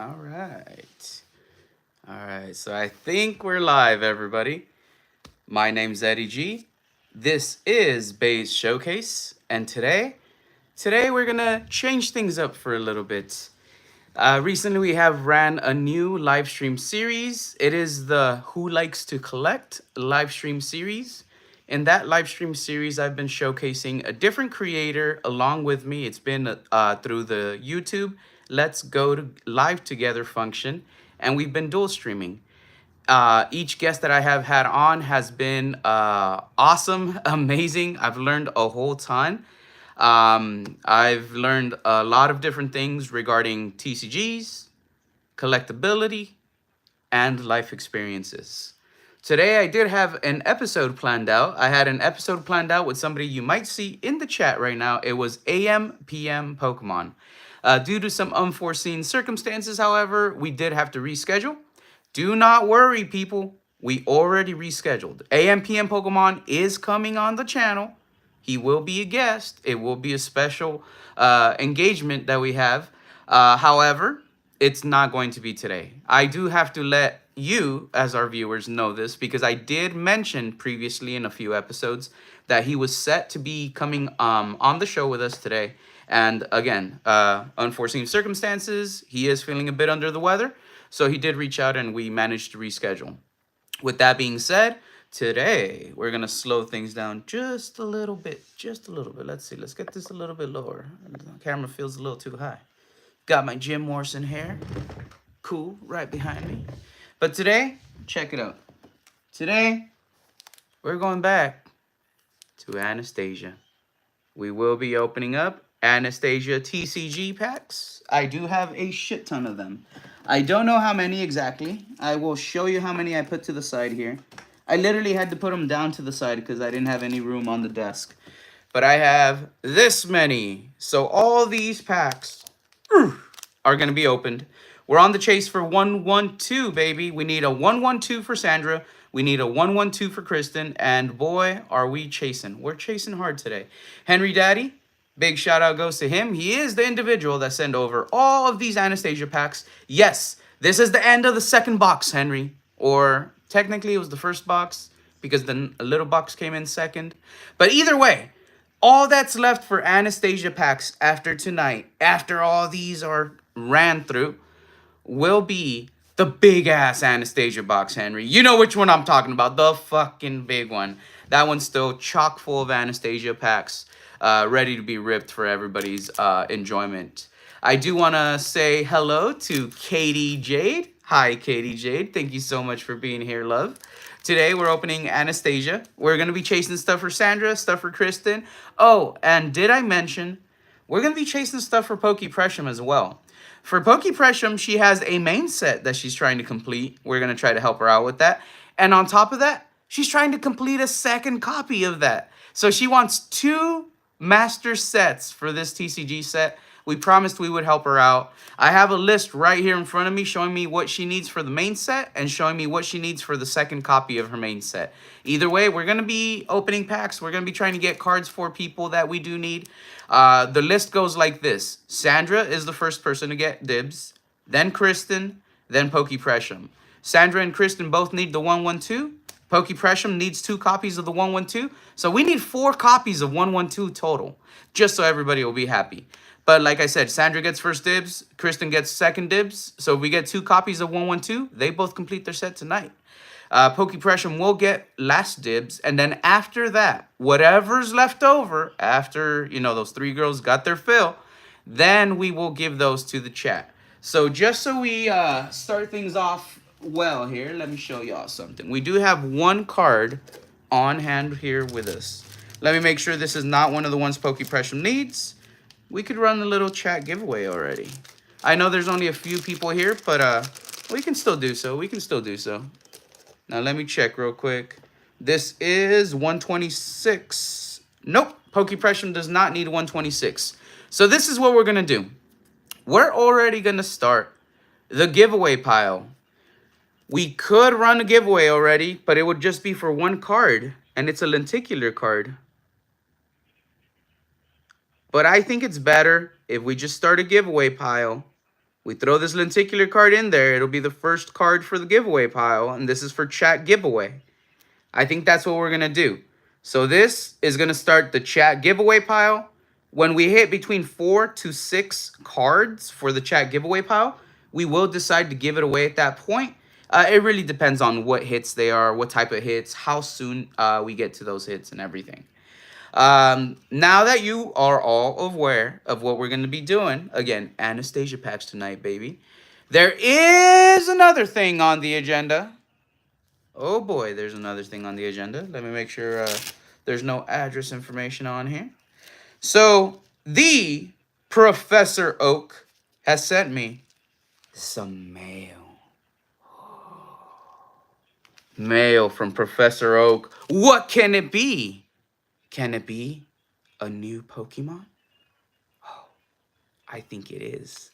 All right. All right. So I think we're live, everybody. My name's Eddie G. This is Bay's Showcase, and today we're gonna change things up for a little bit. Recently, we have ran a new live stream series. It is the Who Likes to Collect live stream series. In that live stream series, I've been showcasing a different creator along with me. It's been through the YouTube Let's Go to Live Together function, and we've been dual streaming. Each guest that I have had on has been awesome, amazing. I've learned a whole ton. I've learned a lot of different things regarding TCGs, collectability, and life experiences. Today, I did have an episode planned out. I had an episode planned out with somebody you might see in the chat right now. It was AM, PM Pokemon. Due to some unforeseen circumstances, however, we did have to reschedule. Do not worry, people. We already rescheduled. AM, PM Pokemon is coming on the channel. He will be a guest. It will be a special engagement that we have. However, it's not going to be today. I do have to let you, as our viewers, know this because I did mention previously in a few episodes that he was set to be coming on the show with us today. And again, unforeseen circumstances, he is feeling a bit under the weather. So he did reach out and we managed to reschedule. With that being said, today we're going to slow things down just a little bit. Let's see. Let's get this a little bit lower. The camera feels a little too high. Got my Jim Morrison hair. Cool, right behind me. But today, check it out. Today, we're going back to Anastasia. We will be opening up Anastasia TCG packs. I do have a shit ton of them. I don't know how many exactly. I will show you how many I put to the side here. I literally had to put them down to the side because I didn't have any room on the desk. But I have this many. So all these packs are going to be opened. We're on the chase for 112, baby. We need a 112 for Sandra. We need a 112 for Kristen. And boy, are we chasing. We're chasing hard today. Henry Daddy, big shout out goes to him. He is the individual that sent over all of these Anastasia packs. Yes, this is the end of the second box, Henry. Or technically it was the first box because the little box came in second. But either way, all that's left for Anastasia packs after tonight, after all these are ran through, will be the big ass Anastasia box, Henry. You know which one I'm talking about. The fucking big one. That one's still chock full of Anastasia packs, ready to be ripped for everybody's enjoyment. I do want to say hello to Katie Jade. Hi, Katie Jade. Thank you so much for being here, love. Today, we're opening Anastasia. We're going to be chasing stuff for Sandra, stuff for Kristen. Oh, and did I mention, we're going to be chasing stuff for Pokey Presham as well. For Pokey Presham, she has a main set that she's trying to complete. We're going to try to help her out with that. And on top of that, she's trying to complete a second copy of that. So she wants 2 master sets for this TCG set. We promised we would help her out. I have a list right here in front of me showing me what she needs for the main set and showing me what she needs for the second copy of her main set. Either way, we're going to be opening packs. We're going to be trying to get cards for people that we do need. The list goes like this. Sandra is the first person to get dibs. Then Kristen. Then Pokey Presham. Sandra and Kristen both need the 112. Pokey Presham needs 2 copies of the 112. So we need 4 copies of 112 total. Just so everybody will be happy. But like I said, Sandra gets first dibs, Kristen gets second dibs. So if we get 2 copies of 112, they both complete their set tonight. Pokey Presham will get last dibs. And then after that, whatever's left over, after, you know, those 3 girls got their fill, then we will give those to the chat. So just so we start things off well here, let me show y'all something. We do have 1 card on hand here with us. Let me make sure this is not one of the ones Pokey Presham needs. We could run the little chat giveaway already. I know there's only a few people here, but we can still do so. Now let me check real quick. This is 126. Nope, Pokey Presham does not need 126. So this is what we're going to do. We're already going to start the giveaway pile. We could run a giveaway already, but it would just be for 1 card, and it's a lenticular card. But I think it's better if we just start a giveaway pile We throw this lenticular card in there. It'll be the first card for the giveaway pile. And this is for chat giveaway. I think that's what we're going to do. So this is going to start the chat giveaway pile. When we hit between 4 to 6 cards for the chat giveaway pile, we will decide to give it away at that point. It really depends on what hits they are, what type of hits, how soon we get to those hits and everything. Now that you are all aware of what we're going to be doing, again, Anastasia packs tonight, baby. There is another thing on the agenda. Oh boy, there's another thing on the agenda. Let me make sure there's no address information on here. So, the Professor Oak has sent me some mail. Mail from Professor Oak. What can it be? Can it be a new Pokemon? Oh, I think it is.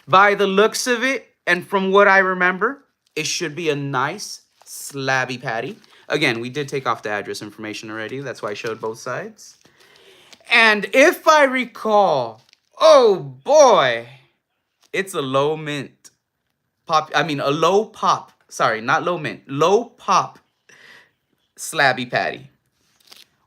By the looks of it, and from what I remember, it should be a nice slabby patty. Again, we did take off the address information already. That's why I showed both sides. And if I recall, oh boy, it's a low mint pop. I mean, a low pop. Sorry, not low mint. Low pop slabby patty.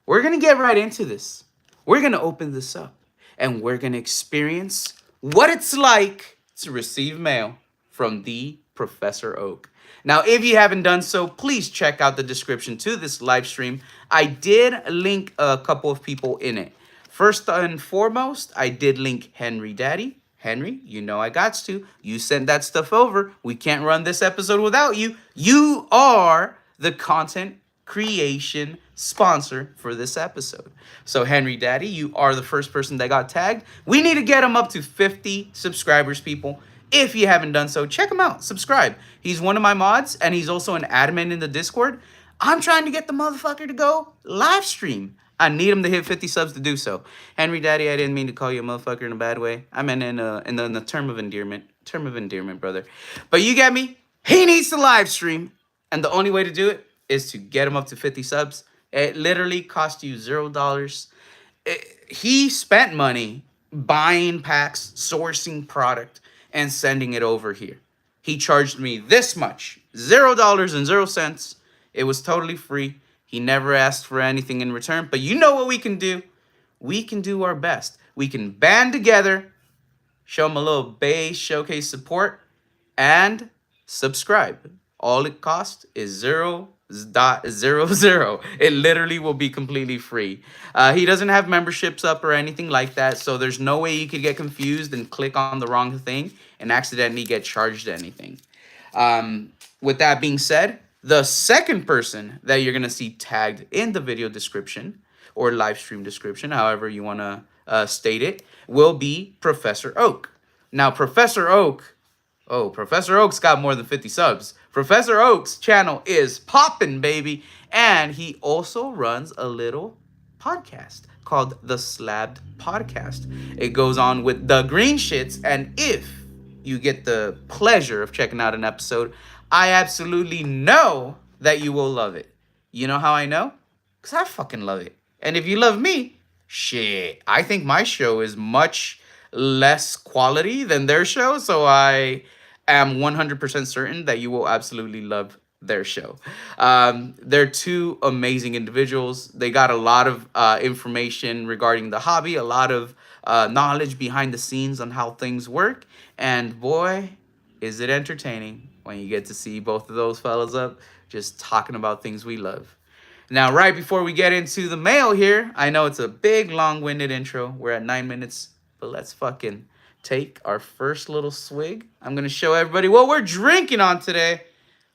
We're going to get right into this. We're going to open this up. And we're going to experience what it's like to receive mail from the Professor Oak. Now, if you haven't done so, please check out the description to this live stream. I did link a couple of people in it. First and foremost, I did link Henry Daddy. Henry, you know I got to. You sent that stuff over. We can't run this episode without you. You are the content creation sponsor for this episode. So Henry Daddy, you are the first person that got tagged. We need to get him up to 50 subscribers, people. If you haven't done so, check him out. Subscribe. He's one of my mods, and he's also an admin in the Discord. I'm trying to get the motherfucker to go live stream. I need him to hit 50 subs to do so. Henry Daddy, I didn't mean to call you a motherfucker in a bad way. I meant in the term of endearment. Term of endearment, brother. But you get me? He needs to live stream. And the only way to do it is to get him up to 50 subs. It literally cost you $0. He spent money buying packs, sourcing product, and sending it over here. He charged me this much, $0.00. It was totally free. He never asked for anything in return. But you know what we can do? We can do our best. We can band together, show him a little base showcase support, and subscribe. All it costs is $0.00. It literally will be completely free. He doesn't have memberships up or anything like that, so there's no way you could get confused and click on the wrong thing and accidentally get charged anything. With that being said, the second person that you're going to see tagged in the video description or live stream description, however you want to state it, will be Professor Oak. Now, Professor Oak's got more than 50 subs. Professor Oak's channel is poppin', baby. And he also runs a little podcast called the Slabbed Podcast. It goes on with the green shits. And if you get the pleasure of checking out an episode, I absolutely know that you will love it. You know how I know? Because I fucking love it. And if you love me, shit, I think my show is much less quality than their show. So I am 100% certain that you will absolutely love their show. They're two amazing individuals. They got a lot of information regarding the hobby, a lot of knowledge behind the scenes on how things work. And boy, is it entertaining when you get to see both of those fellas up just talking about things we love. Now, right before we get into the mail here, I know it's a big, long-winded intro. We're at 9 minutes, but let's fucking take our first little swig. I'm going to show everybody what we're drinking on today.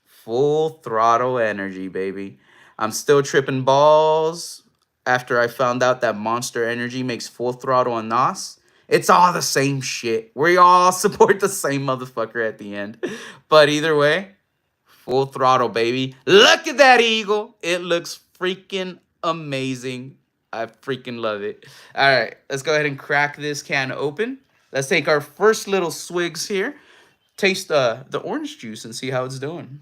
Full throttle energy, baby. I'm still tripping balls after I found out that Monster Energy makes Full Throttle and NOS. It's all the same shit. We all support the same motherfucker at the end. But either way, Full Throttle, baby. Look at that eagle. It looks freaking amazing. I freaking love it. All right, let's go ahead and crack this can open. Let's take our first little swigs here. Taste the orange juice and see how it's doing.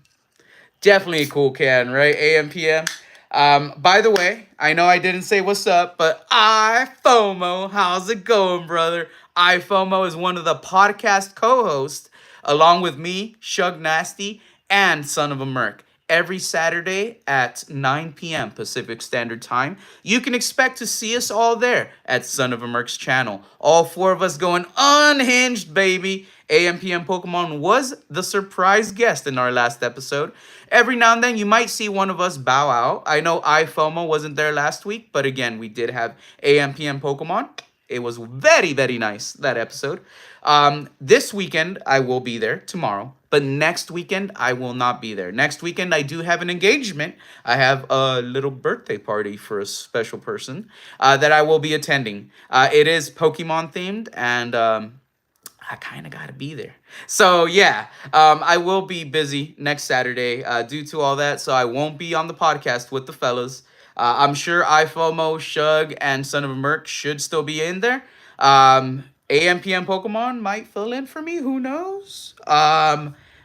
Definitely a cool can, right? AM, PM. By the way, I know I didn't say what's up, but FOMO, how's it going, brother? iFOMO is one of the podcast co-hosts, along with me, Shug Nasty, and Son of a Merc. Every Saturday at 9 p.m. Pacific Standard Time. You can expect to see us all there at Son of a Merc's channel. All four of us going unhinged, baby. AMPM Pokemon was the surprise guest in our last episode. Every now and then you might see one of us bow out. I know iFOMO wasn't there last week, but again, we did have AMPM Pokemon. It was very, very nice, that episode. This weekend, I will be there tomorrow. But next weekend, I will not be there. Next weekend, I do have an engagement. I have a little birthday party for a special person that I will be attending. It is Pokemon themed, and I kind of got to be there. So, yeah, I will be busy next Saturday due to all that. So, I won't be on the podcast with the fellas. I'm sure iFOMO, Shug, and Son of a Merc should still be in there. AMPM Pokemon might fill in for me. Who knows?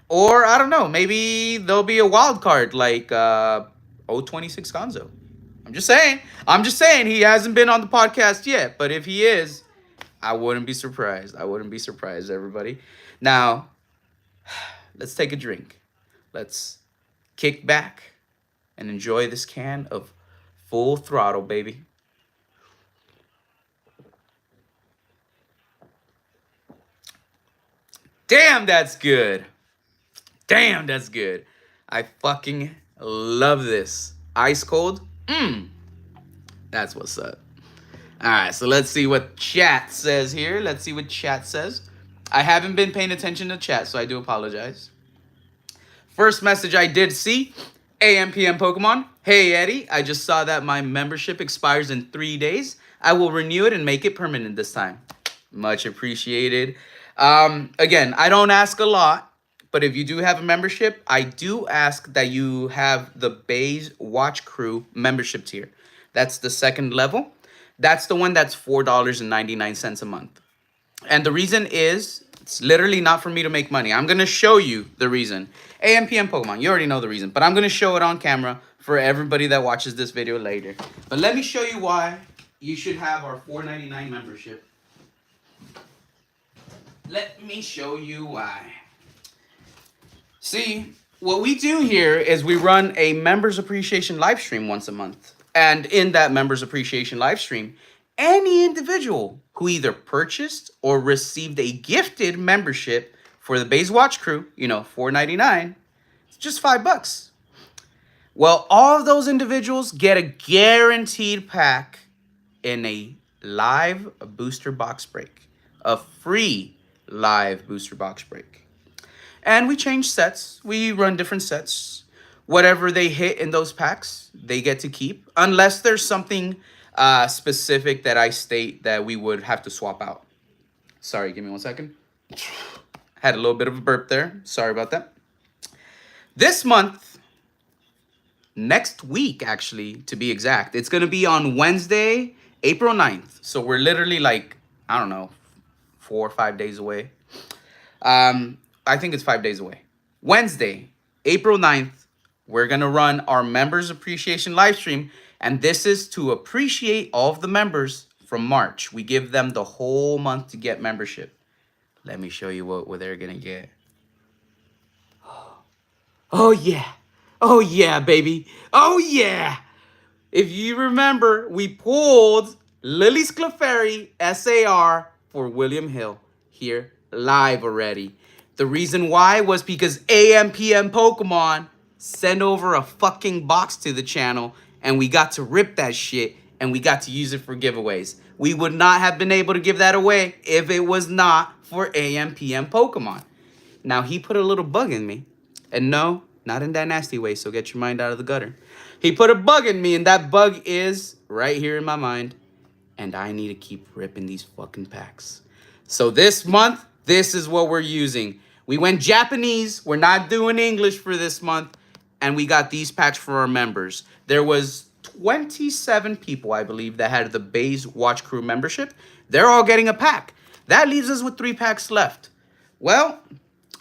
Or, I don't know. Maybe there'll be a wild card like 026 Gonzo. I'm just saying. I'm just saying he hasn't been on the podcast yet. But if he is, I wouldn't be surprised. I wouldn't be surprised, everybody. Now, let's take a drink. Let's kick back and enjoy this can of Full Throttle, baby. Damn, that's good. Damn, that's good. I fucking love this. Ice cold? That's what's up. All right, so let's see what chat says here. Let's see what chat says. I haven't been paying attention to chat, so I do apologize. First message I did see, AMPM Pokemon. Hey, Eddie, I just saw that my membership expires in 3 days. I will renew it and make it permanent this time. Much appreciated. Again, I don't ask a lot, but if you do have a membership, I do ask that you have the Baze Watch Crew membership tier. That's the second level. That's the one that's $4.99 a month. And the reason is, it's literally not for me to make money. I'm going to show you the reason. AMPM Pokemon, you already know the reason. But I'm going to show it on camera for everybody that watches this video later. But let me show you why you should have our $4.99 membership. Let me show you why. See, what we do here is we run a Members Appreciation live stream once a month. And in that Members Appreciation live stream, any individual who either purchased or received a gifted membership for the Baze Watch Crew, you know, $4.99, it's just $5. Well, all of those individuals get a guaranteed pack in a live booster box break, a free live booster box break. And we change sets. We run different sets. Whatever they hit in those packs, they get to keep, unless there's something specific that I state that we would have to swap out. Sorry, give me 1 second. Had a little bit of a burp there. Sorry about that. This month, next week, actually, to be exact, it's going to be on Wednesday, April 9th. So we're literally like, I don't know, 4 or 5 days away. I think it's 5 days away. Wednesday, April 9th, we're going to run our Members Appreciation live stream. And this is to appreciate all of the members from March. We give them the whole month to get membership. Let me show you what they're going to get. Oh, yeah. Oh, yeah, baby. Oh, yeah. If you remember, we pulled Lily's Clefairy SAR for William Hill here live already. The reason why was because AMPM Pokemon sent over a fucking box to the channel and we got to rip that shit and we got to use it for giveaways. We would not have been able to give that away if it was not for AMPM Pokemon. Now, he put a little bug in me. And no, not in that nasty way, so get your mind out of the gutter. He put a bug in me, and that bug is right here in my mind. And I need to keep ripping these fucking packs. So this month, this is what we're using. We went Japanese. We're not doing English for this month. And we got these packs for our members. There was 27 people, I believe, that had the Baze Watch Crew membership. They're all getting a pack. That leaves us with 3 packs left. Well,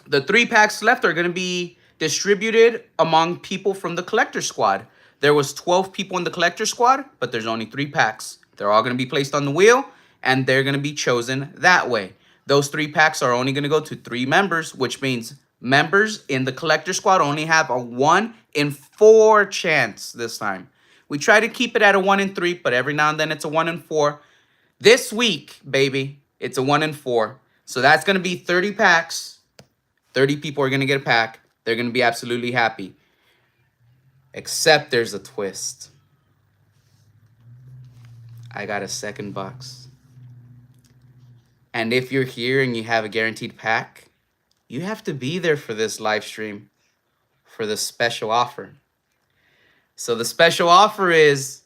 the 3 packs left are going to be distributed among people from the Collector Squad. There was 12 people in the Collector Squad, but there's only 3 packs. They're all going to be placed on the wheel, and they're going to be chosen that way. Those 3 packs are only going to go to 3 members, which means members in the collector squad only have a 1 in 4 chance this time. We try to keep it at a 1 in 3, but every now and then it's a 1 in 4. This week, baby, it's a 1 in 4. So that's going to be 30 packs. 30 people are going to get a pack. They're going to be absolutely happy. Except there's a twist. I got a second box. And if you're here and you have a guaranteed pack, you have to be there for this live stream for the special offer. So the special offer is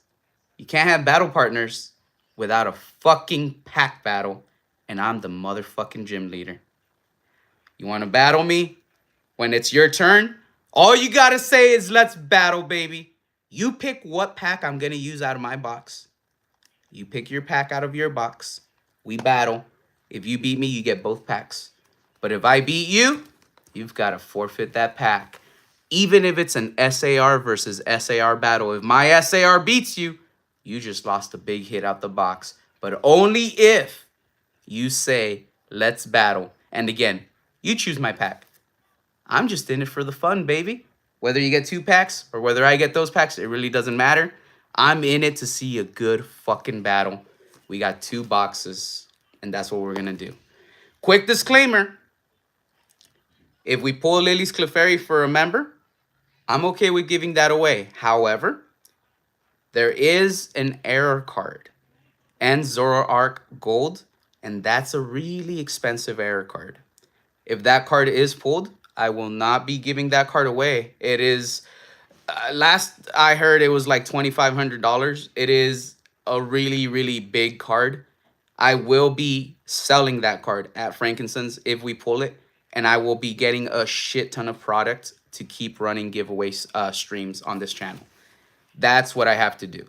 you can't have battle partners without a fucking pack battle, and I'm the motherfucking gym leader. You want to battle me? When it's your turn, all you got to say is let's battle, baby. You pick what pack I'm going to use out of my box. You pick your pack out of your box. We battle. If you beat me, you get both packs. But if I beat you, you've got to forfeit that pack. Even if it's an SAR versus SAR battle. If my SAR beats you, you just lost a big hit out the box. But only if you say, let's battle. And again, you choose my pack. I'm just in it for the fun, baby. Whether you get 2 packs or whether I get those packs, it really doesn't matter. I'm in it to see a good fucking battle. We got 2 boxes, and that's what we're going to do. Quick disclaimer. If we pull Lily's Clefairy for a member, I'm okay with giving that away. However, there is an error card and Zoroark Gold, and that's a really expensive error card. If that card is pulled, I will not be giving that card away. It is, last I heard, it was like $2,500. It is a really, really big card. I will be selling that card at Frankincense if we pull it, and I will be getting a shit ton of product to keep running giveaway streams on this channel. That's what I have to do.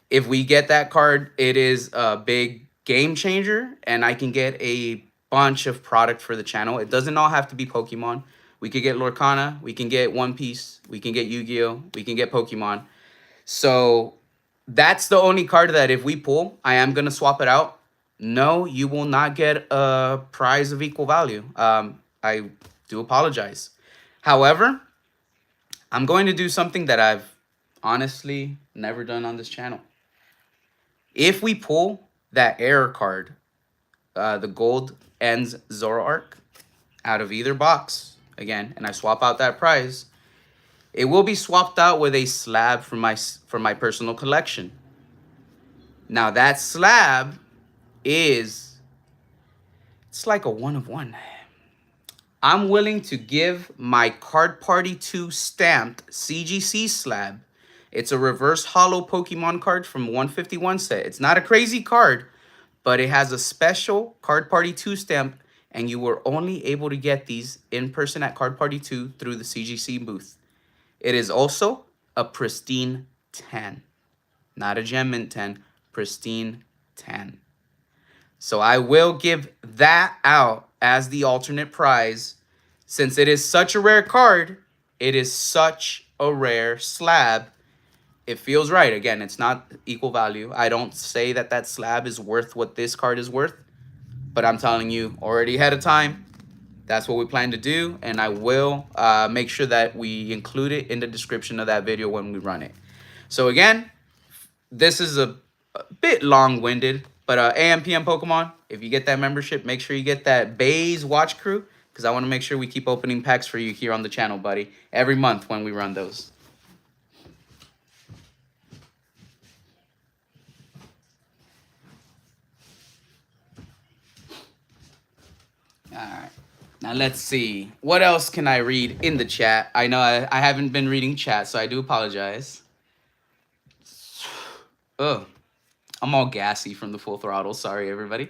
If we get that card, it is a big game changer, and I can get a bunch of product for the channel. It doesn't all have to be Pokemon. We could get Lorcana, we can get One Piece, we can get Yu-Gi-Oh, we can get Pokemon. So that's the only card that if we pull, I am going to swap it out. No, you will not get a prize of equal value. I do apologize. However, I'm going to do something that I've honestly never done on this channel. If we pull that error card, the gold ends Zoroark out of either box, again, and I swap out that prize, it will be swapped out with a slab from my personal collection. Now that slab it's like a 1 of 1. I'm willing to give my Card Party 2 stamped CGC slab. It's a reverse holo Pokemon card from 151 set. It's not a crazy card, but it has a special Card Party 2 stamp, and you were only able to get these in person at Card Party 2 through the CGC booth. It is also a pristine 10. Not a gem mint 10, pristine 10. So I will give that out as the alternate prize. Since it is such a rare card, it is such a rare slab, it feels right. Again, it's not equal value. I don't say that that slab is worth what this card is worth, but I'm telling you already ahead of time, that's what we plan to do, and I will make sure that we include it in the description of that video when we run it. So again, this is a bit long-winded, but AM/PM Pokemon, if you get that membership, make sure you get that Baze Watch Crew, because I want to make sure we keep opening packs for you here on the channel, buddy, every month when we run those. All right. Now let's see. What else can I read in the chat? I know I haven't been reading chat, so I do apologize. Oh, I'm all gassy from the full throttle. Sorry, everybody.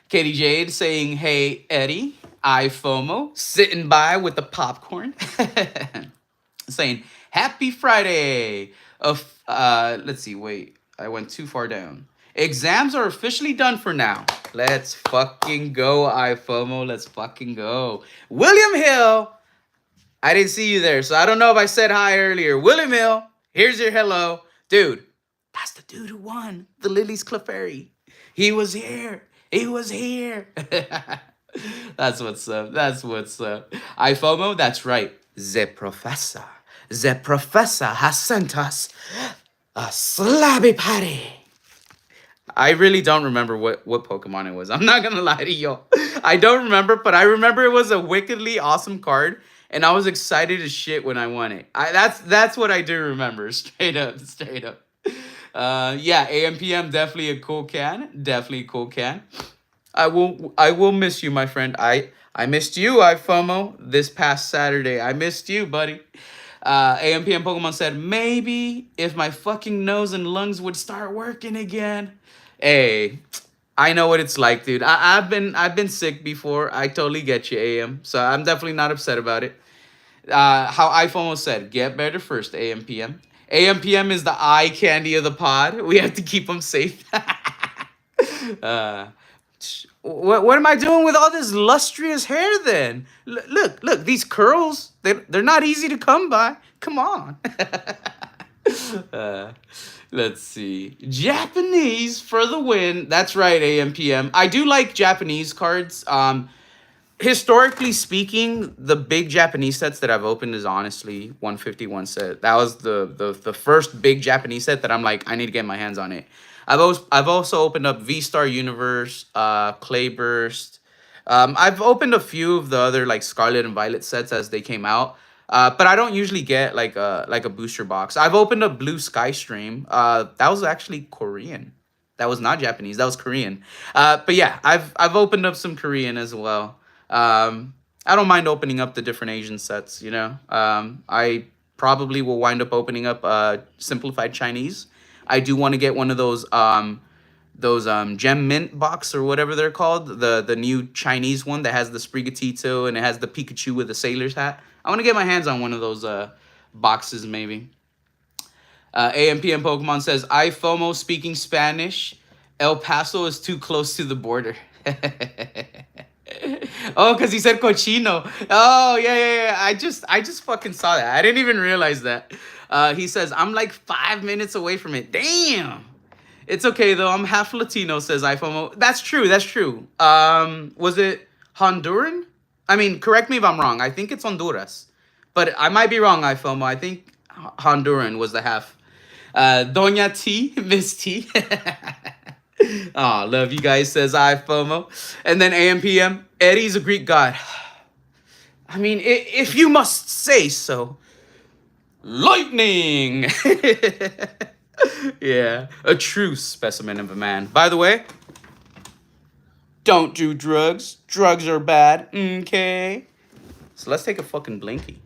Katie Jade saying, hey, Eddie, I FOMO, sitting by with the popcorn. Saying, happy Friday. Let's see, wait, I went too far down. Exams are officially done for now. Let's fucking go, iFOMO. Let's fucking go. William Hill. I didn't see you there, so I don't know if I said hi earlier. William Hill, here's your hello. Dude, that's the dude who won the Lily's Clefairy. He was here. He was here. That's what's up. That's what's up. iFOMO, that's right. The professor. The professor has sent us a slabby patty. I really don't remember what Pokemon it was. I'm not gonna lie to y'all. I don't remember, but I remember it was a wickedly awesome card, and I was excited as shit when I won it. That's what I do remember. Straight up, straight up. Yeah, AMPM definitely a cool can. Definitely a cool can. I will miss you, my friend. I missed you, iFOMO, this past Saturday. I missed you, buddy. AMPM Pokemon said, maybe if my fucking nose and lungs would start working again. Hey, I know what it's like, dude. I've been sick before. I totally get you, AM. So I'm definitely not upset about it. How iPhone said, get better first, AMPM. AMPM is the eye candy of the pod. We have to keep them safe. uh, what am I doing with all this lustrous hair then? Look, these curls, they're not easy to come by. Come on. uh, let's see. Japanese for the win. That's right, AMPM. I do like Japanese cards. Historically speaking, the big Japanese sets that I've opened is honestly 151 set. That was the first big Japanese set that I'm like, I need to get my hands on it. I've also opened up V-Star Universe, Clayburst. I've opened a few of the other like Scarlet and Violet sets as they came out. But I don't usually get like a booster box. I've opened up Blue Sky Stream. That was actually Korean. That was not Japanese. That was Korean. But yeah, I've opened up some Korean as well. I don't mind opening up the different Asian sets, you know. I probably will wind up opening up simplified Chinese. I do want to get one of those gem mint box or whatever they're called, the new Chinese one that has the Sprigatito and it has the Pikachu with the sailor's hat. I want to get my hands on one of those boxes maybe. AMPM Pokemon says, I FOMO speaking Spanish. El Paso is too close to the border. Oh, because he said cochino. Oh, yeah. I just fucking saw that. I didn't even realize that. He says, I'm like 5 minutes away from it. Damn. It's okay, though. I'm half Latino, says iFOMO. That's true. That's true. Was it Honduran? I mean, correct me if I'm wrong. I think it's Honduras. But I might be wrong, iFOMO. I think Honduran was the half. Doña T, Miss T. Oh, love you guys, says iFOMO. And then AMPM, Eddie's a Greek god. I mean, if you must say so. Lightning! Yeah, a true specimen of a man. By the way, don't do drugs. Drugs are bad, okay? So let's take a fucking blinky.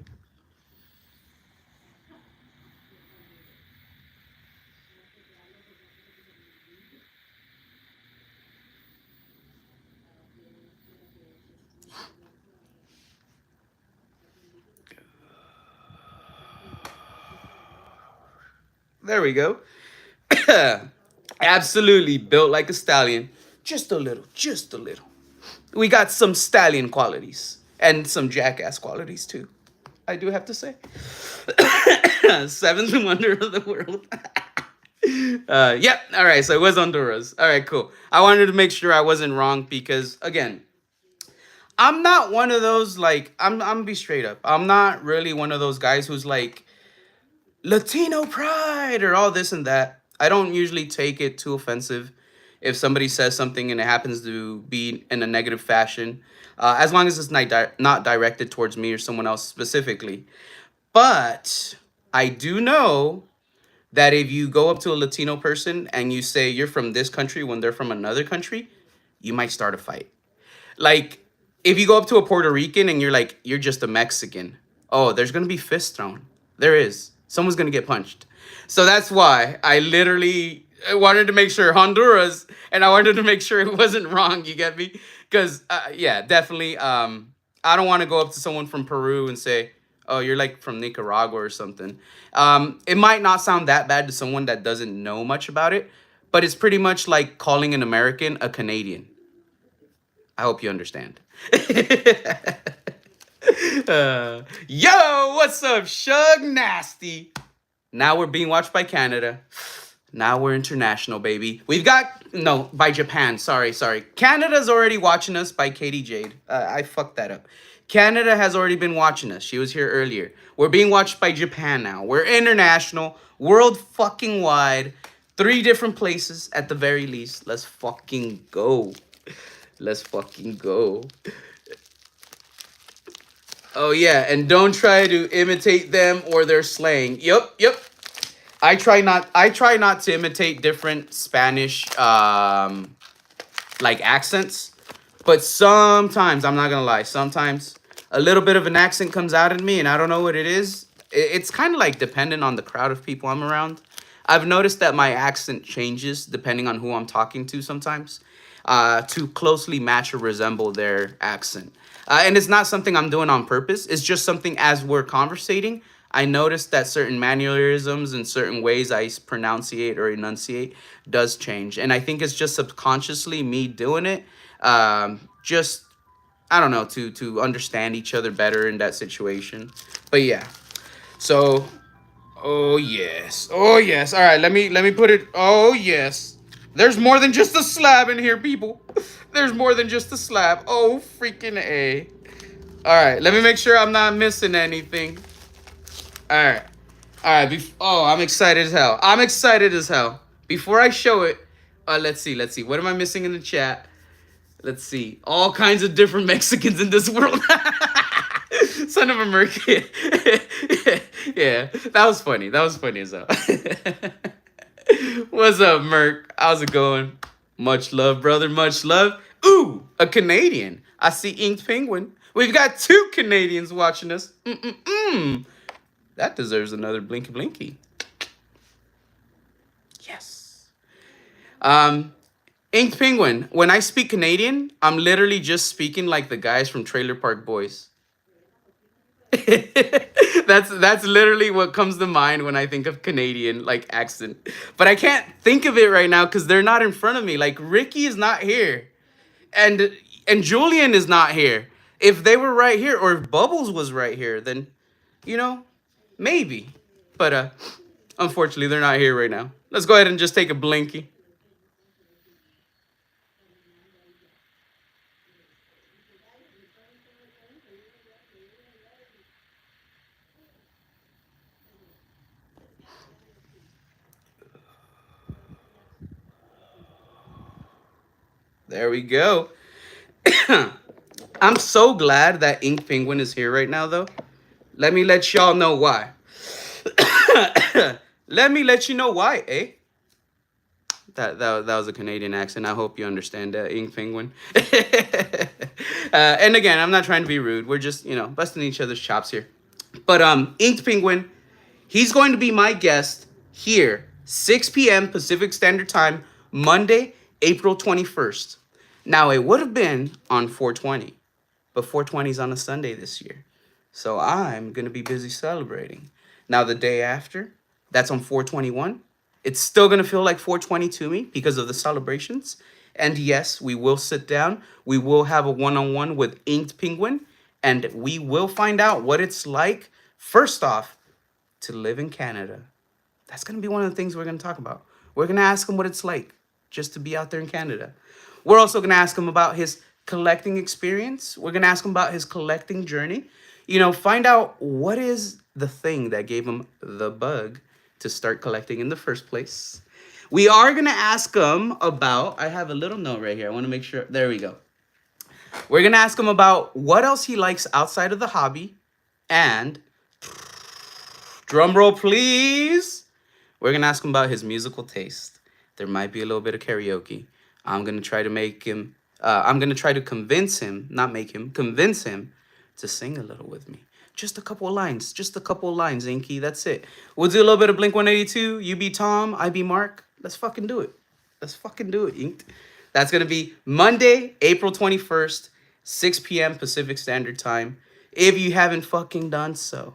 There we go. Absolutely built like a stallion. Just a little, just a little. We got some stallion qualities and some jackass qualities too. I do have to say. Seventh wonder of the world. Yep. All right. So it was Honduras. All right. Cool. I wanted to make sure I wasn't wrong because again, I'm not one of those like I'm gonna be straight up. I'm not really one of those guys who's like Latino pride or all this and that. I don't usually take it too offensive if somebody says something and it happens to be in a negative fashion, as long as it's not directed towards me or someone else specifically. But I do know that if you go up to a Latino person and you say you're from this country when they're from another country, you might start a fight. Like, if you go up to a Puerto Rican and you're like, you're just a Mexican, oh, there's going to be fists thrown. There is. Someone's going to get punched. So that's why I literally wanted to make sure Honduras, and I wanted to make sure it wasn't wrong, you get me? Because, yeah, definitely, I don't want to go up to someone from Peru and say, oh, you're like from Nicaragua or something. It might not sound that bad to someone that doesn't know much about it, but it's pretty much like calling an American a Canadian. I hope you understand. Yo, what's up, Shug Nasty? Now we're being watched by Canada. Now we're international, baby. We've got, no, by Japan. Sorry. Canada's already watching us by Katie Jade. I fucked that up. Canada has already been watching us. She was here earlier. We're being watched by Japan now. We're international, world fucking wide. 3 different places at the very least. Let's fucking go. Let's fucking go. Oh yeah, and don't try to imitate them or their slang. Yep. I try not to imitate different Spanish like accents, but sometimes, I'm not gonna lie, sometimes a little bit of an accent comes out in me and I don't know what it is. It's kind of like dependent on the crowd of people I'm around. I've noticed that my accent changes depending on who I'm talking to sometimes, to closely match or resemble their accent. And it's not something I'm doing on purpose. It's just something as we're conversating, I noticed that certain mannerisms and certain ways I pronunciate or enunciate does change. And I think it's just subconsciously me doing it. Just, I don't know, to understand each other better in that situation. But yeah. So, oh yes. All right, let me put it. Oh yes. There's more than just a slab in here, people. There's more than just a slab. Oh freaking A. All right, let me make sure I'm not missing anything. All right. Oh, I'm excited as hell. Before I show it, let's see. What am I missing in the chat? Let's see. All kinds of different Mexicans in this world. Son of a merkin. Yeah, that was funny as hell. What's up, Merc? How's it going? Much love, brother. Much love. Ooh, a Canadian. I see Inked Penguin. We've got 2 Canadians watching us. That deserves another blinky blinky. Yes. Inked Penguin. When I speak Canadian, I'm literally just speaking like the guys from Trailer Park Boys. That's literally what comes to mind when I think of Canadian like accent. But I can't think of it right now because they're not in front of me. Like Ricky is not here. And Julian is not here. If they were right here, or if Bubbles was right here, then maybe. But unfortunately they're not here right now. Let's go ahead and just take a blinky. There we go. I'm so glad that Ink Penguin is here right now, though. Let me let y'all know why. Let me let you know why, eh? That was a Canadian accent. I hope you understand that, Ink Penguin. And again, I'm not trying to be rude. We're just, busting each other's chops here. But Inked Penguin, he's going to be my guest here, 6 p.m. Pacific Standard Time, Monday, April 21st. Now, it would have been on 420, but 420 is on a Sunday this year. So I'm going to be busy celebrating. Now, the day after, that's on 421. It's still going to feel like 420 to me because of the celebrations. And yes, we will sit down. We will have a one-on-one with Inked Penguin. And we will find out what it's like, first off, to live in Canada. That's going to be one of the things we're going to talk about. We're going to ask him what it's like just to be out there in Canada. We're also going to ask him about his collecting experience. We're going to ask him about his collecting journey. Find out what is the thing that gave him the bug to start collecting in the first place. We are going to ask him about, I have a little note right here. I want to make sure, there we go. We're going to ask him about what else he likes outside of the hobby. And, drum roll please, we're going to ask him about his musical taste. There might be a little bit of karaoke. I'm going to try to convince him to sing a little with me. Just a couple of lines, Inky. That's it. We'll do a little bit of Blink 182. You be Tom, I be Mark. Let's fucking do it. Inked. That's going to be Monday, April 21st, 6 p.m. Pacific Standard Time. If you haven't fucking done so,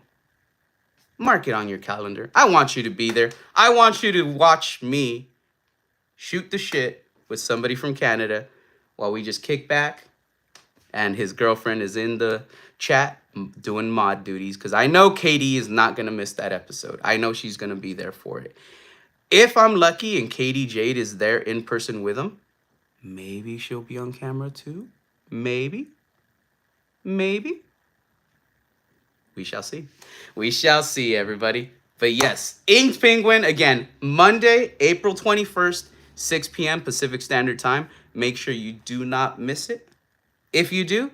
mark it on your calendar. I want you to be there. I want you to watch me shoot the shit with somebody from Canada while we just kick back and his girlfriend is in the chat doing mod duties, because I know Katie is not going to miss that episode. I know she's going to be there for it. If I'm lucky and Katie Jade is there in person with him, maybe she'll be on camera too. Maybe. Maybe. We shall see. We shall see, everybody. But yes, Inked Penguin, again, Monday, April 21st, 6 p.m. Pacific Standard Time. Make sure you do not miss it. If you do,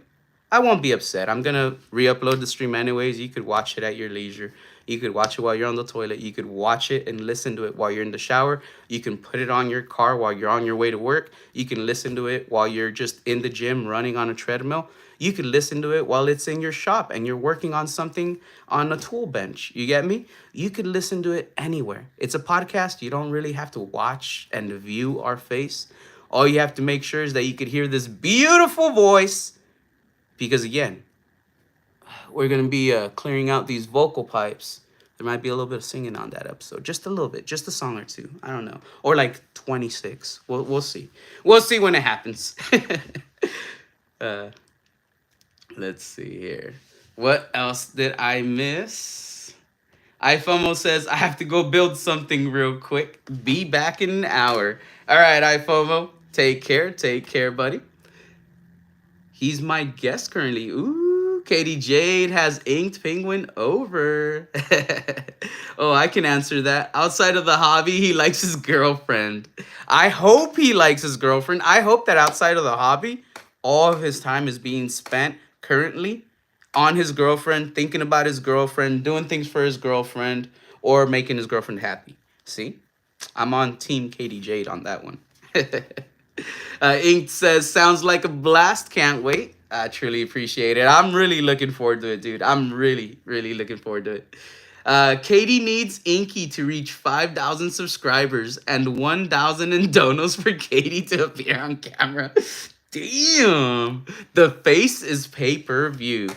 I won't be upset. I'm going to re-upload the stream anyways. You could watch it at your leisure. You could watch it while you're on the toilet. You could watch it and listen to it while you're in the shower. You can put it on your car while you're on your way to work. You can listen to it while you're just in the gym running on a treadmill. You could listen to it while it's in your shop and you're working on something on a tool bench. You get me? You could listen to it anywhere. It's a podcast. You don't really have to watch and view our face. All you have to make sure is that you could hear this beautiful voice, because again, we're going to be clearing out these vocal pipes. There might be a little bit of singing on that episode. Just a little bit. Just a song or two. I don't know. Or like 26. We'll see. We'll see when it happens. Let's see here. What else did I miss? iFomo says, I have to go build something real quick. Be back in an hour. All right, iFomo. Take care. Take care, buddy. He's my guest currently. Ooh, Katie Jade has Inked Penguin over. Oh, I can answer that. Outside of the hobby, he likes his girlfriend. I hope he likes his girlfriend. I hope that outside of the hobby, all of his time is being spent currently on his girlfriend, thinking about his girlfriend, doing things for his girlfriend, or making his girlfriend happy. See? I'm on Team Katie Jade on that one. Ink says, sounds like a blast. Can't wait. I truly appreciate it. I'm really looking forward to it, dude. I'm really, really looking forward to it. Katie needs Inky to reach 5,000 subscribers and 1,000 in donos for Katie to appear on camera. Damn. The face is pay-per-view.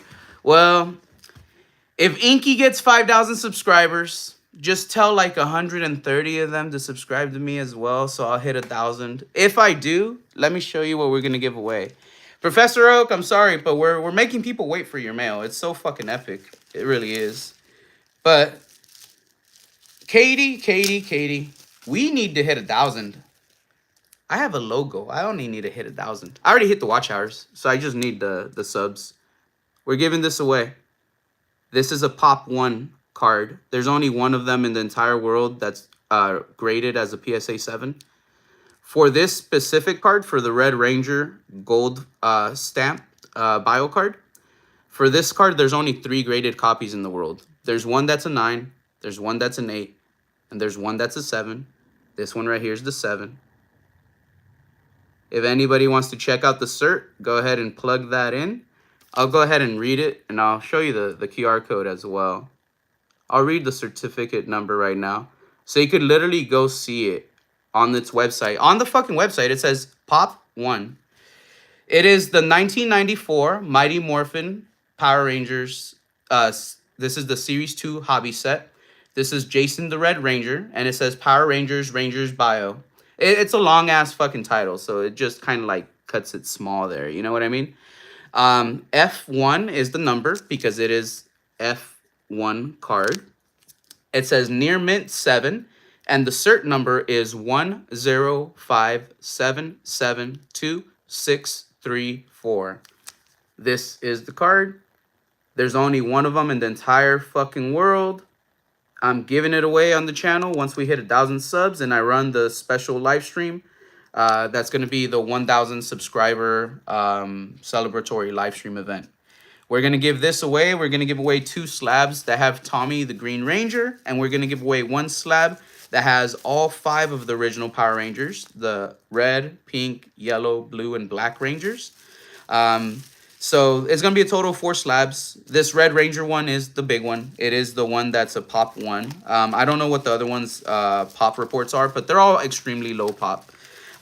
Well, if Inky gets 5,000 subscribers, just tell like 130 of them to subscribe to me as well, so I'll hit 1,000. If I do, let me show you what we're gonna give away. Professor Oak, I'm sorry, but we're making people wait for your mail. It's so fucking epic. It really is. But Katie, we need to hit 1,000. I have a logo. I only need to hit 1,000. I already hit the watch hours, so I just need the subs. We're giving this away. This is a Pop 1 card. There's only one of them in the entire world that's graded as a PSA 7. For this specific card, for the Red Ranger gold stamp bio card, for this card, there's only 3 graded copies in the world. There's one that's a 9, there's one that's an 8, and there's one that's a 7. This one right here is the 7. If anybody wants to check out the cert, go ahead and plug that in. I'll go ahead and read it, and I'll show you the QR code as well. I'll read the certificate number right now. So you could literally go see it on its website. On the fucking website, it says Pop 1. It is the 1994 Mighty Morphin Power Rangers. This is the Series 2 hobby set. This is Jason the Red Ranger, and it says Power Rangers Bio. It's a long-ass fucking title, so it just kind of like cuts it small there. You know what I mean? F1 is the number because it is F1 card. It says near mint 7, and the cert number is 105772634. This is the card. There's only one of them in the entire fucking world. I'm giving it away on the channel once we hit 1,000 subs, and I run the special live stream. That's going to be the 1,000 subscriber celebratory live stream event. We're going to give this away. We're going to give away 2 slabs that have Tommy the Green Ranger, and we're going to give away 1 slab that has all 5 of the original Power Rangers, the red, pink, yellow, blue, and black Rangers. So it's going to be a total of 4 slabs. This Red Ranger one is the big one. It is the one that's a Pop 1. I don't know what the other one's pop reports are, but they're all extremely low pop.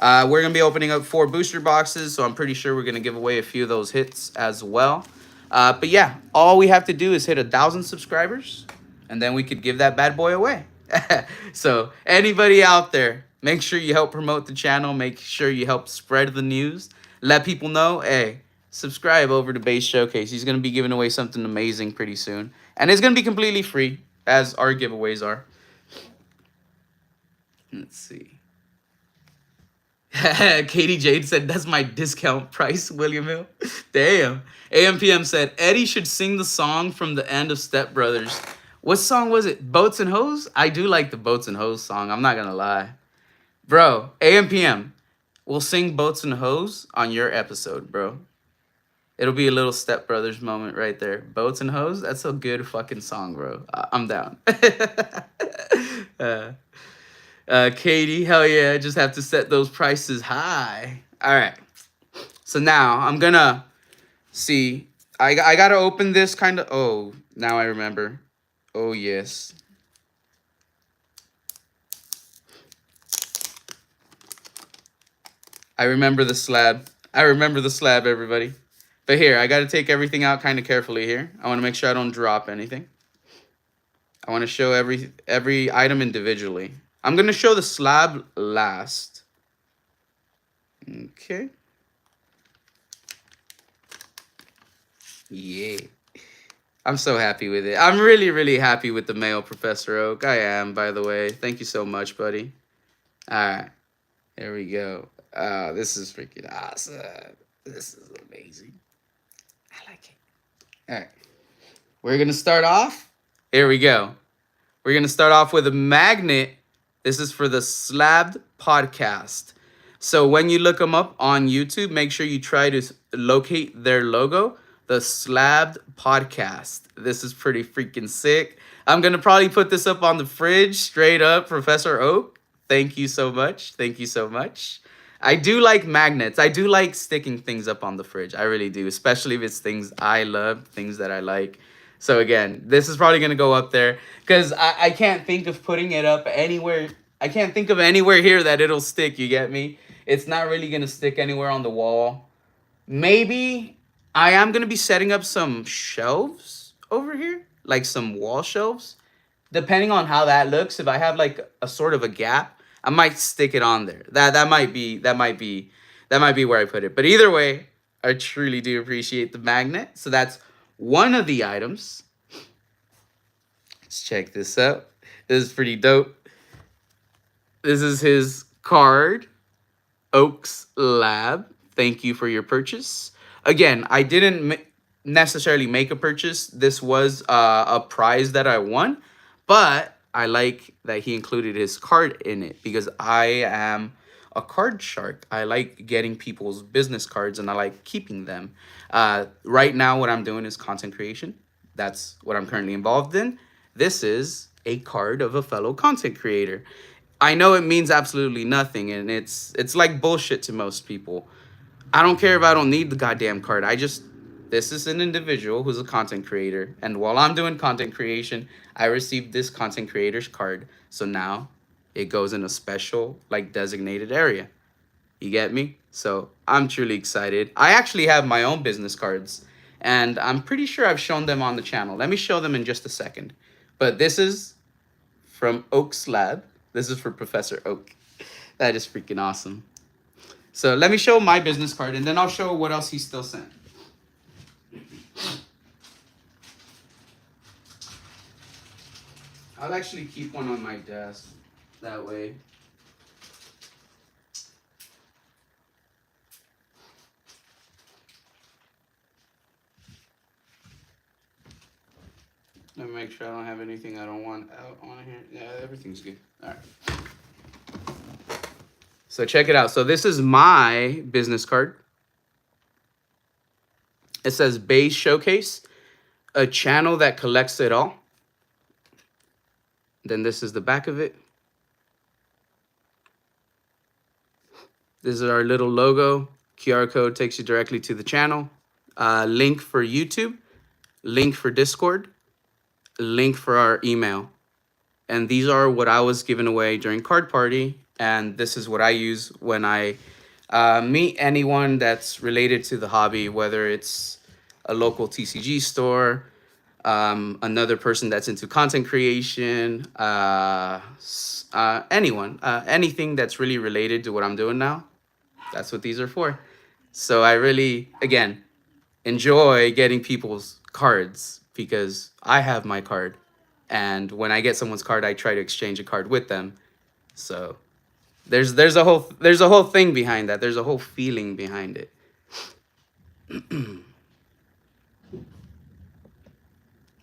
We're going to be opening up 4 booster boxes, so I'm pretty sure we're going to give away a few of those hits as well. But yeah, all we have to do is hit 1,000 subscribers, and then we could give that bad boy away. So anybody out there, make sure you help promote the channel. Make sure you help spread the news. Let people know, hey, subscribe over to Base Showcase. He's going to be giving away something amazing pretty soon. And it's going to be completely free, as our giveaways are. Let's see. Katie Jade said, that's my discount price, William Hill. Damn. AMPM said, Eddie should sing the song from the end of Step Brothers. What song was it? Boats and Hoes? I do like the Boats and Hoes song. I'm not going to lie. Bro, AMPM, we'll sing Boats and Hoes on your episode, bro. It'll be a little Step Brothers moment right there. Boats and Hoes? That's a good fucking song, bro. I'm down. Katie, hell yeah, just have to set those prices high. All right. So now I'm gonna see. I gotta open this kind of. Oh, now I remember. Oh, yes. I remember the slab. I remember the slab, everybody. But here, I gotta take everything out kind of carefully here. I want to make sure I don't drop anything. I want to show every item individually. I'm going to show the slab last. Okay. Yeah. I'm so happy with it. I'm really, really happy with the mail, Professor Oak. I am, by the way. Thank you so much, buddy. All right. There we go. This is freaking awesome. This is amazing. I like it. All right. We're going to start off. Here we go. We're going to start off with a magnet. This is for the Slabbed podcast. So when you look them up on YouTube, make sure you try to locate their logo, the Slabbed podcast. This is pretty freaking sick. I'm going to probably put this up on the fridge straight up, Professor Oak. Thank you so much. Thank you so much. I do like magnets. I do like sticking things up on the fridge. I really do, especially if it's things I love, things that I like. So again, this is probably going to go up there because I can't think of putting it up anywhere. I can't think of anywhere here that it'll stick, you get me? It's not really going to stick anywhere on the wall. Maybe I am going to be setting up some shelves over here, like some wall shelves. Depending on how that looks, if I have like a sort of a gap, I might stick it on there. That might be where I put it. But either way, I truly do appreciate the magnet. So that's one of the items. Let's check this out. This is pretty dope. This is his card, Oaks Lab. Thank you for your purchase. Again, I didn't necessarily make a purchase. This was a prize that I won, but I like that he included his card in it because I am a card shark. I like getting people's business cards and I like keeping them. Right now, what I'm doing is content creation. That's what I'm currently involved in. This is a card of a fellow content creator. I know it means absolutely nothing, and it's like bullshit to most people. I don't care if I don't need the goddamn card. This is an individual who's a content creator, and while I'm doing content creation, I received this content creator's card. So now it goes in a special, like, designated area. You get me? So I'm truly excited. I actually have my own business cards, and I'm pretty sure I've shown them on the channel. Let me show them in just a second. But this is from Oak's Lab. This is for Professor Oak. That is freaking awesome. So let me show my business card, and then I'll show what else he still sent. I'll actually keep one on my desk. That way. Let me make sure I don't have anything I don't want out on here. Yeah, everything's good. All right. So check it out. So this is my business card. It says Base Showcase, a channel that collects it all. Then this is the back of it. This is our little logo. QR code takes you directly to the channel. Link for YouTube. Link for Discord. Link for our email. And these are what I was giving away during Card Party. And this is what I use when I meet anyone that's related to the hobby, whether it's a local TCG store, another person that's into content creation, anyone, anything that's really related to what I'm doing now. That's what these are for. So I really, again, enjoy getting people's cards because I have my card. And when I get someone's card, I try to exchange a card with them. So there's a whole thing behind that. There's a whole feeling behind it.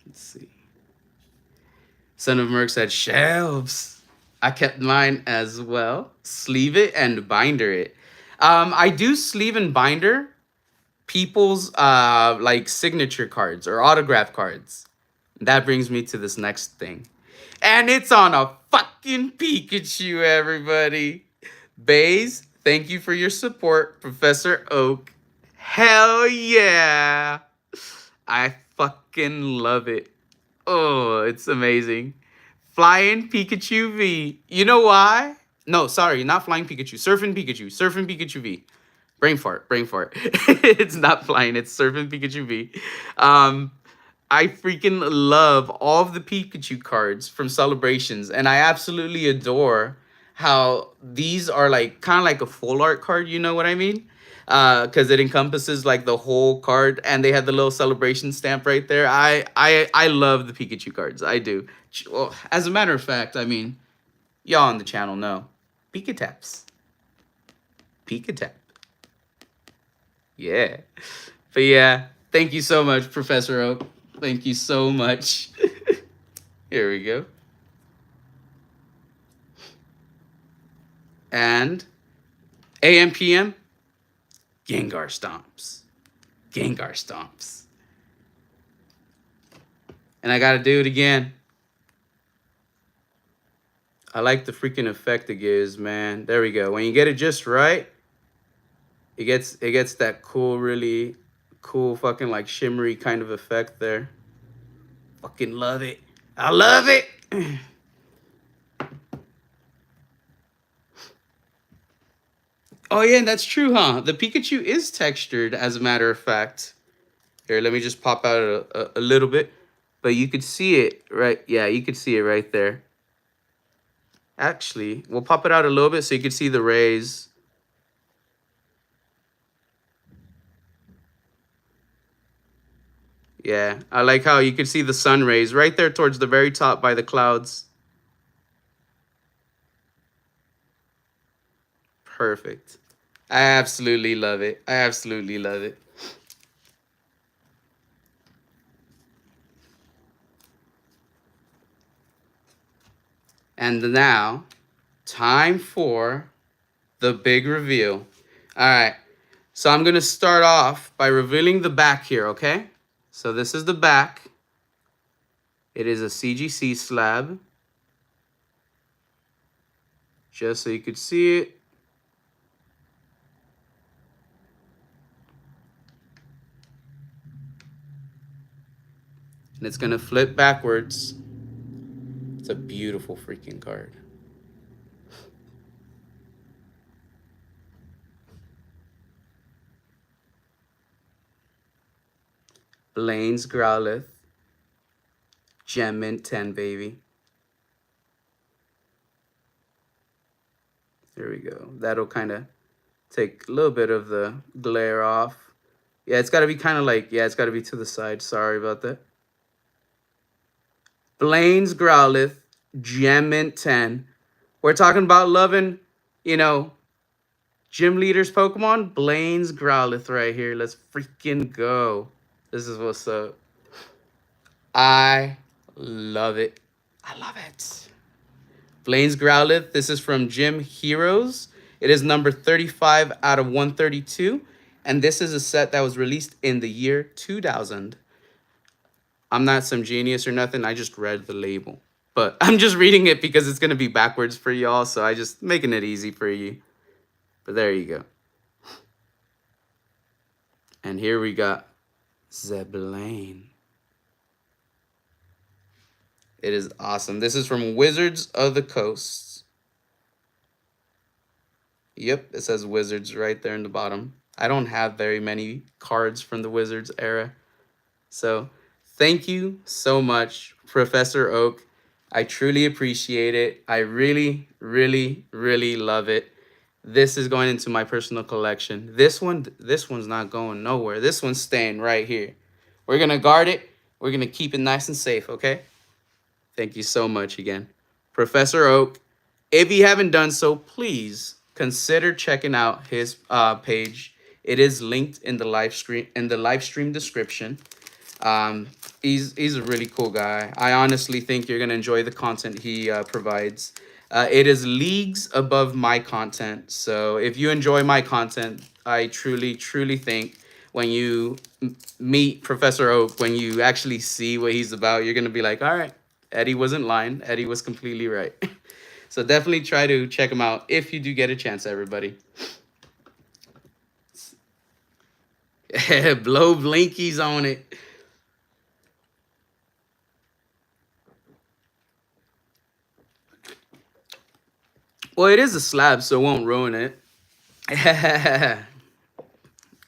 Let's see. Son of Merc said shelves. I kept mine as well. Sleeve it and binder it. I do sleeve and binder people's like signature cards or autograph cards. That brings me to this next thing. And it's on a fucking Pikachu, everybody. Baze, thank you for your support, Professor Oak. Hell yeah. I fucking love it. Oh, it's amazing. Flying Pikachu V. You know why? No, sorry, not Flying Pikachu. Surfing Pikachu. Surfing Pikachu V. Brain fart. Brain fart. It's not flying. It's Surfing Pikachu V. I freaking love all of the Pikachu cards from Celebrations, and I absolutely adore how these are like kind of like a full art card. You know what I mean? Because it encompasses like the whole card, and they had the little celebration stamp right there. I love the Pikachu cards. I do. Well, as a matter of fact, I mean, y'all on the channel know Pika Taps. Pika Tap. Yeah. But yeah, thank you so much, Professor Oak. Thank you so much. Here we go. And AM PM, Gengar Stomps. Gengar Stomps. And I gotta do it again. I like the freaking effect it gives, man. There we go. When you get it just right, it gets that cool, really cool fucking like shimmery kind of effect there. Fucking love it. I love it. Oh yeah, that's true, huh? The Pikachu is textured, as a matter of fact. Here, let me just pop out a little bit. But you could see it, right? Yeah, you could see it right there. Actually, we'll pop it out a little bit so you can see the rays. Yeah, I like how you can see the sun rays right there towards the very top by the clouds. Perfect. I absolutely love it. I absolutely love it. And now, time for the big reveal. All right. So I'm going to start off by revealing the back here, okay? So this is the back. It is a CGC slab. Just so you could see it. And it's going to flip backwards. It's a beautiful freaking card. Blaine's Growlithe. Gem Mint 10, baby. There we go. That'll kind of take a little bit of the glare off. Yeah, it's got to be kind of like, yeah, it's got to be to the side. Sorry about that. Blaine's Growlithe, Gem Mint 10. We're talking about loving, you know, gym leaders Pokemon. Blaine's Growlithe right here. Let's freaking go. This is what's up. I love it. I love it. Blaine's Growlithe. This is from Gym Heroes. It is number 35 out of 132. And this is a set that was released in the year 2000. I'm not some genius or nothing. I just read the label. But I'm just reading it because it's going to be backwards for y'all. So I just making it easy for you. But there you go. And here we got Zeblaine. It is awesome. This is from Wizards of the Coast. Yep, it says Wizards right there in the bottom. I don't have very many cards from the Wizards era. So thank you so much, Professor Oak. I truly appreciate it. I really, really, really love it. This is going into my personal collection. This one's not going nowhere. This one's staying right here. We're going to guard it. We're going to keep it nice and safe, okay? Thank you so much again. Professor Oak, If you haven't done so, please consider checking out his page. It is linked in the live stream description. Um, he's a really cool guy. I honestly think you're gonna enjoy the content he provides. It is leagues above my content. So if you enjoy my content, I truly think when you meet Professor Oak, when you actually see what he's about, you're gonna be like, all right, Eddie wasn't lying. Eddie was completely right. So definitely try to check him out if you do get a chance, everybody. Blow blinkies on it. Well, it is a slab, so it won't ruin it.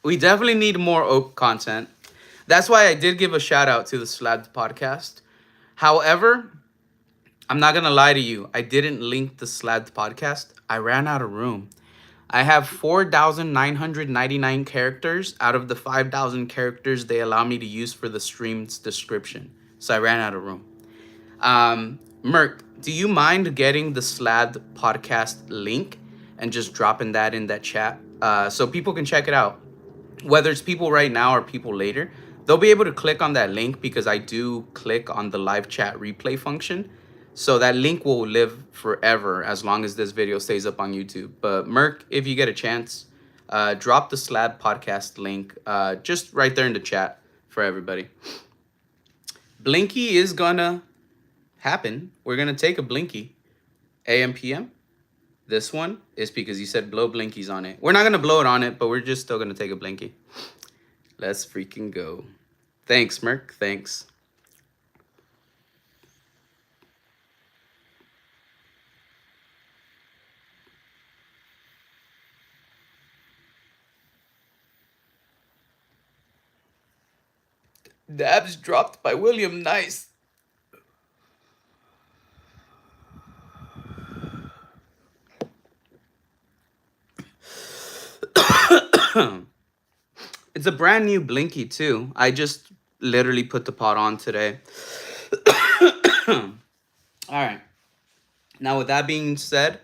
We definitely need more oak content. That's why I did give a shout out to the Slab podcast. However, I'm not gonna lie to you. I didn't link the Slab podcast. I ran out of room. I have 4,999 characters out of the 5,000 characters they allow me to use for the stream's description. So I ran out of room. Merc, do you mind getting the Slab podcast link and just dropping that in that chat so people can check it out? Whether it's people right now or people later, they'll be able to click on that link because I do click on the live chat replay function. So that link will live forever as long as this video stays up on YouTube. But Merc, if you get a chance, drop the Slab podcast link just right there in the chat for everybody. Blinky is gonna happen. We're gonna take a Blinky, AM PM. This one is because you said blow blinkies on it. We're not gonna blow it on it, but we're just still gonna take a Blinky. Let's freaking go. Thanks, Merc. Thanks. Dabs dropped by William. Nice. It's a brand new Blinky too. I just literally put the pot on today. All right. Now with that being said,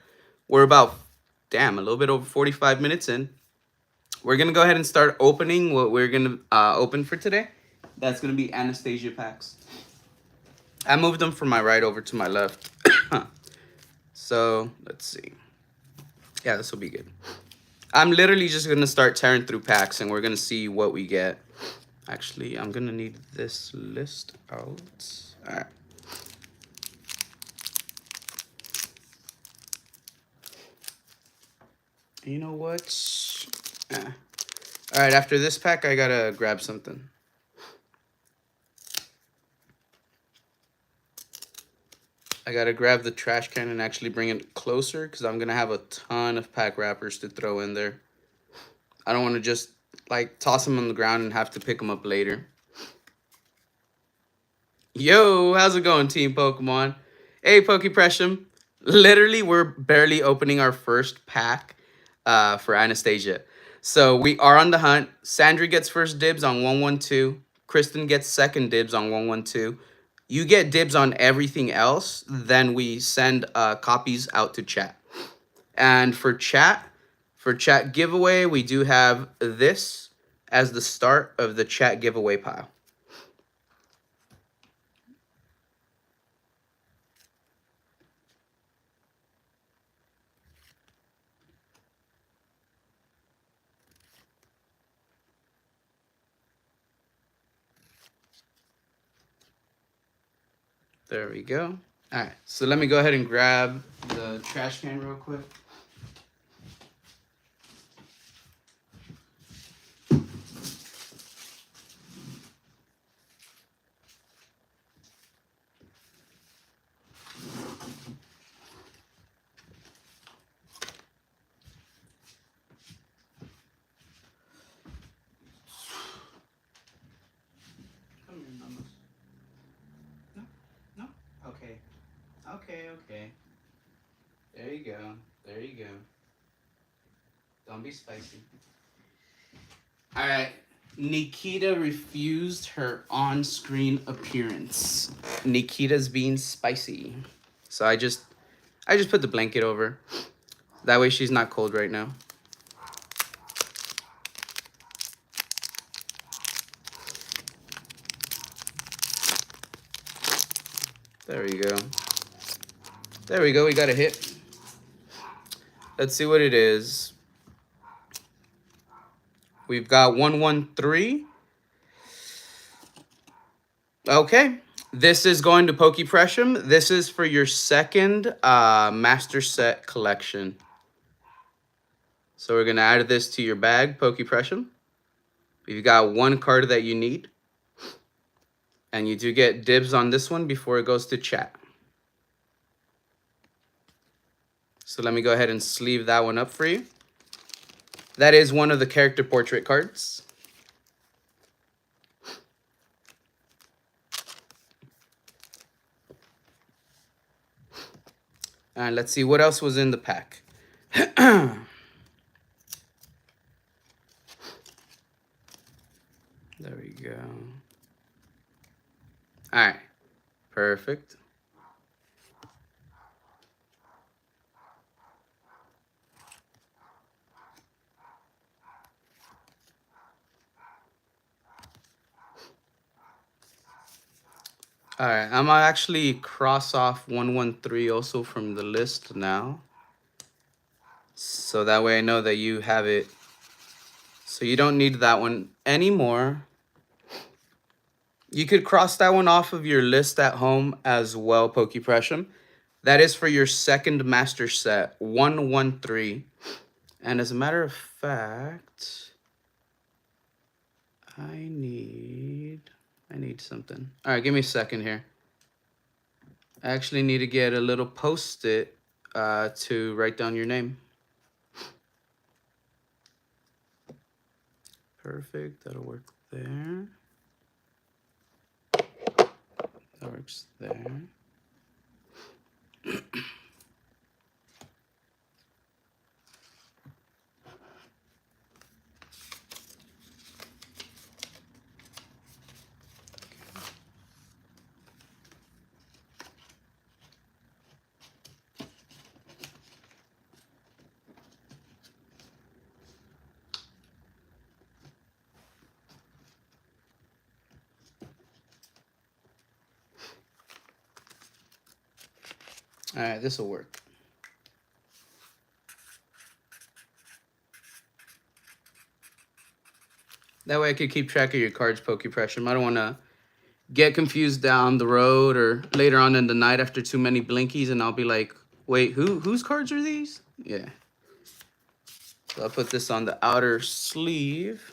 we're about, a little bit over 45 minutes in. We're going to go ahead and start opening what we're going to open for today. That's going to be Anastasia packs. I moved them from my right over to my left. So, let's see. Yeah, this will be good. I'm literally just going to start tearing through packs and we're going to see what we get. Actually, I'm going to need this list out. All right. You know what? All right, after this pack, I got to grab something. I got to grab the trash can and actually bring it closer because I'm going to have a ton of pack wrappers to throw in there. I don't want to just, like, toss them on the ground and have to pick them up later. Yo, how's it going, Team Pokemon? Hey, Pokepressum. Literally, we're barely opening our first pack for Anastasia. So we are on the hunt. Sandra gets first dibs on 112. Kristen gets second dibs on 112. You get dibs on everything else. Then we send copies out to chat. And for chat giveaway, we do have this as the start of the chat giveaway pile. There we go. All right, so let me go ahead and grab the trash can real quick. Come here, mamas. No, no. Okay. Okay. There you go. There you go. Don't be spicy. All right. Nikita refused her on-screen appearance. Nikita's being spicy. So I just put the blanket over. That way she's not cold right now. There we go. There we go. We got a hit. Let's see what it is. We've got 113. Okay. This is going to Pokepressure. This is for your second master set collection. So we're going to add this to your bag, Pokepressure. We've got one card that you need. And you do get dibs on this one before it goes to chat. So let me go ahead and sleeve that one up for you. That is one of the character portrait cards. And let's see what else was in the pack. There we go. All right, perfect. All right, I'm gonna actually cross off 113 also from the list now. So that way I know that you have it. So you don't need that one anymore. You could cross that one off of your list at home as well, Pokepressure. That is for your second master set, 113. And as a matter of fact, I need something. All right, give me a second here. I actually need to get a little post-it to write down your name. Perfect, that'll work there. That works there. All right, this will work. That way I could keep track of your cards, Pokepressure. I don't want to get confused down the road or later on in the night after too many blinkies and I'll be like, wait, whose cards are these? Yeah. So I'll put this on the outer sleeve.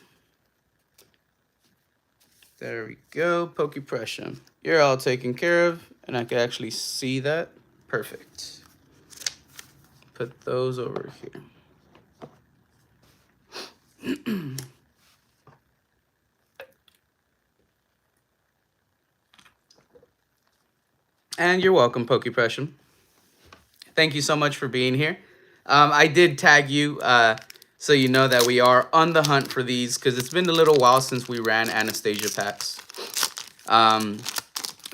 There we go, Pokepressure. You're all taken care of, and I can actually see that. Perfect. Put those over here. And you're welcome, Pokepressure. Thank you so much for being here. I did tag you so you know that we are on the hunt for these because it's been a little while since we ran Anastasia packs.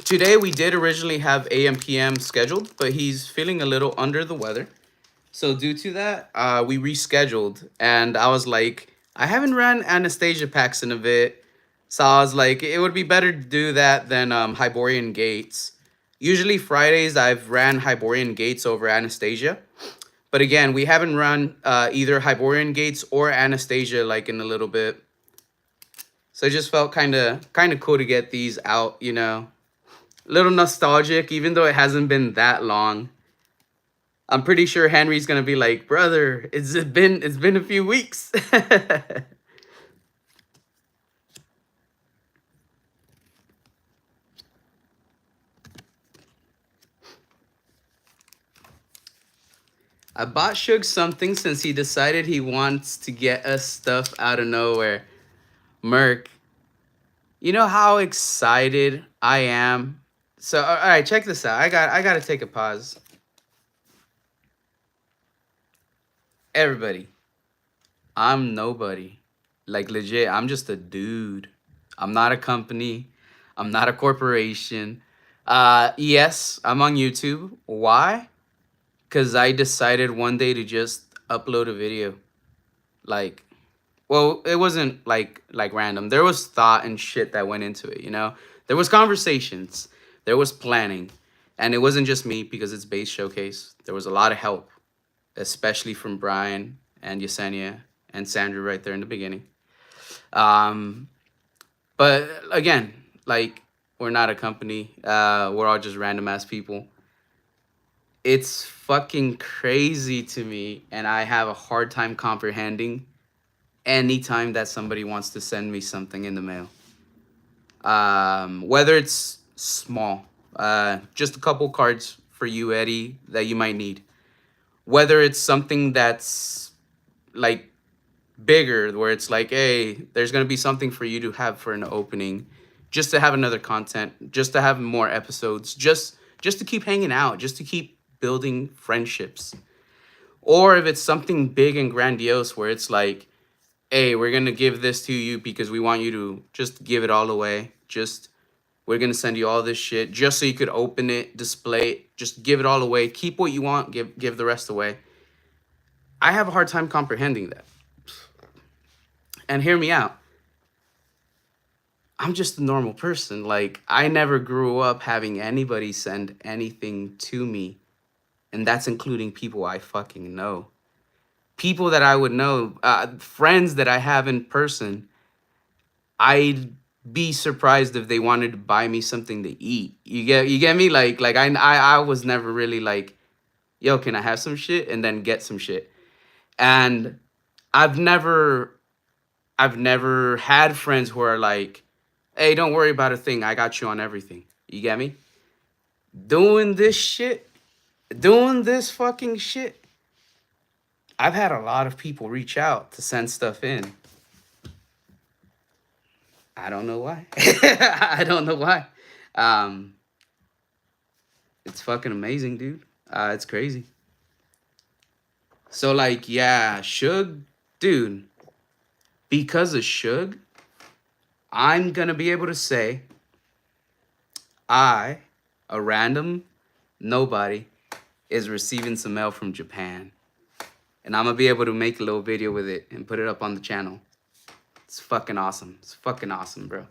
Today we did originally have AM PM scheduled, but he's feeling a little under the weather. So due to that, we rescheduled. And I was like, I haven't ran Anastasia packs in a bit. So I was like, it would be better to do that than Hyborian Gates. Usually Fridays I've ran Hyborian Gates over Anastasia. But again, we haven't run either Hyborian Gates or Anastasia like in a little bit. So it just felt kind of cool to get these out, you know. A little nostalgic, even though it hasn't been that long. I'm pretty sure Henry's gonna be like, brother, it's been a few weeks. I bought Suge something since he decided he wants to get us stuff out of nowhere. Merc, you know how excited I am? So, all right, check this out. I got to take a pause. Everybody, I'm nobody. Like, legit, I'm just a dude. I'm not a company. I'm not a corporation. Yes, I'm on YouTube. Why? because I decided one day to just upload a video. Like, well, it wasn't like random. There was thought and shit that went into it, you know? There was conversations, there was planning, and it wasn't just me because it's Base Showcase. There was a lot of help, especially from Brian and Yesenia and Sandra right there in the beginning. But again, like, we're not a company. We're all just random ass people. It's fucking crazy to me, and I have a hard time comprehending anytime that somebody wants to send me something in the mail. Whether it's small, just a couple cards for you, Eddie, that you might need. Whether it's something that's like bigger, where it's like, hey, there's gonna be something for you to have for an opening, just to have another content, just to have more episodes, just to keep hanging out, just to keep building friendships. Or if it's something big and grandiose, where it's like, hey, we're gonna give this to you because we want you to just give it all away. Just, we're gonna send you all this shit just so you could open it, display it, just give it all away. Keep what you want, give the rest away. I have a hard time comprehending that. And hear me out. I'm just a normal person. Like, I never grew up having anybody send anything to me. And that's including people I fucking know. People that I would know, friends that I have in person. I'd be surprised if they wanted to buy me something to eat. You get me? Like I was never really like, yo, can I have some shit? And then get some shit. And I've never had friends who are like, hey, don't worry about a thing. I got you on everything. You get me? Doing this shit, doing this fucking shit. I've had a lot of people reach out to send stuff in. I don't know why. I don't know why. It's fucking amazing, dude. It's crazy. So, like, yeah, Suge, dude, because of Suge, I'm gonna be able to say I, a random nobody, is receiving some mail from Japan. And I'm gonna be able to make a little video with it and put it up on the channel. It's fucking awesome. It's fucking awesome, bro.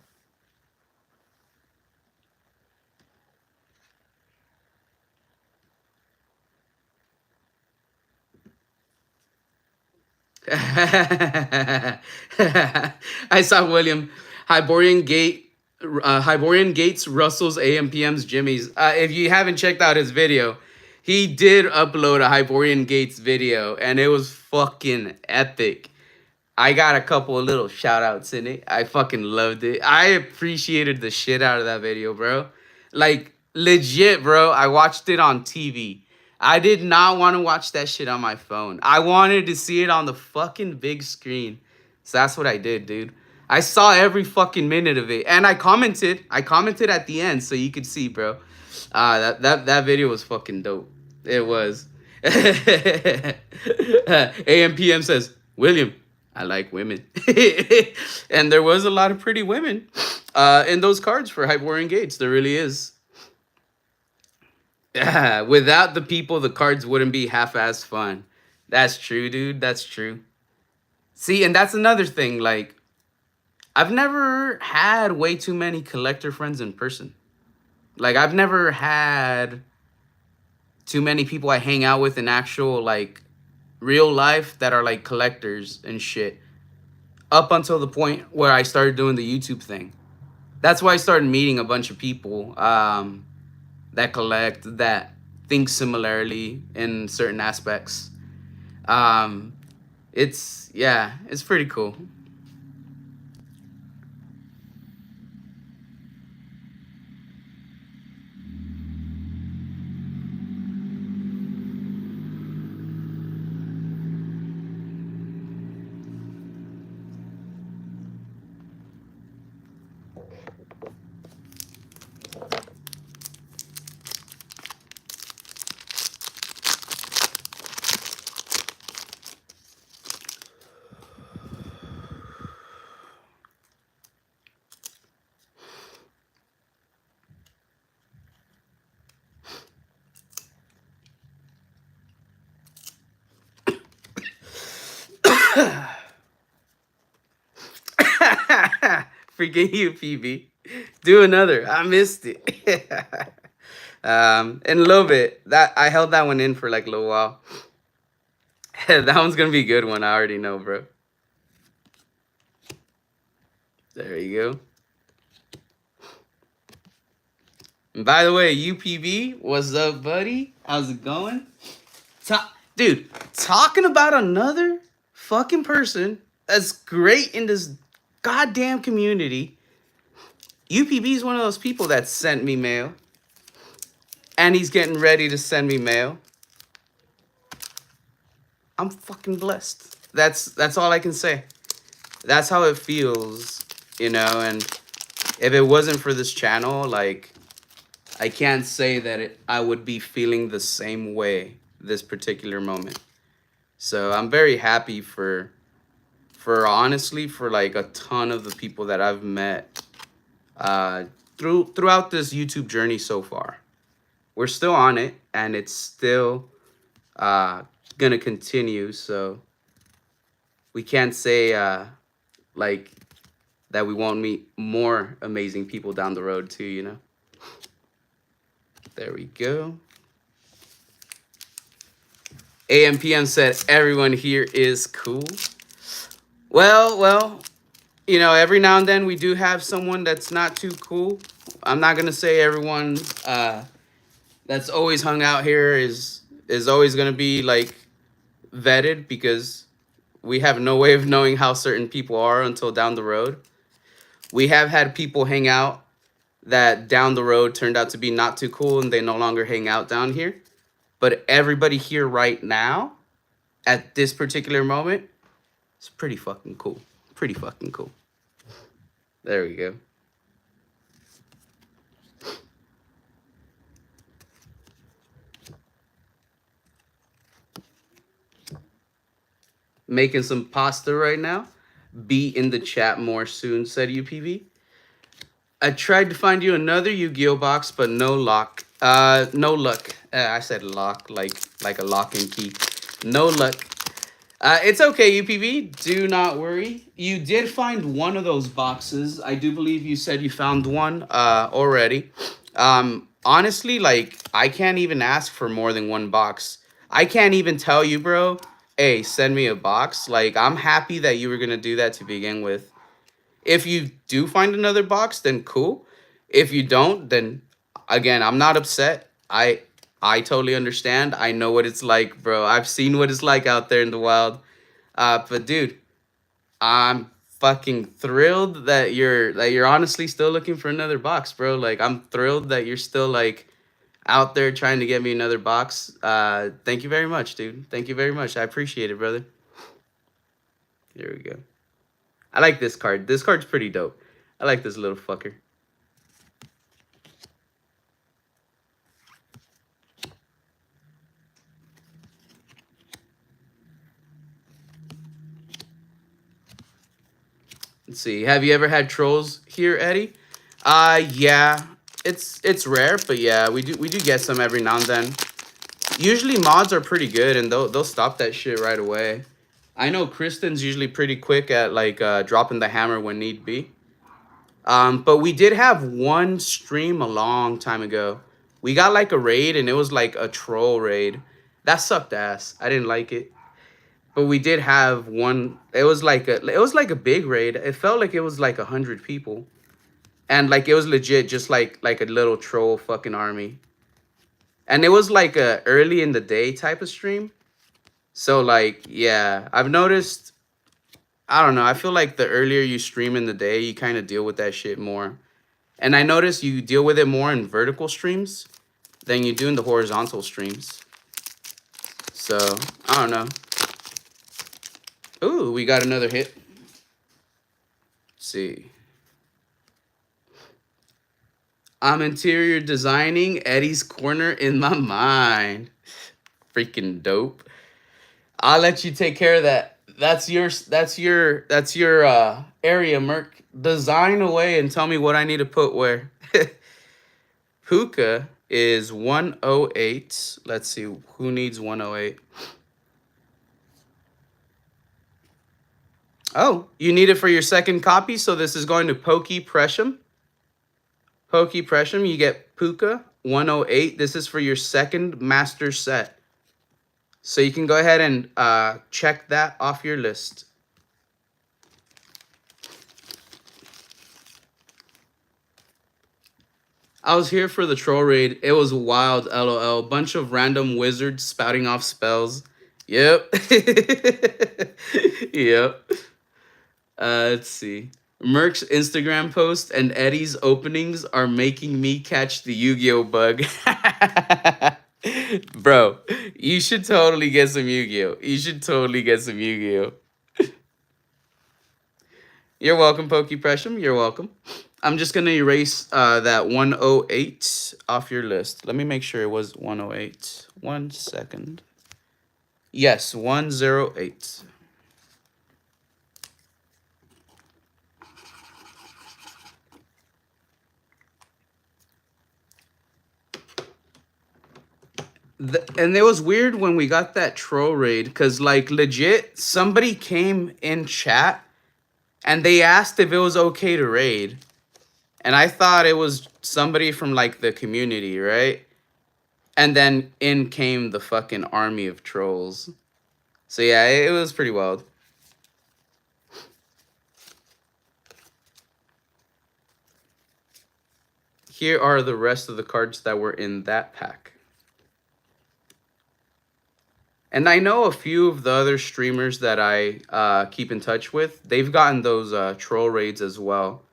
I saw William. Hyborian Gates, Russell's, AM, PM's, Jimmy's. If you haven't checked out his video, he did upload a Hyborian Gates video, and it was fucking epic. I got a couple of little shout outs in it. I fucking loved it. I appreciated the shit out of that video, bro. Like, legit, bro. I watched it on TV. I did not want to watch that shit on my phone. I wanted to see it on the fucking big screen. So that's what I did, dude. I saw every fucking minute of it. And I commented. I commented at the end so you could see, bro. That video was fucking dope. It was. AMPM says, William, I like women. And there was a lot of pretty women in those cards for Hyborian Gates. There really is. Yeah, without the people, the cards wouldn't be half-ass fun. That's true, dude. That's true. See, and that's another thing. Like, I've never had way too many collector friends in person. Like, I've never had too many people I hang out with in actual, like, real life that are, like, collectors and shit. Up until the point where I started doing the YouTube thing. That's why I started meeting a bunch of people that collect, that think similarly in certain aspects. It's pretty cool. Freaking you, PB. Do another. I missed it. And a little bit. That I held that one in for like a little while. That one's gonna be a good one. I already know, bro. There you go. And by the way, UPB, what's up, buddy? How's it going? Dude, talking about another fucking person that's great in this goddamn community. UPB is one of those people that sent me mail. And he's getting ready to send me mail. I'm fucking blessed. That's all I can say. That's how it feels, you know, and if it wasn't for this channel, like, I can't say that I would be feeling the same way this particular moment. So I'm very happy for honestly, for like a ton of the people that I've met throughout this YouTube journey so far. We're still on it, and it's still gonna continue, so we can't say like that we won't meet more amazing people down the road too, you know. There we go. AMPM said everyone here is cool. Well, you know, every now and then we do have someone that's not too cool. I'm not gonna say everyone that's always hung out here is always gonna be like vetted, because we have no way of knowing how certain people are until down the road. We have had people hang out that down the road turned out to be not too cool, and they no longer hang out down here. But everybody here right now, at this particular moment, is pretty fucking cool. Pretty fucking cool. There we go. Making some pasta right now. Be in the chat more soon, said UPV. I tried to find you another Yu-Gi-Oh box, but no luck. No luck. I said lock, like a lock and key. No luck. It's okay, UPV. Do not worry. You did find one of those boxes. I do believe you said you found one already. Honestly, like, I can't even ask for more than one box. I can't even tell you, bro, hey, send me a box. Like, I'm happy that you were going to do that to begin with. If you do find another box, then cool. If you don't, then, again, I'm not upset. I totally understand. I know what it's like, bro. I've seen what it's like out there in the wild. But, dude, I'm fucking thrilled that you're honestly still looking for another box, bro. Like, I'm thrilled that you're still, like, out there trying to get me another box. Thank you very much, dude. Thank you very much. I appreciate it, brother. Here we go. I like this card. This card's pretty dope. I like this little fucker. Let's see. Have you ever had trolls here, Eddie? Yeah. It's rare, but yeah, we do get some every now and then. Usually mods are pretty good, and they'll stop that shit right away. I know Kristen's usually pretty quick at like dropping the hammer when need be. But we did have one stream a long time ago. We got like a raid, and it was like a troll raid. That sucked ass. I didn't like it. But we did have one. It was like a big raid. It felt like it was like 100 people. And like it was legit just like a little troll fucking army. And it was like a early in the day type of stream. So like, yeah, I've noticed, I don't know, I feel like the earlier you stream in the day, you kind of deal with that shit more. And I noticed you deal with it more in vertical streams than you do in the horizontal streams. So, I don't know. Ooh, we got another hit. Let's see. I'm interior designing Eddie's corner in my mind. Freaking dope. I'll let you take care of that. That's your area, Merc. Design away and tell me what I need to put where. Puka is 108. Let's see who needs 108. Oh, you need it for your second copy, so this is going to Pokey Presham. Pokey Presham, you get Puka 108. This is for your second master set. So you can go ahead and check that off your list. I was here for the troll raid. It was wild, LOL. Bunch of random wizards spouting off spells. Yep. Yep. Let's see. Merc's Instagram post and Eddie's openings are making me catch the Yu-Gi-Oh bug. Bro, you should totally get some Yu-Gi-Oh. You should totally get some Yu-Gi-Oh. You're welcome, Pokey Presham. You're welcome. I'm just going to erase that 108 off your list. Let me make sure it was 108. 1 second. Yes, 108. And it was weird when we got that troll raid because, like, legit, somebody came in chat and they asked if it was okay to raid. And I thought it was somebody from, like, the community, right? And then in came the fucking army of trolls. So, yeah, it was pretty wild. Here are the rest of the cards that were in that pack. And I know a few of the other streamers that I keep in touch with. They've gotten those troll raids as well.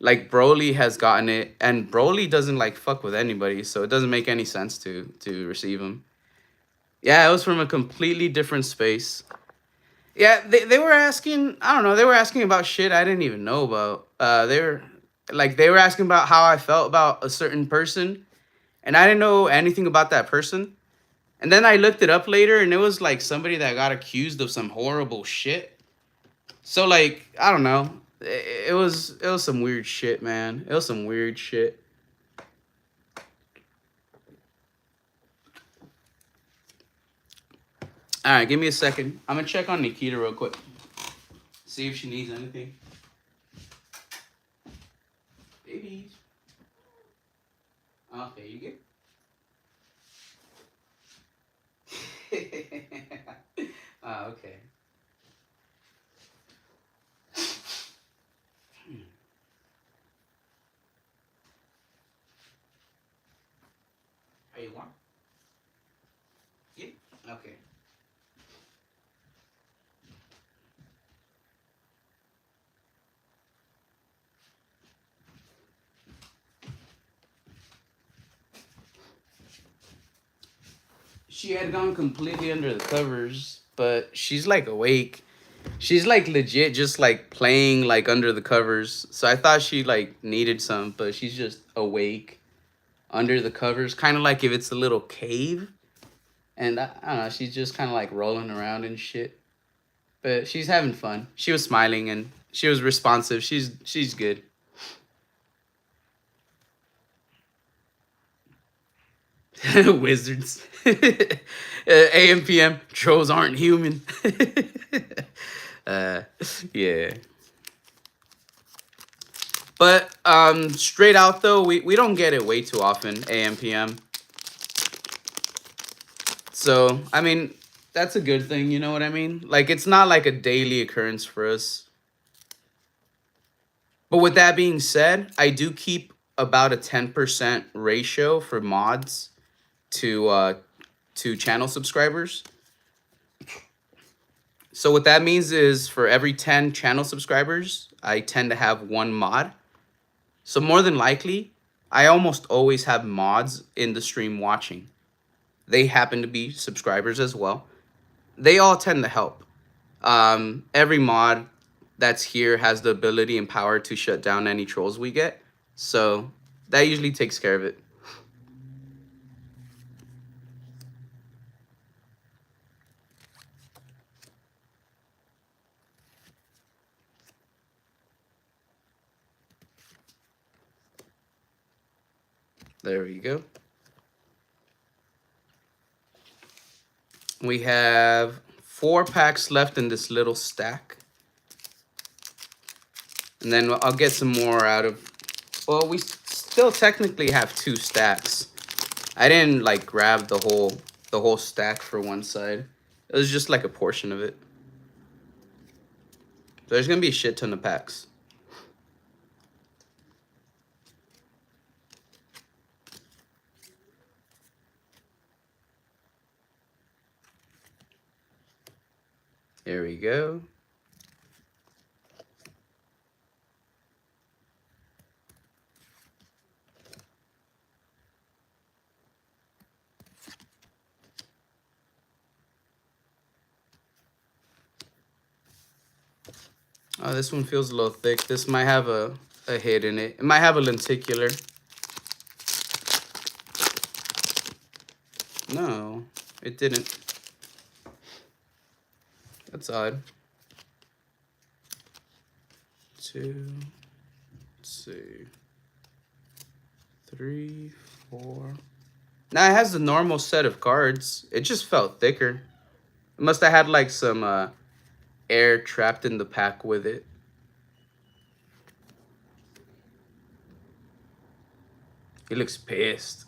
Like, Broly has gotten it. And Broly doesn't, like, fuck with anybody. So it doesn't make any sense to receive him. Yeah, it was from a completely different space. Yeah, they were asking, I don't know, they were asking about shit I didn't even know about. They were asking about how I felt about a certain person. And I didn't know anything about that person. And then I looked it up later, and it was, like, somebody that got accused of some horrible shit. So, like, I don't know. It was some weird shit, man. It was some weird shit. All right, give me a second. I'm going to check on Nikita real quick. See if she needs anything. Babies. Okay, you good? Okay. Are you warm? Yeah. Okay. She had gone completely under the covers, but she's, like, awake. She's, like, legit just, like, playing, like, under the covers. So I thought she, like, needed some, but she's just awake under the covers. Kind of like if it's a little cave. And I don't know, she's just kind of, like, rolling around and shit. But she's having fun. She was smiling and she was responsive. She's good. Wizards. AM PM. Trolls aren't human. Yeah. But straight out though, we don't get it way too often, AM PM. So I mean, that's a good thing, you know what I mean? Like, it's not like a daily occurrence for us. But with that being said, I do keep about a 10% ratio for mods to channel subscribers. So what that means is for every 10 channel subscribers, I tend to have one mod. So more than likely, I almost always have mods in the stream watching. They happen to be subscribers as well. They all tend to help. Every mod that's here has the ability and power to shut down any trolls we get. So that usually takes care of it. There we go. We have 4 packs left in this little stack. And then I'll get some more out of... Well, we still technically have 2 stacks. I didn't like grab the whole stack for one side. It was just like a portion of it. So there's gonna be a shit ton of packs. There we go. Oh, this one feels a little thick. This might have a hit in it. It might have a lenticular. No, it didn't. That's odd. 2, let's see, 3, 4. Now it has the normal set of cards. It just felt thicker. It must have had like some air trapped in the pack with it. He looks pissed.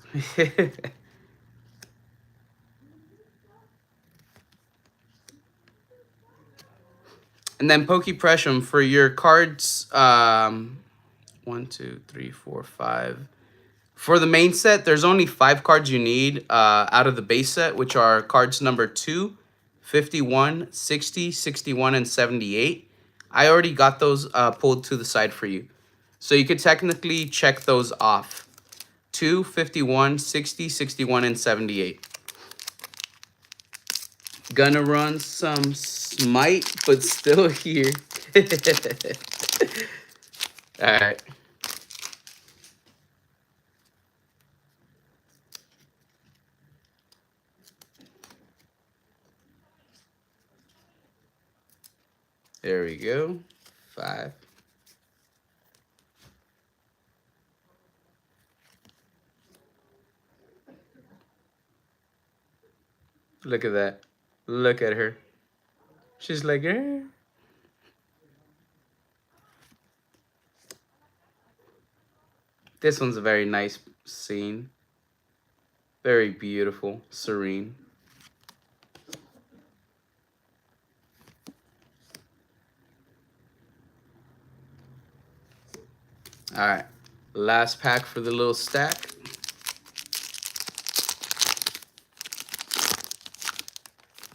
And then Pokepressure for your cards. 1, 2, 3, 4, 5. For the main set, there's only 5 cards you need out of the base set, which are cards number 2, 51, 60, 61, and 78. I already got those pulled to the side for you. So you could technically check those off. 2, 51, 60, 61, and 78. Gonna run some Smite, but still here. Alright. There we go. 5. Look at that. Look at her. She's like, eh. This one's a very nice scene. Very beautiful, serene. All right, last pack for the little stack.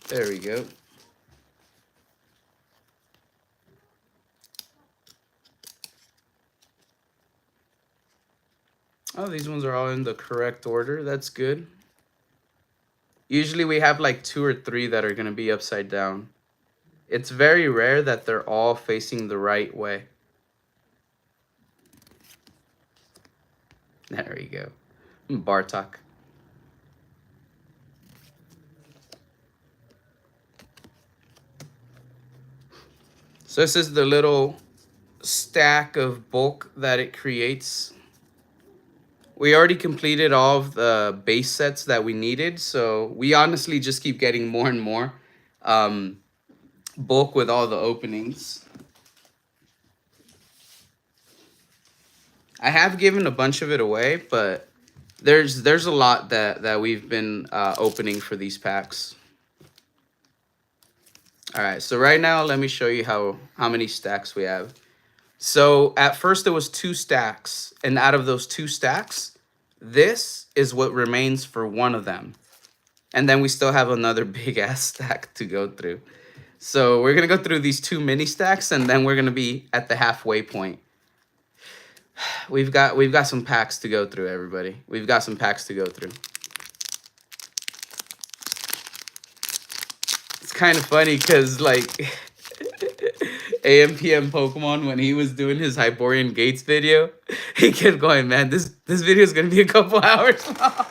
There we go. Oh, these ones are all in the correct order. That's good. Usually we have like 2 or 3 that are going to be upside down. It's very rare that they're all facing the right way. There we go. Bartok. So this is the little stack of bulk that it creates. We already completed all of the base sets that we needed, so we honestly just keep getting more and more bulk with all the openings. I have given a bunch of it away, but there's a lot that we've been opening for these packs. All right, so right now let me show you how many stacks we have. So at first it was 2 stacks, and out of those 2 stacks, this is what remains for one of them. And then we still have another big ass stack to go through. So we're gonna go through these 2 mini stacks, and then we're gonna be at the halfway point. We've got some packs to go through, everybody. We've got some packs to go through. It's kind of funny because like AMPM Pokemon, when he was doing his Hyborian Gates video, he kept going, man, this video is gonna be a couple hours long.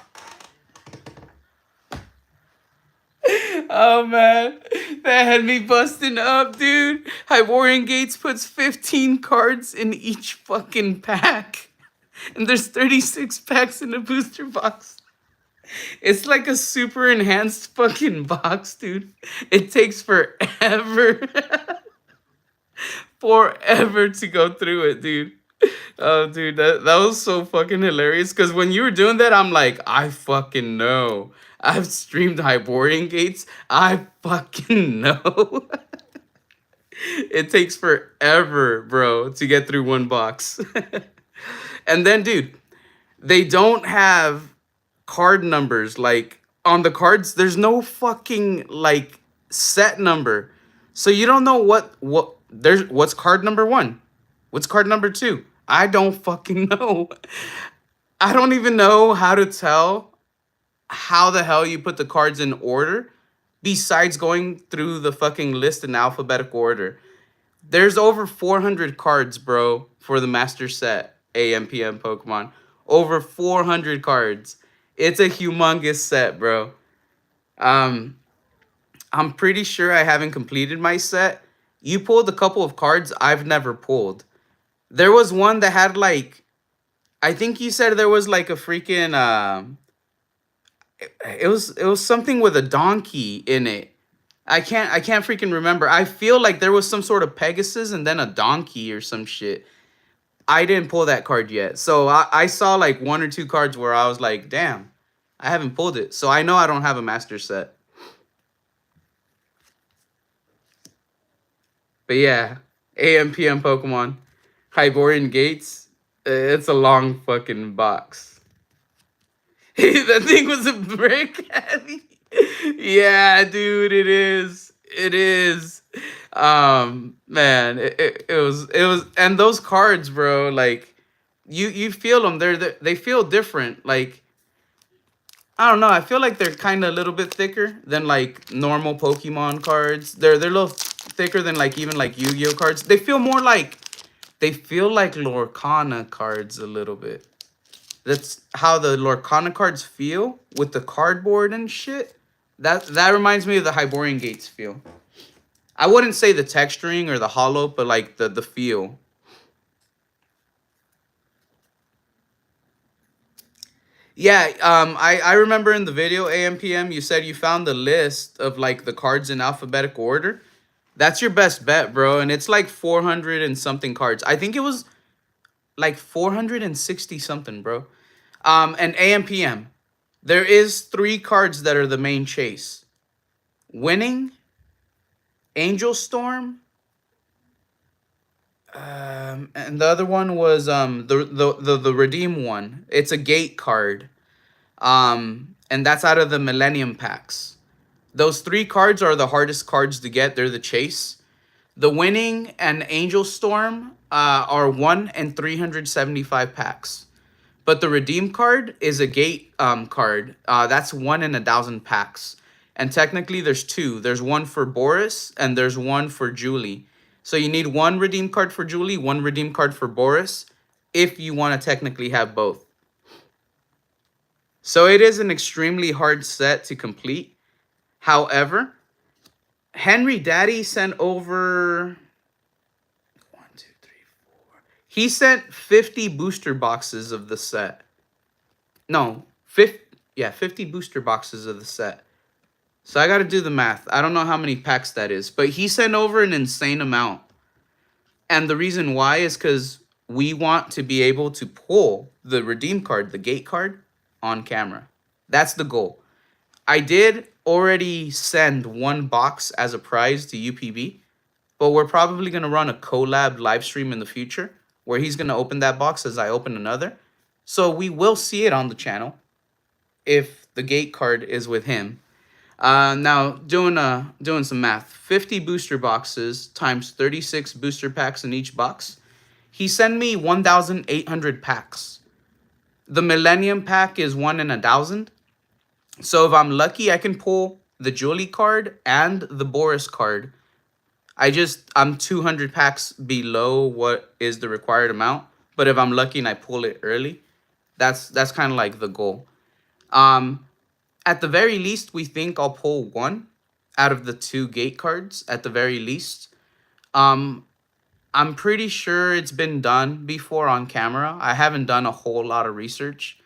Oh man, that had me busting up, dude. Hyborian Gates puts 15 cards in each fucking pack. And there's 36 packs in a booster box. It's like a super enhanced fucking box, dude. It takes forever. forever to go through it, dude. Oh, dude, that was so fucking hilarious. Because when you were doing that, I'm like, I fucking know. I've streamed Hyborian Gates. I fucking know. It takes forever, bro, to get through one box. And then, dude, they don't have card numbers. Like, on the cards, there's no fucking, like, set number. So you don't know what's card number 1? What's card number 2? I don't fucking know. I don't even know how to tell how the hell you put the cards in order besides going through the fucking list in alphabetical order. There's over 400 cards, bro, for the master set AMPM Pokemon. Over 400 cards. It's a humongous set, bro. Um, I'm pretty sure I haven't completed my set. You pulled a couple of cards I've never pulled. There was one that had like, I think you said there was like a freaking it was something with a donkey in it. I can't freaking remember. I feel like there was some sort of Pegasus and then a donkey or some shit. I didn't pull that card yet. So I saw like 1 or 2 cards where I was like, damn, I haven't pulled it. So I know I don't have a master set. But yeah, AMPM Pokemon. Hyborian Gates. It's a long fucking box. That thing was a brick heavy. Yeah, dude, it is. It is. Man, it was, and those cards, bro, like you feel them. They feel different. Like, I don't know. I feel like they're kind of a little bit thicker than like normal Pokemon cards. They're a little thicker than like even like Yu-Gi-Oh cards. They feel like Lorcana cards a little bit. That's how the Lorcana cards feel with the cardboard and shit. That reminds me of the Hyborian Gates feel. I wouldn't say the texturing or the hollow, but like the feel. Yeah, I remember in the video AMPM you said you found the list of like the cards in alphabetical order. That's your best bet, bro. And it's like 400 and something cards. I think it was like 460 something, bro. And AMPM. There is 3 cards that are the main chase. Winning, Angel Storm, and the other one was the Redeem one. It's a gate card. And that's out of the Millennium packs. Those 3 cards are the hardest cards to get. They're the chase. The Winning and Angel Storm are 1 in 375 packs. But the Redeem card is a gate card. That's 1 in 1,000 packs. And technically there's 2. There's one for Boris and there's one for Julie. So you need 1 Redeem card for Julie, 1 Redeem card for Boris, if you want to technically have both. So it is an extremely hard set to complete. However, Henry Daddy sent over... He sent 50 booster boxes of the set. No, 50 booster boxes of the set. So I got to do the math. I don't know how many packs that is, but he sent over an insane amount. And the reason why is because we want to be able to pull the Redeem card, the gate card, on camera. That's the goal. I did already send 1 box as a prize to UPB, but we're probably going to run a collab live stream in the future where he's going to open that box as I open another. So we will see it on the channel if the gate card is with him. Now, doing some math. 50 booster boxes times 36 booster packs in each box. He sent me 1,800 packs. The Millennium pack is 1 in 1,000. So if I'm lucky, I can pull the Julie card and the Boris card. I'm 200 packs below what is the required amount. But if I'm lucky and I pull it early, that's kind of like the goal. At the very least, we think I'll pull 1 out of the 2 gate cards at the very least. I'm pretty sure it's been done before on camera. I haven't done a whole lot of research.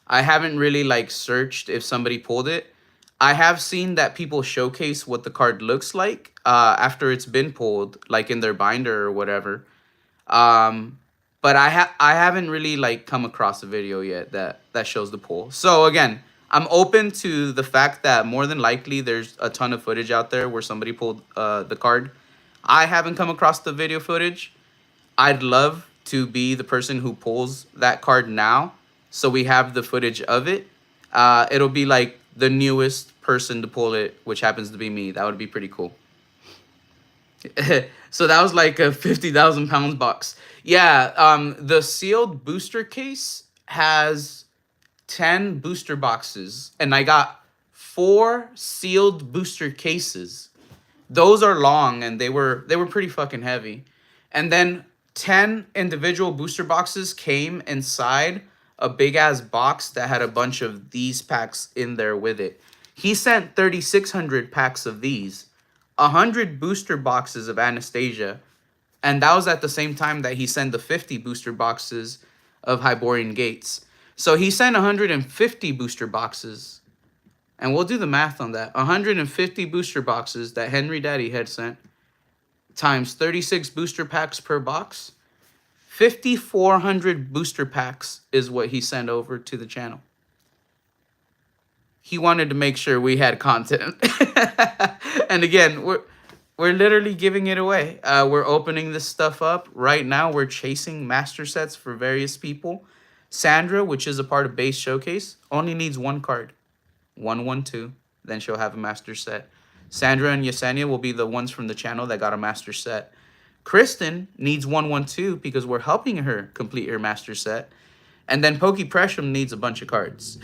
I haven't really like searched if somebody pulled it. I have seen that people showcase what the card looks like after it's been pulled, like in their binder or whatever. Um, but I haven't really like come across a video yet that shows the pull. So again, I'm open to the fact that more than likely there's a ton of footage out there where somebody pulled the card. I haven't come across the video footage. I'd love to be the person who pulls that card now, so we have the footage of it. It'll be like the newest person to pull it, which happens to be me. That would be pretty cool. So that was like a 50,000 pounds box. Yeah, the sealed booster case has 10 booster boxes, and I got 4 sealed booster cases. Those are long, and they were pretty fucking heavy. And then 10 individual booster boxes came inside a big ass box that had a bunch of these packs in there with it. He sent 3,600 packs of these, 100 booster boxes of Anastasia, and that was at the same time that he sent the 50 booster boxes of Hyborian Gates. So he sent 150 booster boxes, and we'll do the math on that. 150 booster boxes that Henry Daddy had sent times 36 booster packs per box. 5,400 booster packs is what he sent over to the channel. He wanted to make sure we had content. And again, we're literally giving it away. We're opening this stuff up right now. We're chasing master sets for various people. Sandra, which is a part of base showcase, only needs 1 card. 112. Then she'll have a master set. Sandra and Yesenia will be the ones from the channel that got a master set. Kristen needs 112 because we're helping her complete her master set. And then Pokey Presham needs a bunch of cards.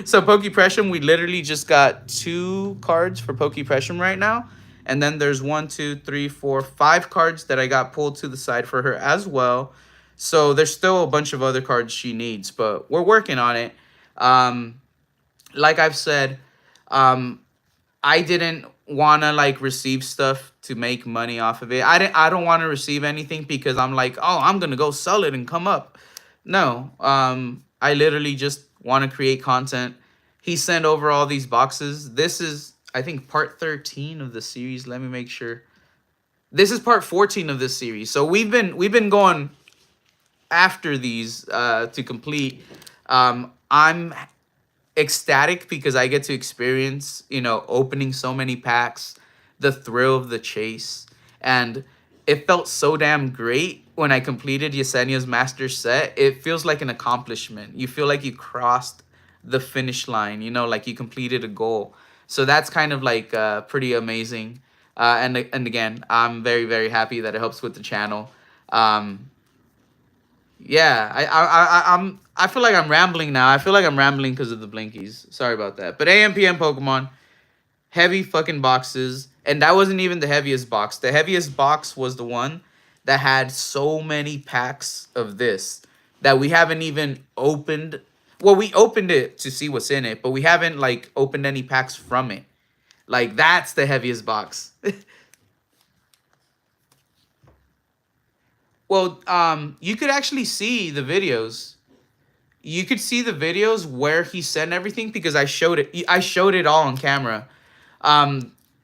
So Pokey Presham, we literally just got 2 cards for Pokey Presham right now. And then there's 1, 2, 3, 4, 5 cards that I got pulled to the side for her as well. So there's still a bunch of other cards she needs, but we're working on it. Like I've said, I didn't want to like receive stuff to make money off of it. I don't want to receive anything because I'm like, oh, I'm gonna go sell it and come up. No, I literally just want to create content. He sent over all these boxes. This is, I think, part 13 of the series. Let me make sure. This is part 14 of this series. So we've been going after these to complete. I'm ecstatic because I get to experience, opening so many packs, the thrill of the chase, and it felt so damn great when I completed Yesenia's master set. It feels like an accomplishment. You feel like you crossed the finish line, like you completed a goal. So that's kind of like pretty amazing. And again, I'm very, very happy that it helps with the channel. Yeah, I feel like I'm rambling now. I feel like I'm rambling because of the blinkies. Sorry about that. But AMPM Pokemon, heavy fucking boxes. And that wasn't even the heaviest box. The heaviest box was the one that had so many packs of this that we haven't even opened. Well, we opened it to see what's in it, but we haven't like opened any packs from it. Like that's the heaviest box. Well, you could actually see the videos. You could see the videos where he sent everything because I showed it. I showed it all on camera.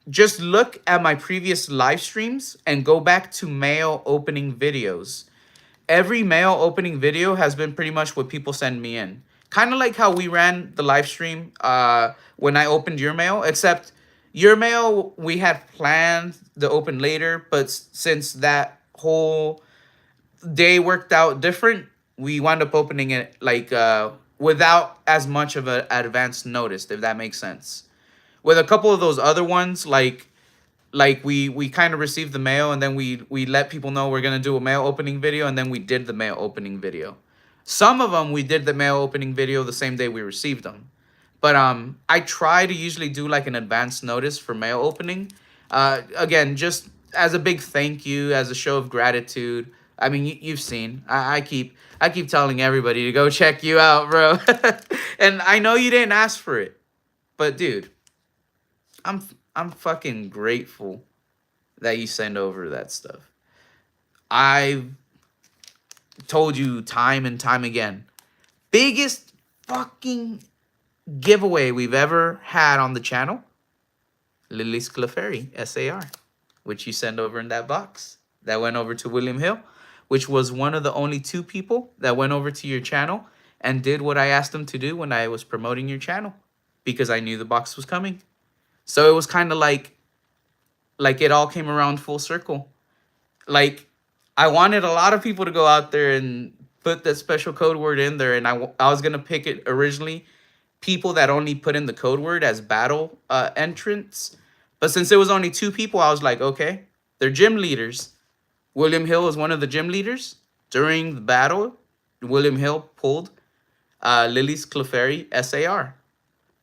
Just look at my previous live streams and go back to mail opening videos. Every mail opening video has been pretty much what people send me in. Kind of like how we ran the live stream when I opened your mail, except your mail we had planned to open later, but since that whole day worked out different, we wound up opening it like without as much of an advance notice, if that makes sense. With a couple of those other ones, like we kind of received the mail and then we let people know we're gonna do a mail opening video, and then we did the mail opening video. Some of them we did the mail opening video the same day we received them. But I try to usually do like an advance notice for mail opening. Again, just as a big thank you, as a show of gratitude. I mean, you've seen. I keep telling everybody to go check you out, bro. And I know you didn't ask for it, but dude, I'm fucking grateful that you send over that stuff. I've told you time and time again, biggest fucking giveaway we've ever had on the channel. Lily's Clefairy, SAR, which you send over in that box. That went over to William Hill, which was one of the only 2 people that went over to your channel and did what I asked them to do when I was promoting your channel, because I knew the box was coming. So it was kind of like it all came around full circle. Like, I wanted a lot of people to go out there and put that special code word in there, and I was going to pick it originally people that only put in the code word as battle entrants. But since it was only 2 people, I was like, okay, they're gym leaders. William Hill was one of the gym leaders. During the battle, William Hill pulled Lily's Clefairy SAR.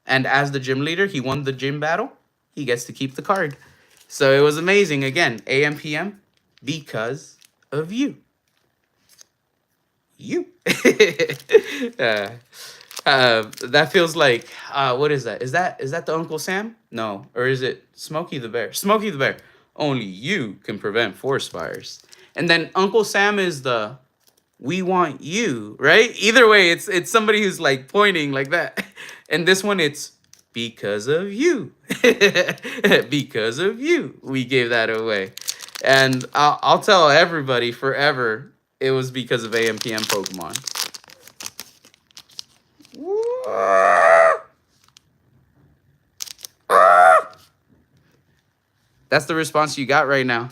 And as the gym leader, he won the gym battle. He gets to keep the card. So it was amazing. Again, AM PM, because of you. You. That feels like, what is that? Is that the Uncle Sam? No. Or is it Smokey the Bear? Smokey the Bear. Only you can prevent forest fires. And then Uncle Sam is the we want you, right? Either way, it's somebody who's like pointing like that. And this one, it's because of you. Because of you, we gave that away. And I'll tell everybody forever, it was because of AMPM Pokemon. That's the response you got right now.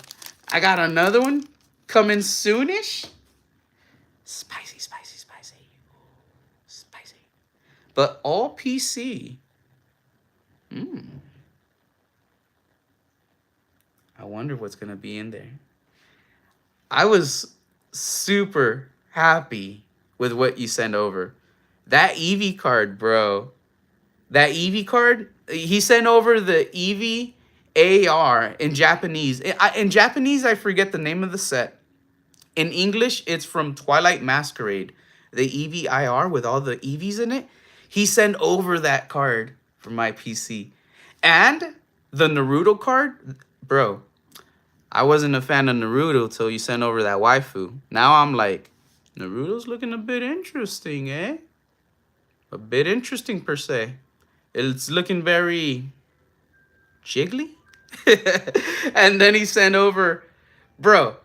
I got another one coming soonish. Spicy, spicy, spicy. Spicy. But all PC. I wonder what's going to be in there. I was super happy with what you sent over. That Eevee card, bro. That Eevee card, he sent over the Eevee AR in Japanese. In Japanese, I forget the name of the set. In English, it's from Twilight Masquerade. The Eevee IR with all the Eevees in it. He sent over that card for my PC. And the Naruto card, bro. I wasn't a fan of Naruto till you sent over that waifu. Now I'm like, Naruto's looking a bit interesting, eh? A bit interesting, per se. It's looking very jiggly. And then he sent over, bro,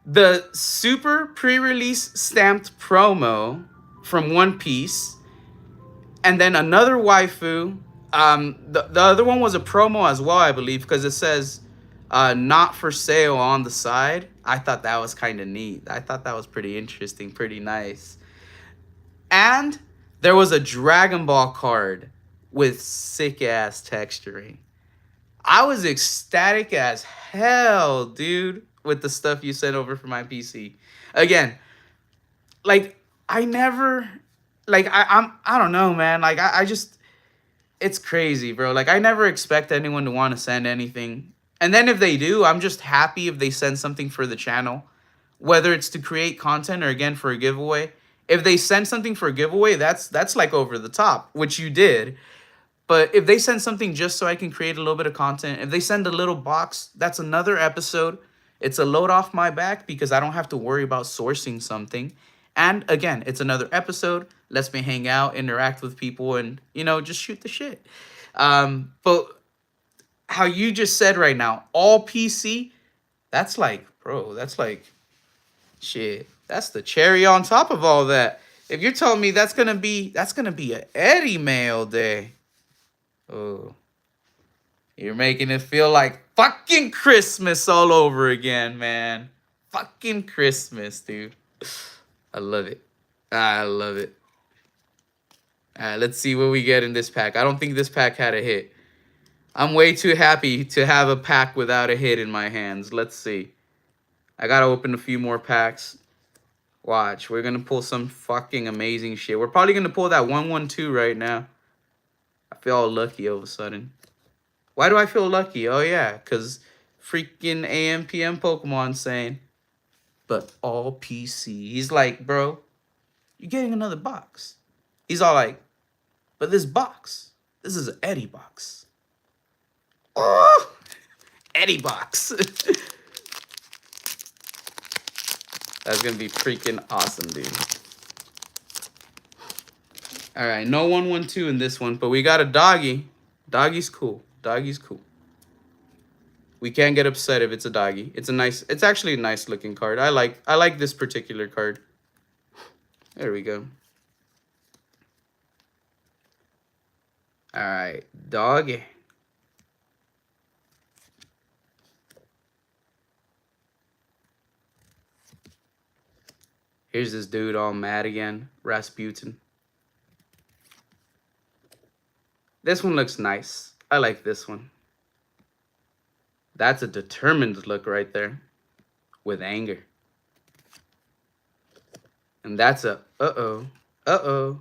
the super pre-release stamped promo from One Piece. And then another waifu. The other one was a promo as well, I believe, because it says not for sale on the side. I thought that was kind of neat. I thought that was pretty interesting, pretty nice. And there was a Dragon Ball card with sick ass texturing. I was ecstatic as hell, dude, with the stuff you sent over for my PC. Again, like I never, like I don't know, man. Like I just, it's crazy, bro. Like I never expect anyone to want to send anything. And then if they do, I'm just happy if they send something for the channel, whether it's to create content or again for a giveaway. If they send something for a giveaway, that's like over the top, which you did. But if they send something just so I can create a little bit of content, if they send a little box, that's another episode. It's a load off my back because I don't have to worry about sourcing something. And again, it's another episode. Lets me hang out, interact with people, and, you know, just shoot the shit. But how you just said right now, all PC, that's like, bro, that's like, shit. That's the cherry on top of all that. If you're telling me that's gonna be an Eddie Mail day. Oh, you're making it feel like fucking Christmas all over again, man. Fucking Christmas, dude. I love it. I love it. Let's see what we get in this pack. I don't think this pack had a hit. I'm way too happy to have a pack without a hit in my hands. Let's see. I gotta open a few more packs. Watch, we're gonna pull some fucking amazing shit. We're probably gonna pull that 112 right now. I feel all lucky all of a sudden. Why do I feel lucky? Oh yeah, because freaking AMPM Pokemon saying, but all PC. He's like, bro, you're getting another box. He's all like, but this box, this is an Eddie box. Oh, Eddie box. That's gonna be freaking awesome, dude. All right, no 112 in this one, but we got a doggy. Doggy's cool. Doggy's cool. We can't get upset if it's a doggy. It's actually a nice looking card. I like this particular card. There we go. All right, doggy. Here's this dude all mad again, Rasputin. This one looks nice. I like this one. That's a determined look right there with anger. And that's a uh-oh. Uh-oh.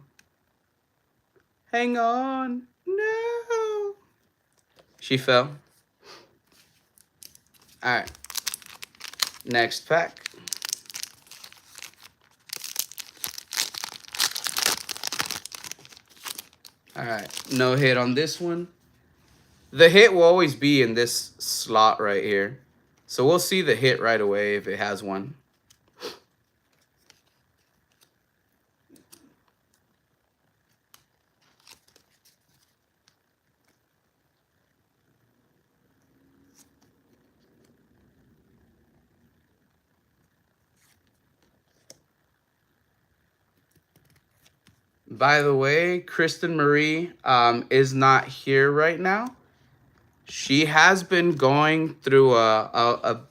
Hang on. No. She fell. All right. Next pack. All right. No hit on this one. The hit will always be in this slot right here. So we'll see the hit right away if it has one. By the way, Kristen Marie is not here right now. She has been going through a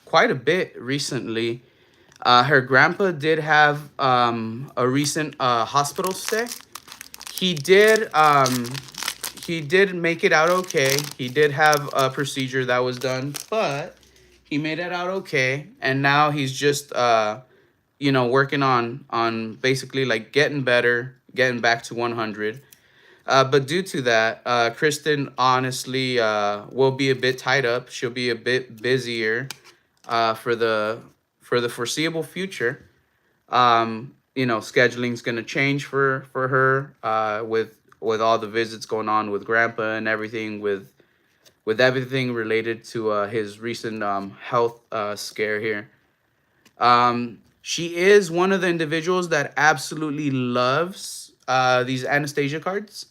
quite a bit recently. Her grandpa did have a recent hospital stay. He did make it out okay. He did have a procedure that was done, but he made it out okay. And now he's just you know, working on basically like getting better, getting back to 100. But due to that, Kristen honestly will be a bit tied up. She'll be a bit busier for the foreseeable future. You know, scheduling's gonna change for her with all the visits going on with Grandpa and everything with everything related to his recent health scare here. She is one of the individuals that absolutely loves these Anastasia cards.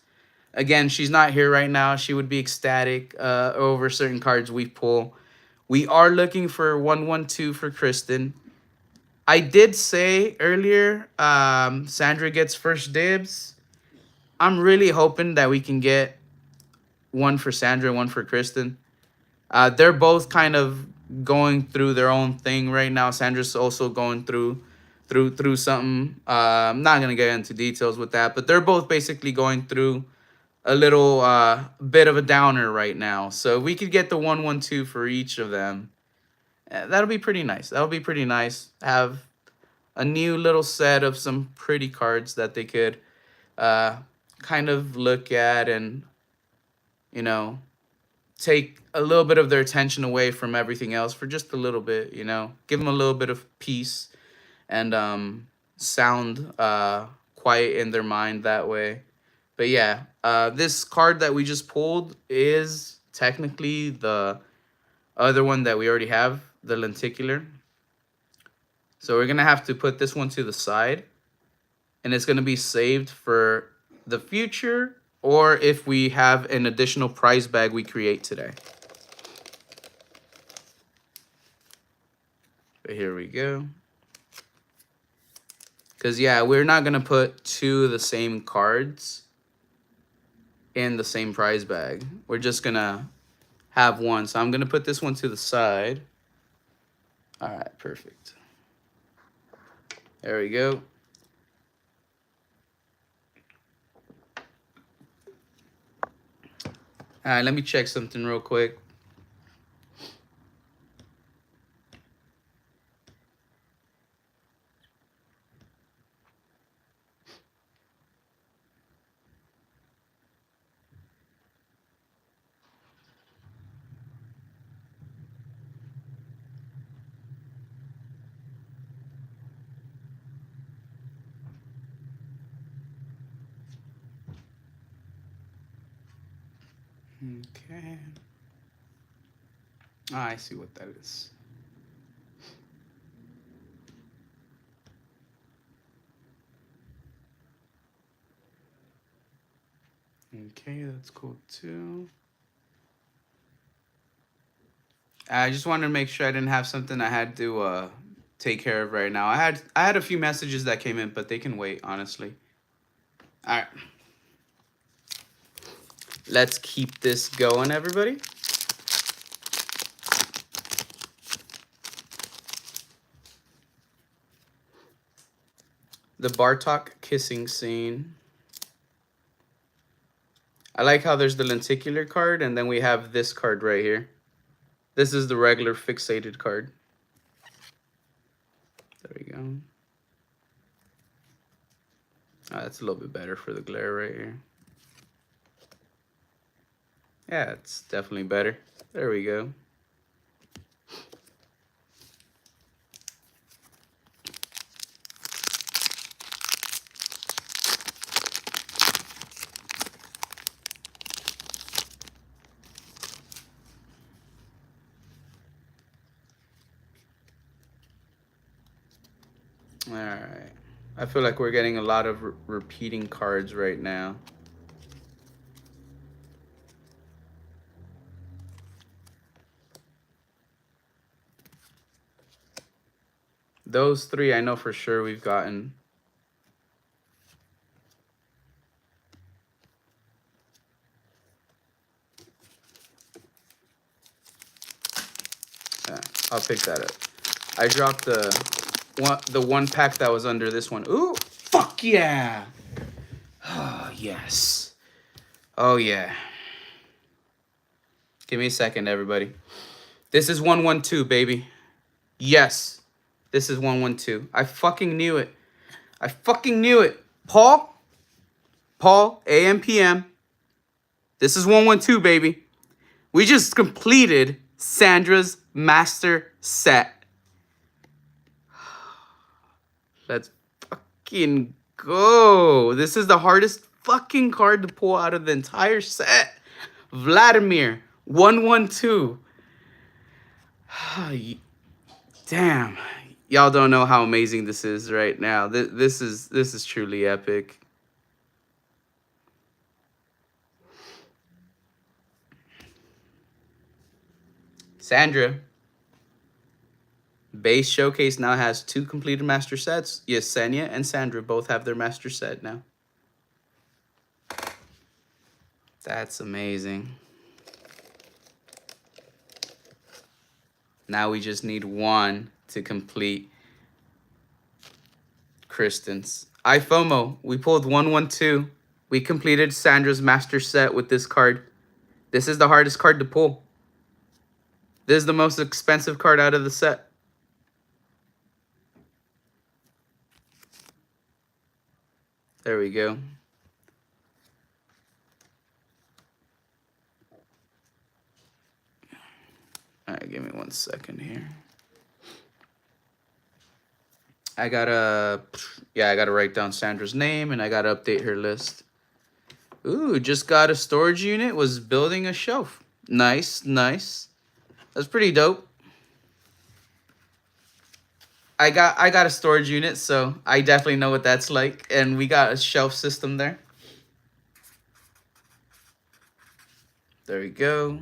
Again, she's not here right now. She would be ecstatic over certain cards we pull. We are looking for 112 for Kristen. I did say earlier, Sandra gets first dibs. I'm really hoping that we can get one for Sandra, one for Kristen. They're both kind of going through their own thing right now. Sandra's also going through something. I'm not gonna get into details with that, but they're both basically going through a little bit of a downer right now. So if we could get the 112 for each of them, that'll be pretty nice. That'll be pretty nice. Have a new little set of some pretty cards that they could kind of look at and, you know, take a little bit of their attention away from everything else for just a little bit, you know, give them a little bit of peace and sound quiet in their mind that way. But yeah, this card that we just pulled is technically the other one that we already have, the lenticular. So we're gonna have to put this one to the side, and it's gonna be saved for the future, or if we have an additional prize bag we create today. But here we go. Because yeah, we're not gonna put two of the same cards in the same prize bag. We're just gonna have one. So I'm gonna put this one to the side. All right, perfect. There we go. All right, let me check something real quick. Okay. Oh, I see what that is. Okay, that's cool too. I just wanted to make sure I didn't have something I had to take care of right now. I had a few messages that came in, but they can wait, honestly. All right. Let's keep this going, everybody. The Bartok kissing scene. I like how there's the lenticular card, and then we have this card right here. This is the regular fixated card. There we go. Oh, that's a little bit better for the glare right here. Yeah, it's definitely better. There we go. All right. I feel like we're getting a lot of repeating cards right now. Those three I know for sure we've gotten. Yeah, I'll pick that up. I dropped the one pack that was under this one. Ooh, fuck yeah. Oh, yes. Oh, yeah. Give me a second, everybody. This is 112, baby. Yes. This is 112. I fucking knew it. I fucking knew it. Paul, AM, PM. This is 112, baby. We just completed Sandra's master set. Let's fucking go. This is the hardest fucking card to pull out of the entire set. Vladimir, 112. Damn. Y'all don't know how amazing this is right now. This is truly epic. Sandra. Base Showcase now has 2 completed master sets. Yesenia and Sandra both have their master set now. That's amazing. Now we just need 1 to complete Kristen's. iFOMO, we pulled 112. We completed Sandra's master set with this card. This is the hardest card to pull. This is the most expensive card out of the set. There we go. All right, give me 1 second here. I gotta write down Sandra's name, and I gotta update her list. Ooh, just got a storage unit, was building a shelf. Nice, nice. That's pretty dope. I got a storage unit, so I definitely know what that's like. And we got a shelf system there. There we go.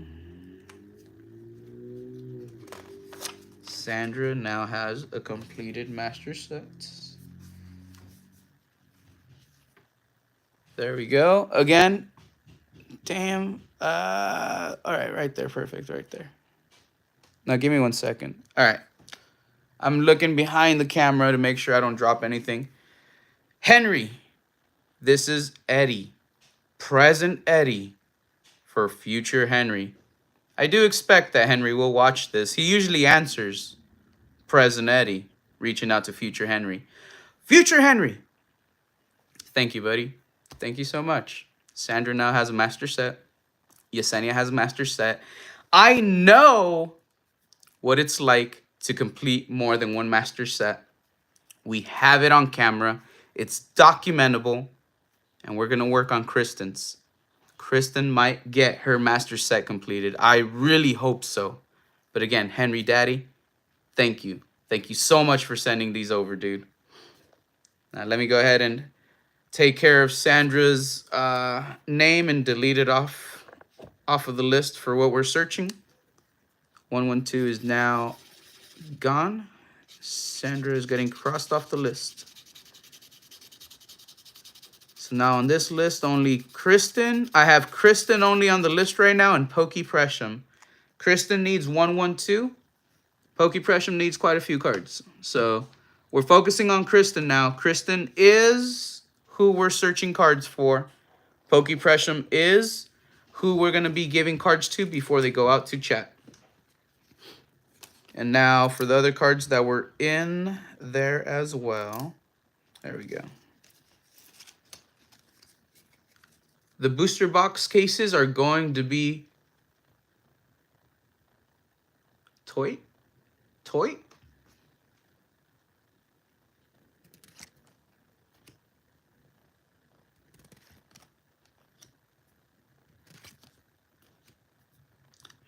Sandra now has a completed master set. There we go. Again. Damn. All right, right there. Perfect, right there. Now give me 1 second. All right. I'm looking behind the camera to make sure I don't drop anything. Henry. This is Eddie. Present Eddie for future Henry. I do expect that Henry will watch this. He usually answers present Eddie, reaching out to future Henry. Future Henry. Thank you, buddy. Thank you so much. Sandra now has a master set. Yesenia has a master set. I know what it's like to complete more than 1 master set. We have it on camera. It's documentable. And we're going to work on Kristen's. Kristen might get her master set completed. I really hope so. But again, Henry Daddy, thank you. Thank you so much for sending these over, dude. Now let me go ahead and take care of Sandra's name and delete it off of the list for what we're searching. 112 is now gone. Sandra is getting crossed off the list. So now on this list, only Kristen. I have Kristen only on the list right now and Pokey Presham. Kristen needs 112. Pokey Presham needs quite a few cards. So we're focusing on Kristen now. Kristen is who we're searching cards for. Pokey Presham is who we're going to be giving cards to before they go out to chat. And now for the other cards that were in there as well. There we go. The booster box cases are going to be toy.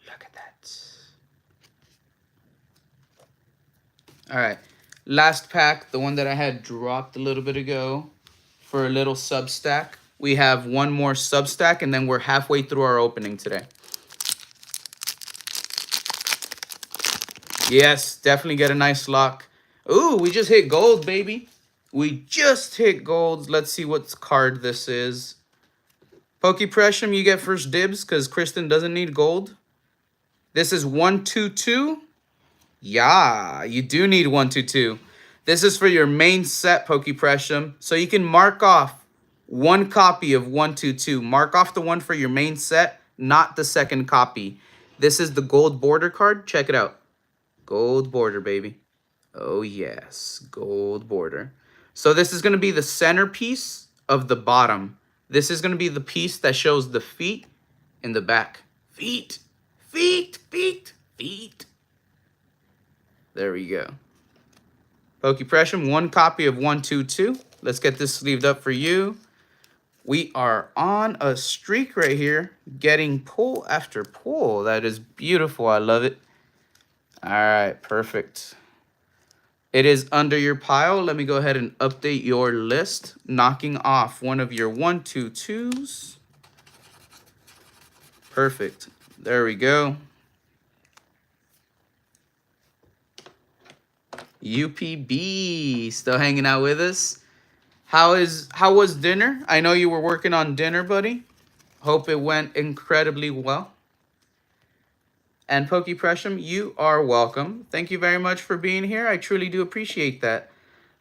Look at that. All right. Last pack, the one that I had dropped a little bit ago for a little sub stack. We have one more sub stack, and then we're halfway through our opening today. Yes, definitely get a nice lock. Ooh, we just hit gold, baby. We just hit gold. Let's see what card this is. Pokey Presham, you get first dibs because Kristen doesn't need gold. This is 122. Yeah, you do need 122. This is for your main set, Pokey Presham. So you can mark off one copy of 122. Mark off the one for your main set, not the second copy. This is the gold border card. Check it out. Gold border, baby. Oh, yes. Gold border. So this is going to be the centerpiece of the bottom. This is going to be the piece that shows the feet in the back. Feet. There we go. Pokey Presham, one copy of 122. Let's get this sleeved up for you. We are on a streak right here, getting pull after pull. That is beautiful. I love it. All right, perfect. It is under your pile. Let me go ahead and update your list, knocking off one of your 122s. Perfect. There we go. UPB still hanging out with us. How was dinner? I know you were working on dinner, buddy. Hope it went incredibly well. And Pokey Presham, you are welcome. Thank you very much for being here. I truly do appreciate that.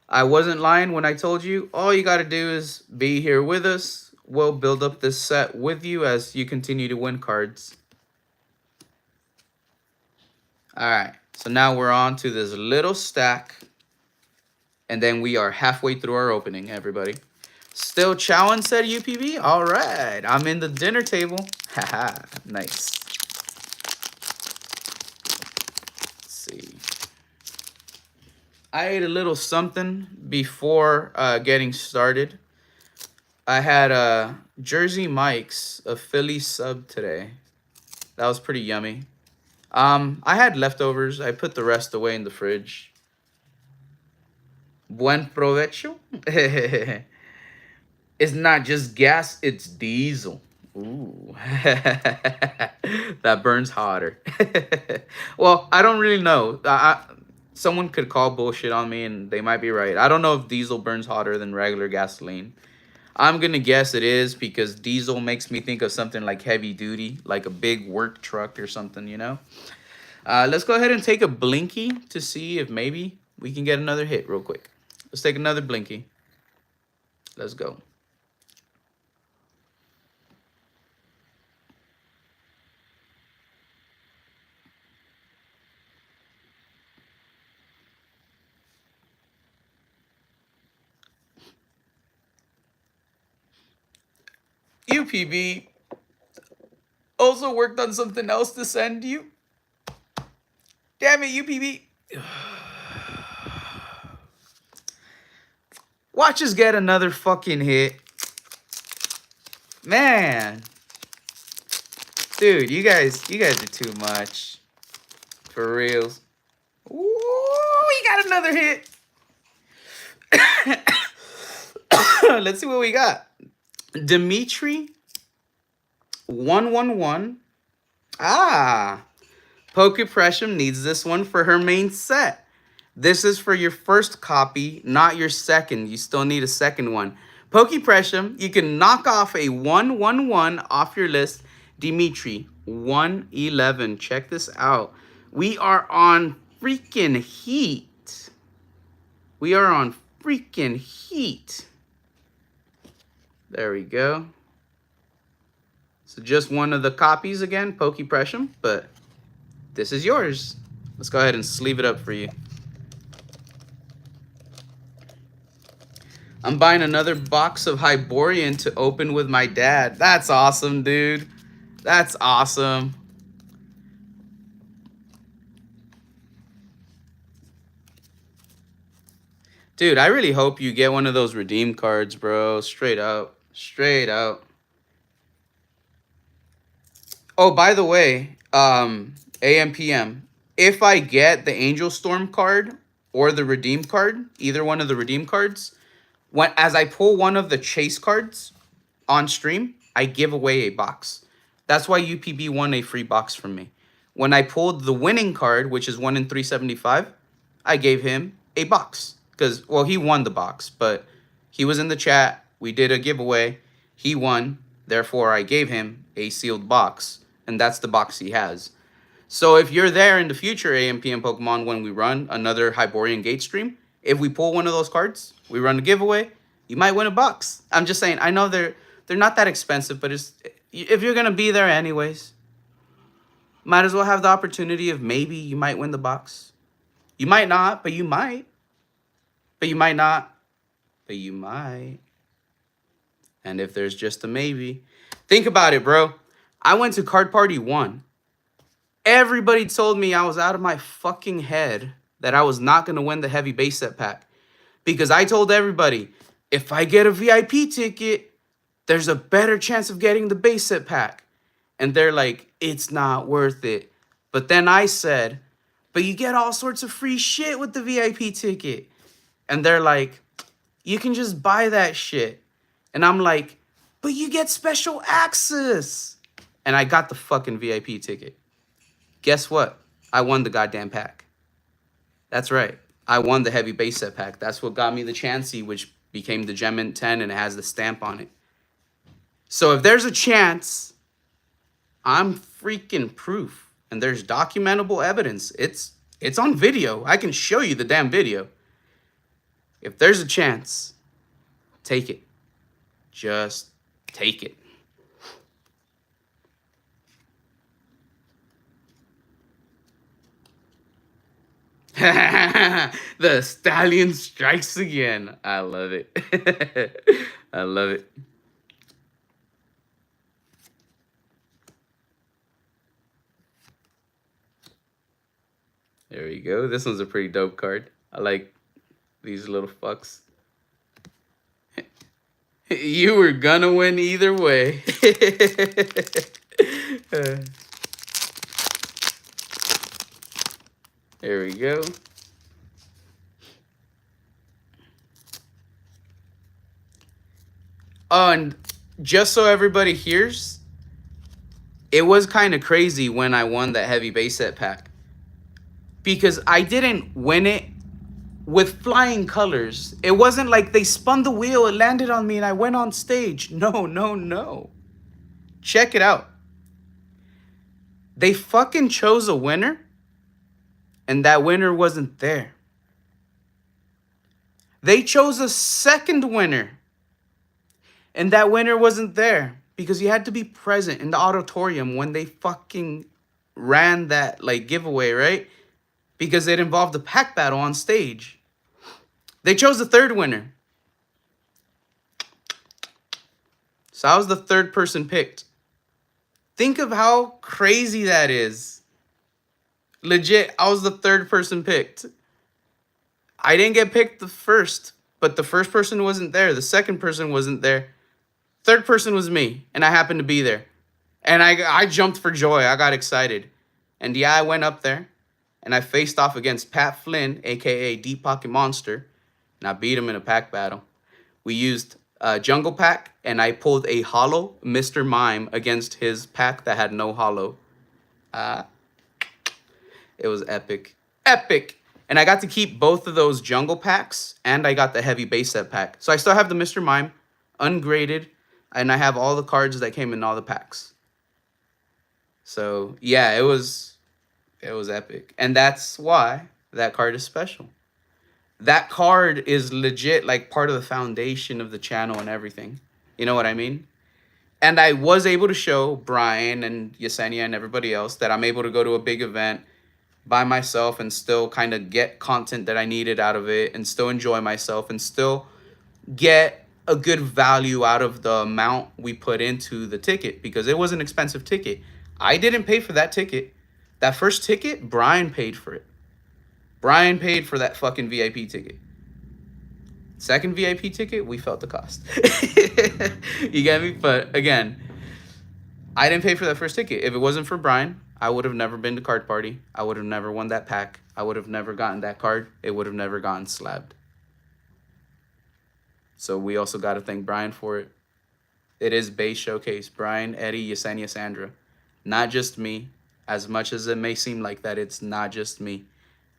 I wasn't lying when I told you all you got to do is be here with us. We'll build up this set with you as you continue to win cards. All right. So now we're on to this little stack. And then we are halfway through our opening, everybody. Still chowing, said UPB. All right. I'm in the dinner table. Haha. Nice. Let's see. I ate a little something before getting started. I had Jersey Mike's, a Philly sub today. That was pretty yummy. I had leftovers. I put the rest away in the fridge. Buen provecho. It's not just gas, it's diesel. Ooh. That burns hotter. Well, I don't really know. Someone could call bullshit on me and they might be right. I don't know if diesel burns hotter than regular gasoline. I'm going to guess it is because diesel makes me think of something like heavy duty, like a big work truck or something, you know? Let's go ahead and take a blinky to see if maybe we can get another hit real quick. Let's take another blinky. Let's go. UPB also worked on something else to send you. Damn it, UPB. Watch us get another fucking hit. Man. Dude, you guys are too much. For reals. Ooh, we got another hit. Let's see what we got. Dimitri 111. Ah, Pokepressum needs this one for her main set. This is for your first copy, not your second. You still need a second one. Pokepressum, you can knock off a 111 off your list. Dimitri 111. Check this out. We are on freaking heat. We are on freaking heat. There we go. So just one of the copies again, Pokepressum, but this is yours. Let's go ahead and sleeve it up for you. I'm buying another box of Hyborian to open with my dad. That's awesome, dude. That's awesome. Dude, I really hope you get one of those redeem cards, bro. Straight up. Straight up. Oh, by the way, AMPM, if I get the Angel Storm card or the redeem card, either one of the redeem cards, as I pull one of the chase cards on stream, I give away a box. That's why UPB won a free box from me. When I pulled the winning card, which is 1 in 375, I gave him a box. Because, well, he won the box, but he was in the chat. We did a giveaway. He won. Therefore, I gave him a sealed box. And that's the box he has. So if you're there in the future, AMPM Pokemon, when we run another Hyborian Gate stream, if we pull one of those cards, we run a giveaway, you might win a box. I'm just saying, I know they're not that expensive, but if you're going to be there anyways, might as well have the opportunity of maybe you might win the box. You might not, but you might. But you might not, but you might. And if there's just a maybe, think about it, bro. I went to Card Party 1. Everybody told me I was out of my fucking head that I was not going to win the heavy base set pack. Because I told everybody, if I get a VIP ticket, there's a better chance of getting the base set pack. And they're like, it's not worth it. But then I said, but you get all sorts of free shit with the VIP ticket. And they're like, you can just buy that shit. And I'm like, but you get special access. And I got the fucking VIP ticket. Guess what? I won the goddamn pack. That's right. I won the heavy base set pack. That's what got me the Chansey, which became the Gem 10, and it has the stamp on it. So if there's a chance, I'm freaking proof. And there's documentable evidence. It's on video. I can show you the damn video. If there's a chance, take it. Just take it. The stallion strikes again. I love it. I love it. There we go. This one's a pretty dope card. I like these little fucks. You were gonna win either way. There we go. Oh, and just so everybody hears, it was kind of crazy when I won that heavy base set pack. Because I didn't win it with flying colors. It wasn't like they spun the wheel, it landed on me, and I went on stage. No, no, no. Check it out. They fucking chose a winner, and that winner wasn't there. They chose a second winner, and that winner wasn't there. Because you had to be present in the auditorium when they fucking ran that giveaway, right? Because it involved a pack battle on stage. They chose the third winner. So I was the third person picked. Think of how crazy that is. Legit, I was the third person picked. I didn't get picked the first, but the first person wasn't there. The second person wasn't there. Third person was me, and I happened to be there. And I jumped for joy. I got excited. And yeah, I went up there, and I faced off against Pat Flynn, a.k.a. Deep Pocket Monster, and I beat him in a pack battle. We used jungle pack, and I pulled a holo Mr. Mime against his pack that had no holo. It was epic. Epic! And I got to keep both of those jungle packs, and I got the heavy base set pack. So I still have the Mr. Mime, ungraded, and I have all the cards that came in all the packs. So yeah, it was epic. And that's why that card is special. That card is legit like part of the foundation of the channel and everything. You know what I mean? And I was able to show Brian and Yesenia and everybody else that I'm able to go to a big event by myself and still kind of get content that I needed out of it and still enjoy myself and still get a good value out of the amount we put into the ticket, because it was an expensive ticket. I didn't pay for that ticket. That first ticket, Brian paid for it. Brian paid for that fucking VIP ticket. Second VIP ticket, we felt the cost. You get me? But again, I didn't pay for that first ticket. If it wasn't for Brian, I would have never been to Card Party. I would have never won that pack. I would have never gotten that card. It would have never gotten slabbed. So we also got to thank Brian for it. It is Base Showcase. Brian, Eddie, Yesenia, Sandra. Not just me. As much as it may seem like that, it's not just me.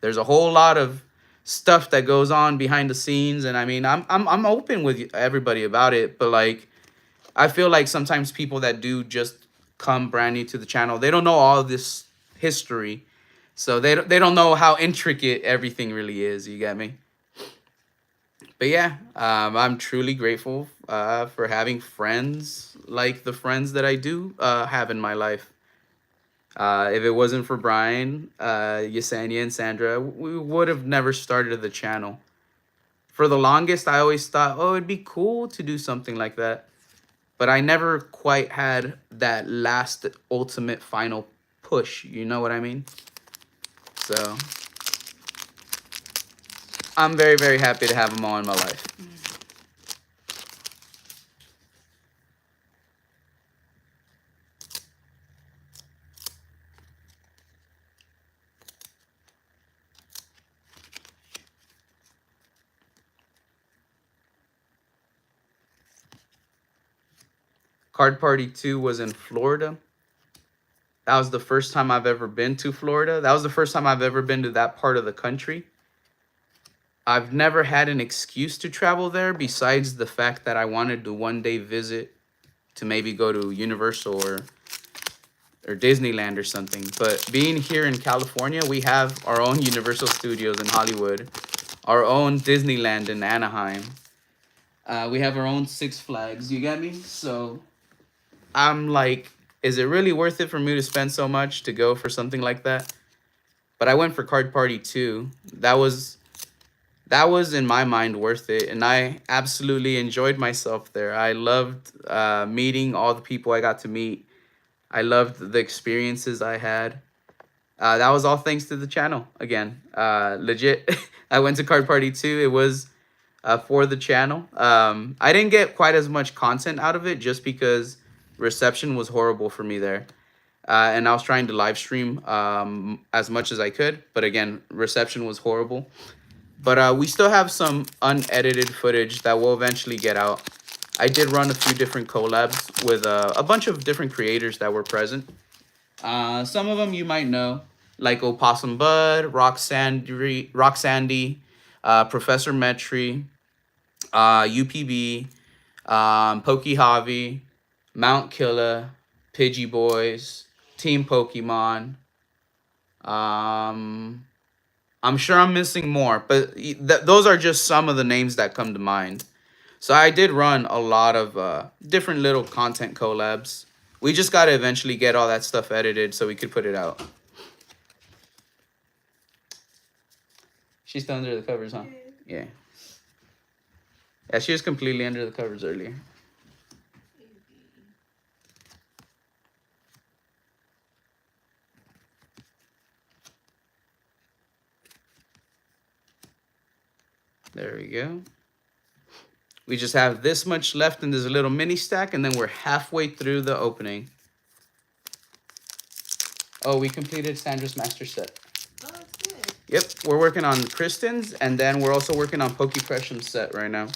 There's a whole lot of stuff that goes on behind the scenes, and I mean, I'm open with everybody about it, but like, I feel like sometimes people that do just come brand new to the channel, they don't know all this history, so they don't know how intricate everything really is. You get me? But yeah, I'm truly grateful for having friends like the friends that I do have in my life. If it wasn't for Brian, Yesenia, and Sandra, we would have never started the channel. For the longest, I always thought, oh, it'd be cool to do something like that. But I never quite had that last, ultimate, final push. You know what I mean? So I'm very, very happy to have them all in my life. Card Party 2 was in Florida. That was the first time I've ever been to Florida. That was the first time I've ever been to that part of the country. I've never had an excuse to travel there besides the fact that I wanted to one day visit to maybe go to Universal or Disneyland or something. But being here in California, we have our own Universal Studios in Hollywood, our own Disneyland in Anaheim. We have our own Six Flags, you get me? So I'm like, is it really worth it for me to spend so much to go for something like that? But I went for Card Party 2. That was in my mind worth it, and I absolutely enjoyed myself there. I loved meeting all the people I got to meet. I loved the experiences I had. That was all thanks to the channel again. Legit, I went to Card Party 2. It was for the channel. I didn't get quite as much content out of it just because reception was horrible for me there. And I was trying to live stream as much as I could. But again, reception was horrible. But we still have some unedited footage that will eventually get out. I did run a few different collabs with a bunch of different creators that were present. Some of them you might know, like Opossum Bud, Rock Sandy, Professor Metri, UPB, Pokey Javi, Mount Killa, Pidgey Boys, Team Pokemon. I'm sure I'm missing more, but those are just some of the names that come to mind. So I did run a lot of different little content collabs. We just got to eventually get all that stuff edited so we could put it out. She's still under the covers, huh? Yeah. Yeah, she was completely under the covers earlier. There we go. We just have this much left in this little mini stack, and then we're halfway through the opening. Oh, we completed Sandra's master set. Oh, that's good. Yep, we're working on Kristen's, and then we're also working on Poke Crush'em's set right now.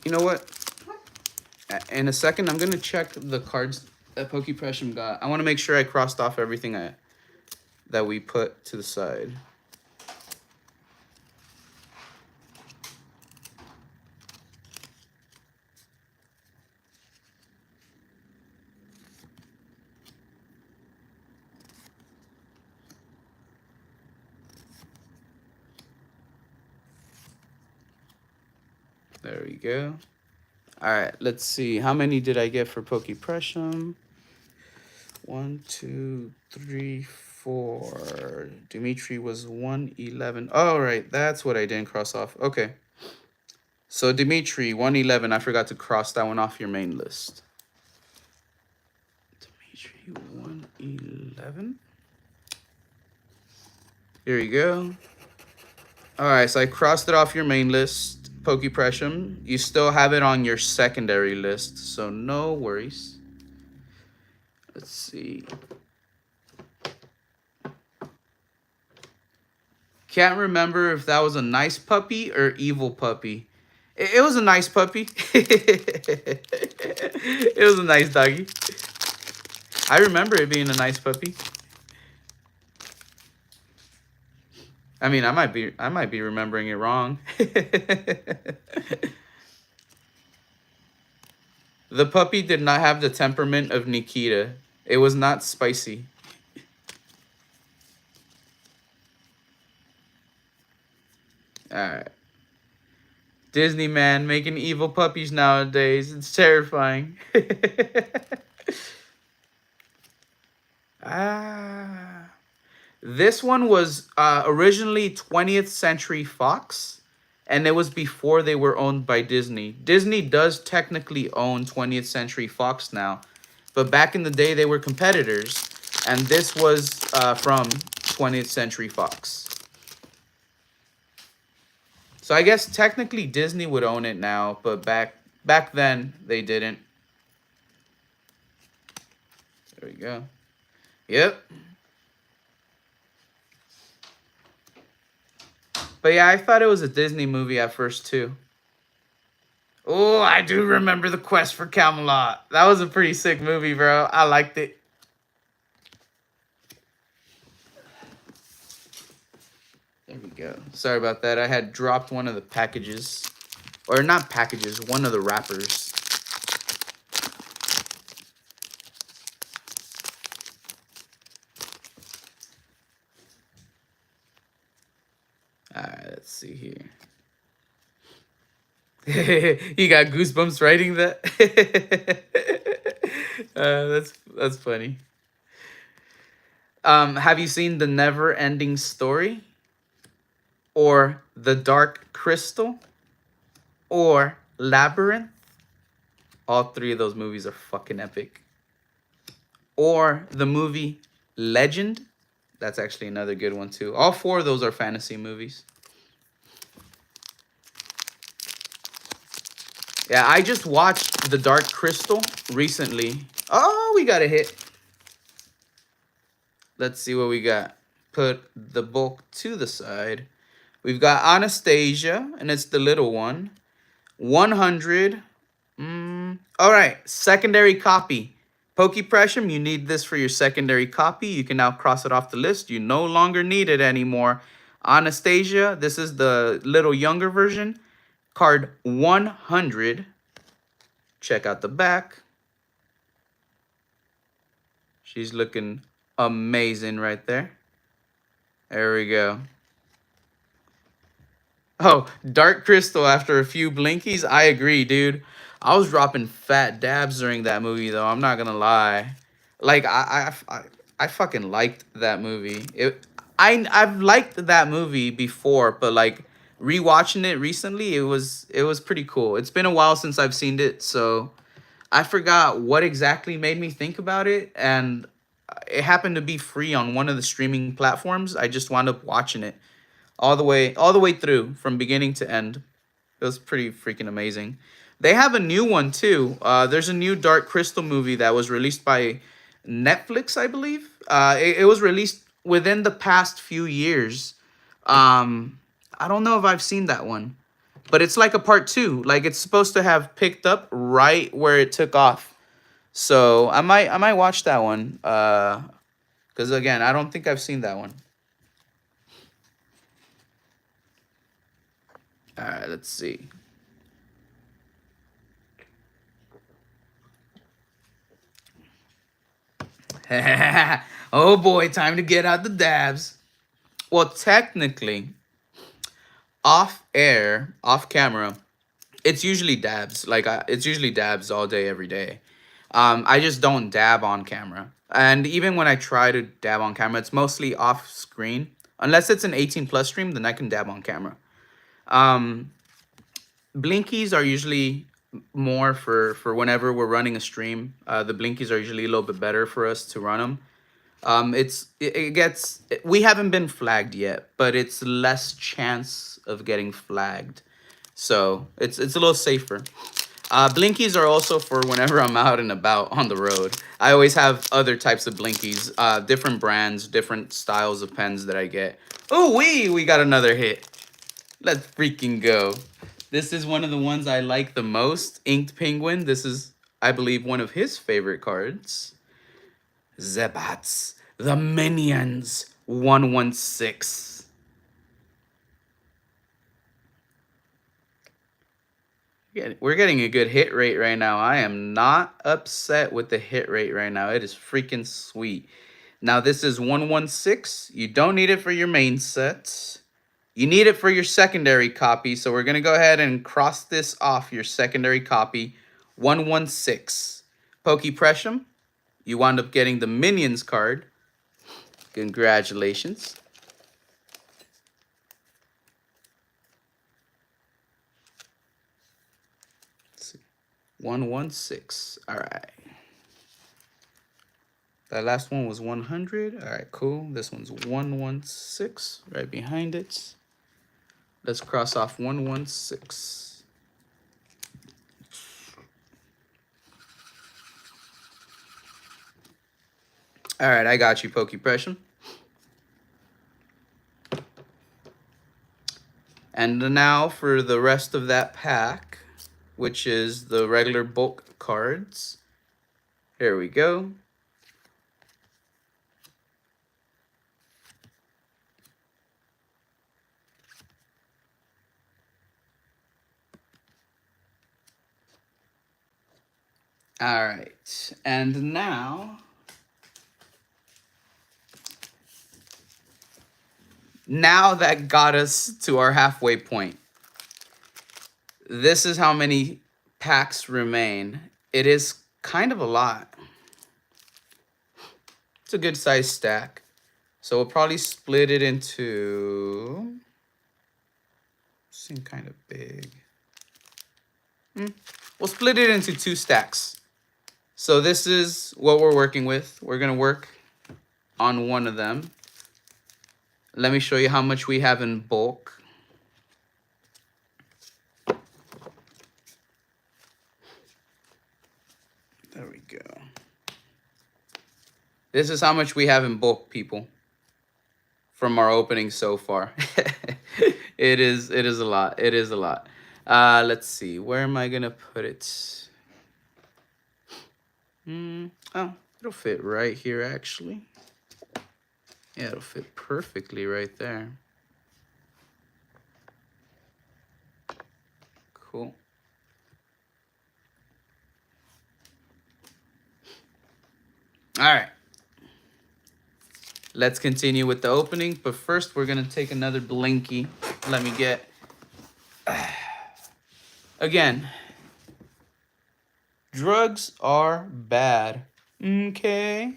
You know what? In a second, I'm gonna check the cards that Pokepressum got. I want to make sure I crossed off everything that we put to the side. There we go. All right, let's see. How many did I get for Pokepressum? 1, 2, 3, 4. Dimitri was 111. All right, that's what I didn't cross off. Okay. So Dimitri, 111. I forgot to cross that one off your main list. Dimitri, 111. Here you go. All right, so I crossed it off your main list. Pokepressum, you still have it on your secondary list, so no worries. Let's see. Can't remember if that was a nice puppy or evil puppy. It was a nice puppy. It was a nice doggy. I remember it being a nice puppy. I mean, I might be remembering it wrong. The puppy did not have the temperament of Nikita. It was not spicy. Alright. Disney man making evil puppies nowadays. It's terrifying. This one was originally 20th Century Fox. And it was before they were owned by Disney. Disney does technically own 20th Century Fox now. But back in the day, they were competitors. And this was from 20th Century Fox. So I guess technically Disney would own it now. But back then, they didn't. There we go. Yep. But yeah, I thought it was a Disney movie at first, too. Oh, I do remember The Quest for Camelot. That was a pretty sick movie, bro. I liked it. There we go. Sorry about that. I had dropped one of the packages. Or not packages, one of the wrappers. Alright, let's see here. You got goosebumps writing that? That's funny. Have you seen The Never Ending Story? Or The Dark Crystal? Or Labyrinth? All three of those movies are fucking epic. Or the movie Legend? That's actually another good one too. All four of those are fantasy movies. Yeah, I just watched The Dark Crystal recently. Oh, we got a hit. Let's see what we got. Put the bulk to the side. We've got Anastasia, and it's the little one. 100. All right, secondary copy. Pokepressum, you need this for your secondary copy. You can now cross it off the list. You no longer need it anymore. Anastasia, this is the little younger version. Card 100. Check out the back. She's looking amazing right there. There we go. Oh, Dark Crystal after a few blinkies. I agree, dude. I was dropping fat dabs during that movie, though. I'm not gonna lie. Like I fucking liked that movie. I've liked that movie before, but like rewatching it recently, it was pretty cool. It's been a while since I've seen it, so I forgot what exactly made me think about it, and it happened to be free on one of the streaming platforms. I just wound up watching it all the way through from beginning to end. It was pretty freaking amazing. They have a new one too. There's a new Dark Crystal movie that was released by Netflix, I believe. It was released within the past few years. I don't know if I've seen that one. But it's like a part 2. Like it's supposed to have picked up right where it took off. So I might watch that one. Because again, I don't think I've seen that one. All right, let's see. Oh boy, time to get out the dabs. Well, technically, off air, off camera, it's usually dabs. Like it's usually dabs all day, every day. I just don't dab on camera. And even when I try to dab on camera, it's mostly off screen. Unless it's an 18 plus stream, then I can dab on camera. Blinkies are usually more for whenever we're running a stream. The blinkies are usually a little bit better for us to run them. We haven't been flagged yet, but it's less chance of getting flagged. So it's a little safer. Blinkies are also for whenever I'm out and about on the road. I always have other types of blinkies, different brands, different styles of pens that I get. Oh, we got another hit. Let's freaking go. This is one of the ones I like the most. Inked Penguin. This is, I believe, one of his favorite cards. Zebats, the Minions, 116. We're getting a good hit rate right now. I am not upset with the hit rate right now. It is freaking sweet. Now, this is 116. You don't need it for your main set. You need it for your secondary copy. So we're going to go ahead and cross this off your secondary copy. 116. Pokey Pressum. You wound up getting the Minions card. Congratulations. Let's see. 116. All right. That last one was 100. All right, cool. This one's 116 right behind it. Let's cross off 116. All right, I got you, Pokey Pressum. And now for the rest of that pack, which is the regular bulk cards. Here we go. All right, and now that got us to our halfway point. This is how many packs remain. It is kind of a lot. It's a good size stack. So we'll probably split it into... Seem kind of big. We'll split it into 2 stacks. So this is what we're working with. We're going to work on one of them. Let me show you how much we have in bulk. There we go. This is how much we have in bulk, people, from our opening so far. It is a lot. It is a lot. Let's see. Where am I going to put it? Oh, it'll fit right here, actually. Yeah, it'll fit perfectly right there. Cool. All right. Let's continue with the opening, but first we're going to take another blinky. Let me get... Again, drugs are bad. Okay?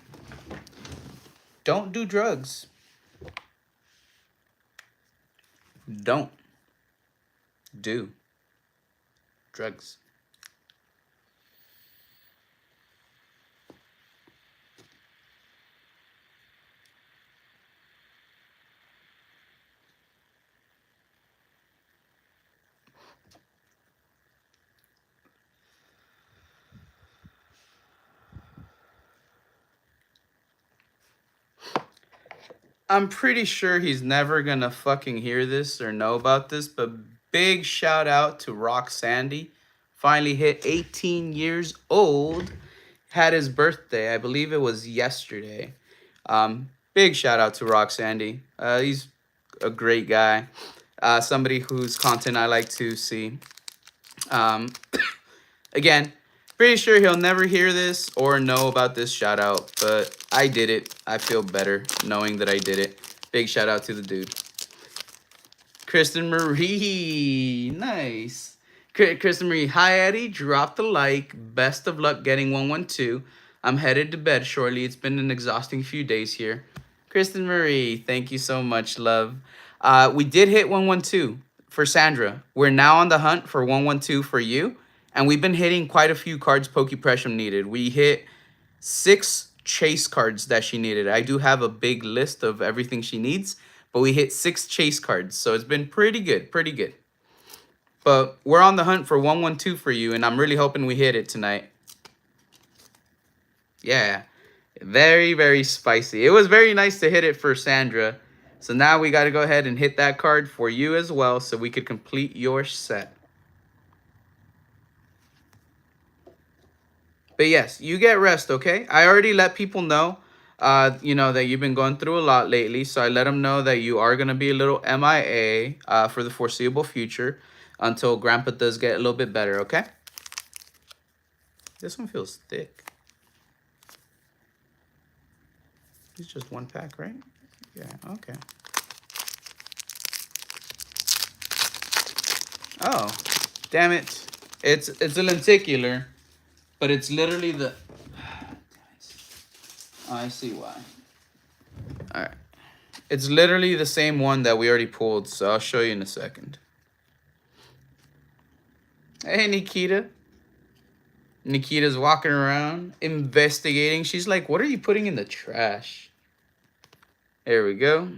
Don't do drugs. Don't do drugs. I'm pretty sure he's never gonna fucking hear this or know about this, but big shout out to Rock Sandy. Finally hit 18 years old. Had his birthday. I believe it was yesterday. Big shout out to Rock Sandy. He's a great guy. Somebody whose content I like to see. Again, pretty sure he'll never hear this or know about this shout out, but I did it. I feel better knowing that I did it. Big shout out to the dude. Kristen Marie, nice. Kristen Marie, hi Eddie, drop the like. Best of luck getting 112. I'm headed to bed shortly. It's been an exhausting few days here. Kristen Marie, thank you so much, love. We did hit 112 for Sandra. We're now on the hunt for 112 for you. And we've been hitting quite a few cards Pokepressure needed. We hit 6 chase cards that she needed. I do have a big list of everything she needs, but we hit 6 chase cards. So it's been pretty good, pretty good. But we're on the hunt for 112 for you, and I'm really hoping we hit it tonight. Yeah, very, very spicy. It was very nice to hit it for Sandra. So now we got to go ahead and hit that card for you as well so we could complete your set. But yes, you get rest, okay? I already let people know, you know, that you've been going through a lot lately. So I let them know that you are going to be a little MIA for the foreseeable future until Grandpa does get a little bit better, okay? This one feels thick. It's just 1 pack, right? Yeah, okay. Oh, damn it. It's a lenticular, but it's literally the... Oh, I see why. All right. It's literally the same one that we already pulled, so I'll show you in a second. Hey, Nikita. Nikita's walking around, investigating. She's like, what are you putting in the trash? There we go.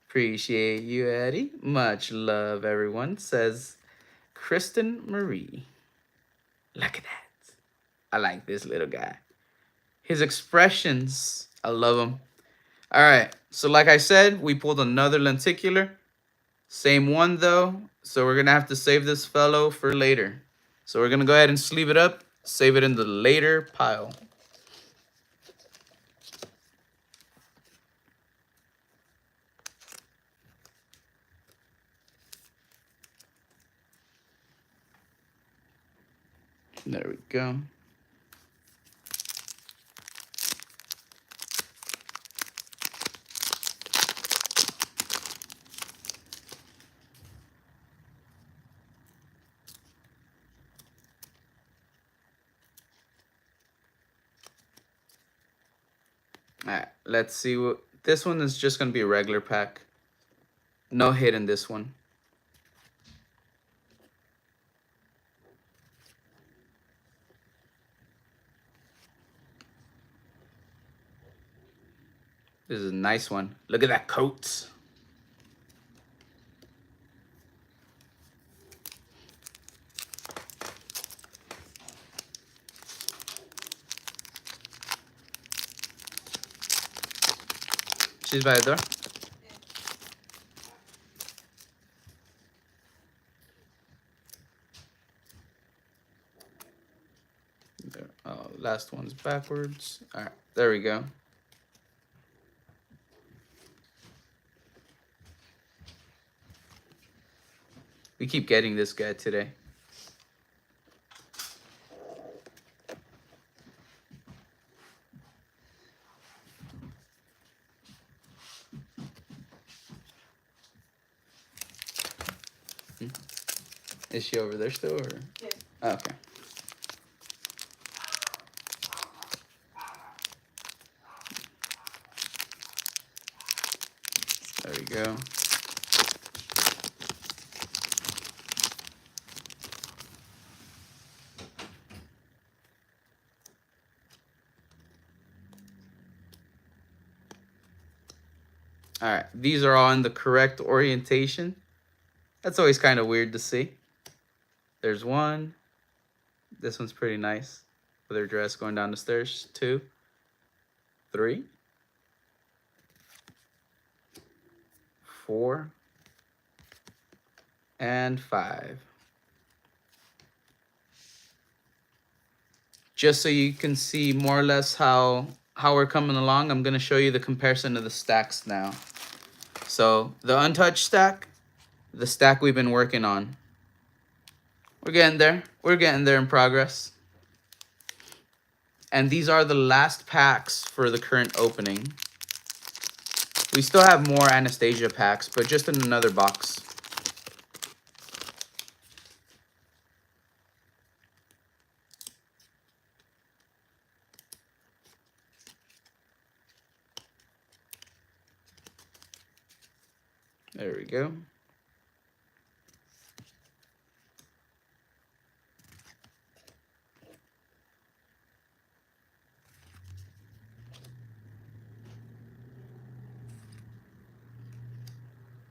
Appreciate you, Eddie. Much love, everyone, says Kristen Marie. Look at that. I like this little guy. His expressions, I love them. All right, so like I said, we pulled another lenticular. Same one, though, so we're going to have to save this fellow for later. So we're going to go ahead and sleeve it up, save it in the later pile. There we go. All right, let's see what this one is. Just gonna be a regular pack. No hit in this one. This is a nice one. Look at that coat. She's by the door. There. Oh, last one's backwards. All right, there we go. We keep getting this guy today. Is she over there still? Or? Yeah. Oh, okay. There we go. All right, these are all in the correct orientation. That's always kind of weird to see. There's one. This one's pretty nice with her dress going down the stairs. 2, 3. 4, and 5. Just so you can see more or less how we're coming along, I'm going to show you the comparison of the stacks now. So the untouched stack, the stack we've been working on. We're getting there. We're getting there in progress. And these are the last packs for the current opening. We still have more Anastasia packs, but just in another box. There we go.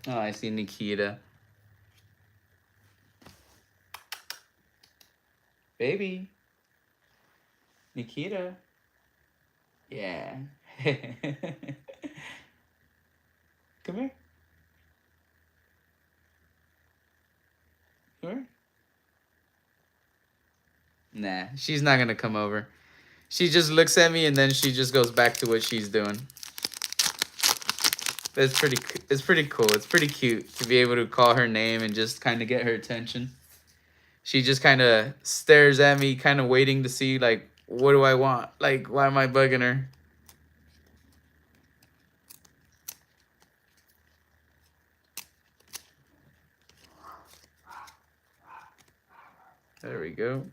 Oh, I see Nikita. Baby. Nikita. Yeah. Come here. Come here. Nah, she's not gonna come over. She just looks at me and then she just goes back to what she's doing. But it's pretty cool. It's pretty cute to be able to call her name and just kind of get her attention. She just kind of stares at me, kind of waiting to see, like, what do I want? Like, why am I bugging her? There we go.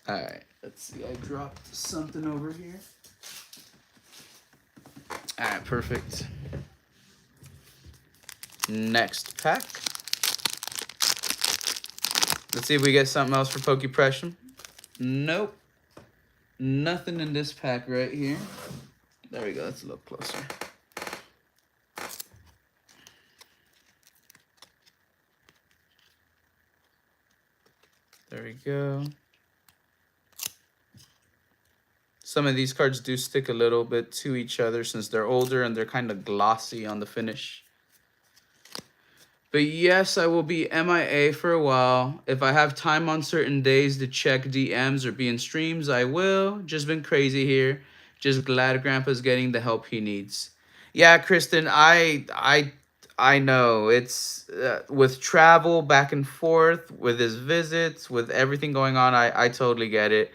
All right, let's see. I dropped something over here. All right, perfect. Next pack. Let's see if we get something else for Pokepression. Nope. Nothing in this pack right here. There we go. Let's look closer. There we go. Some of these cards do stick a little bit to each other since they're older and they're kind of glossy on the finish. But yes, I will be MIA for a while. If I have time on certain days to check DMs or be in streams, I will. Just been crazy here. Just glad Grandpa's getting the help he needs. Yeah, Kristen, I know. It's with travel back and forth, with his visits, with everything going on, I totally get it.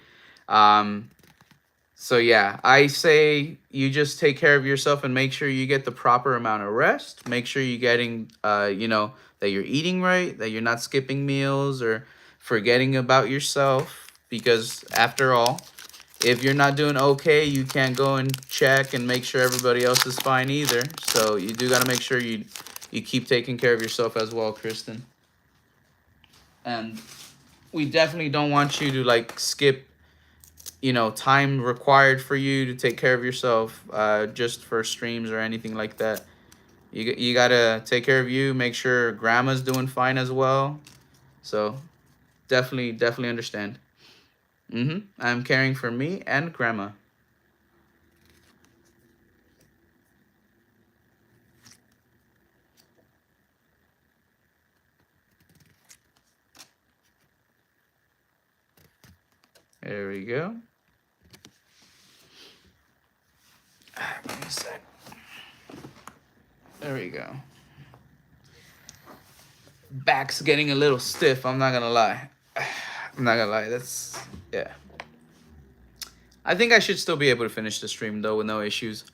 So yeah, I say you just take care of yourself and make sure you get the proper amount of rest. Make sure you're getting, you know, that you're eating right, that you're not skipping meals or forgetting about yourself. Because after all, if you're not doing okay, you can't go and check and make sure everybody else is fine either. So you do got to make sure you keep taking care of yourself as well, Kristen. And we definitely don't want you to like skip, you know, time required for you to take care of yourself just for streams or anything like that. You gotta take care of you, make sure Grandma's doing fine as well. So definitely understand. I'm caring for me and Grandma. There we go. Give me a sec. There we go. Back's getting a little stiff, I'm not gonna lie. I'm not gonna lie, that's, yeah. I think I should still be able to finish the stream though with no issues.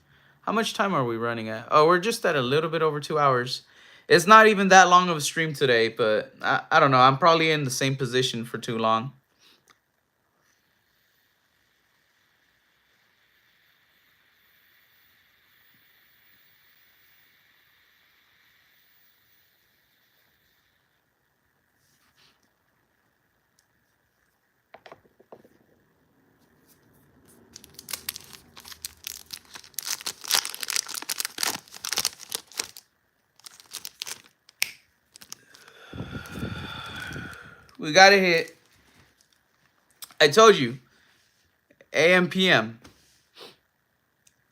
How much time are we running at? Oh, we're just at a little bit over 2 hours. It's not even that long of a stream today, but I don't know. I'm probably in the same position for too long. We got to hit. I told you. AM, PM.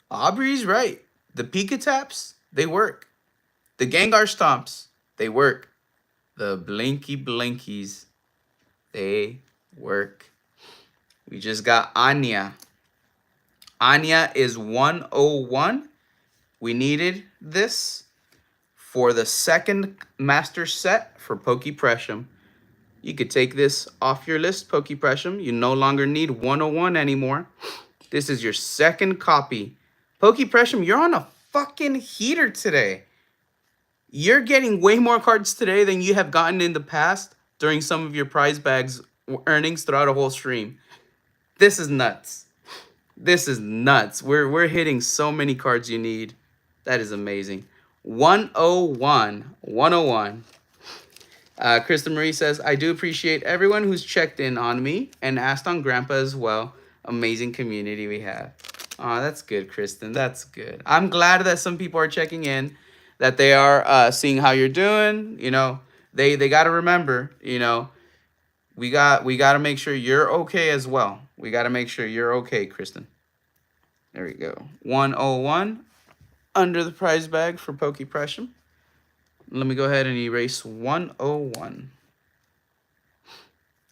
Aubrey's right. The Pika Taps, they work. The Gengar Stomps, they work. The Blinky Blinkies, they work. We just got Anya. Anya is 101. We needed this for the second master set for Pokepressum. You could take this off your list, Pokepressum. You no longer need 101 anymore. This is your second copy. Pokepressum, you're on a fucking heater today. You're getting way more cards today than you have gotten in the past during some of your prize bags earnings throughout a whole stream. This is nuts. This is nuts. We're hitting so many cards you need. That is amazing. 101. 101. Krista Marie says, I do appreciate everyone who's checked in on me and asked on Grandpa as well. Amazing community we have. Oh, that's good, Kristen. That's good. I'm glad that some people are checking in, that they are seeing how you're doing. You know, they got to remember, you know, we got to make sure you're okay as well. We got to make sure you're okay, Kristen. There we go. 101 under the prize bag for Pokepressum. Let me go ahead and erase 101.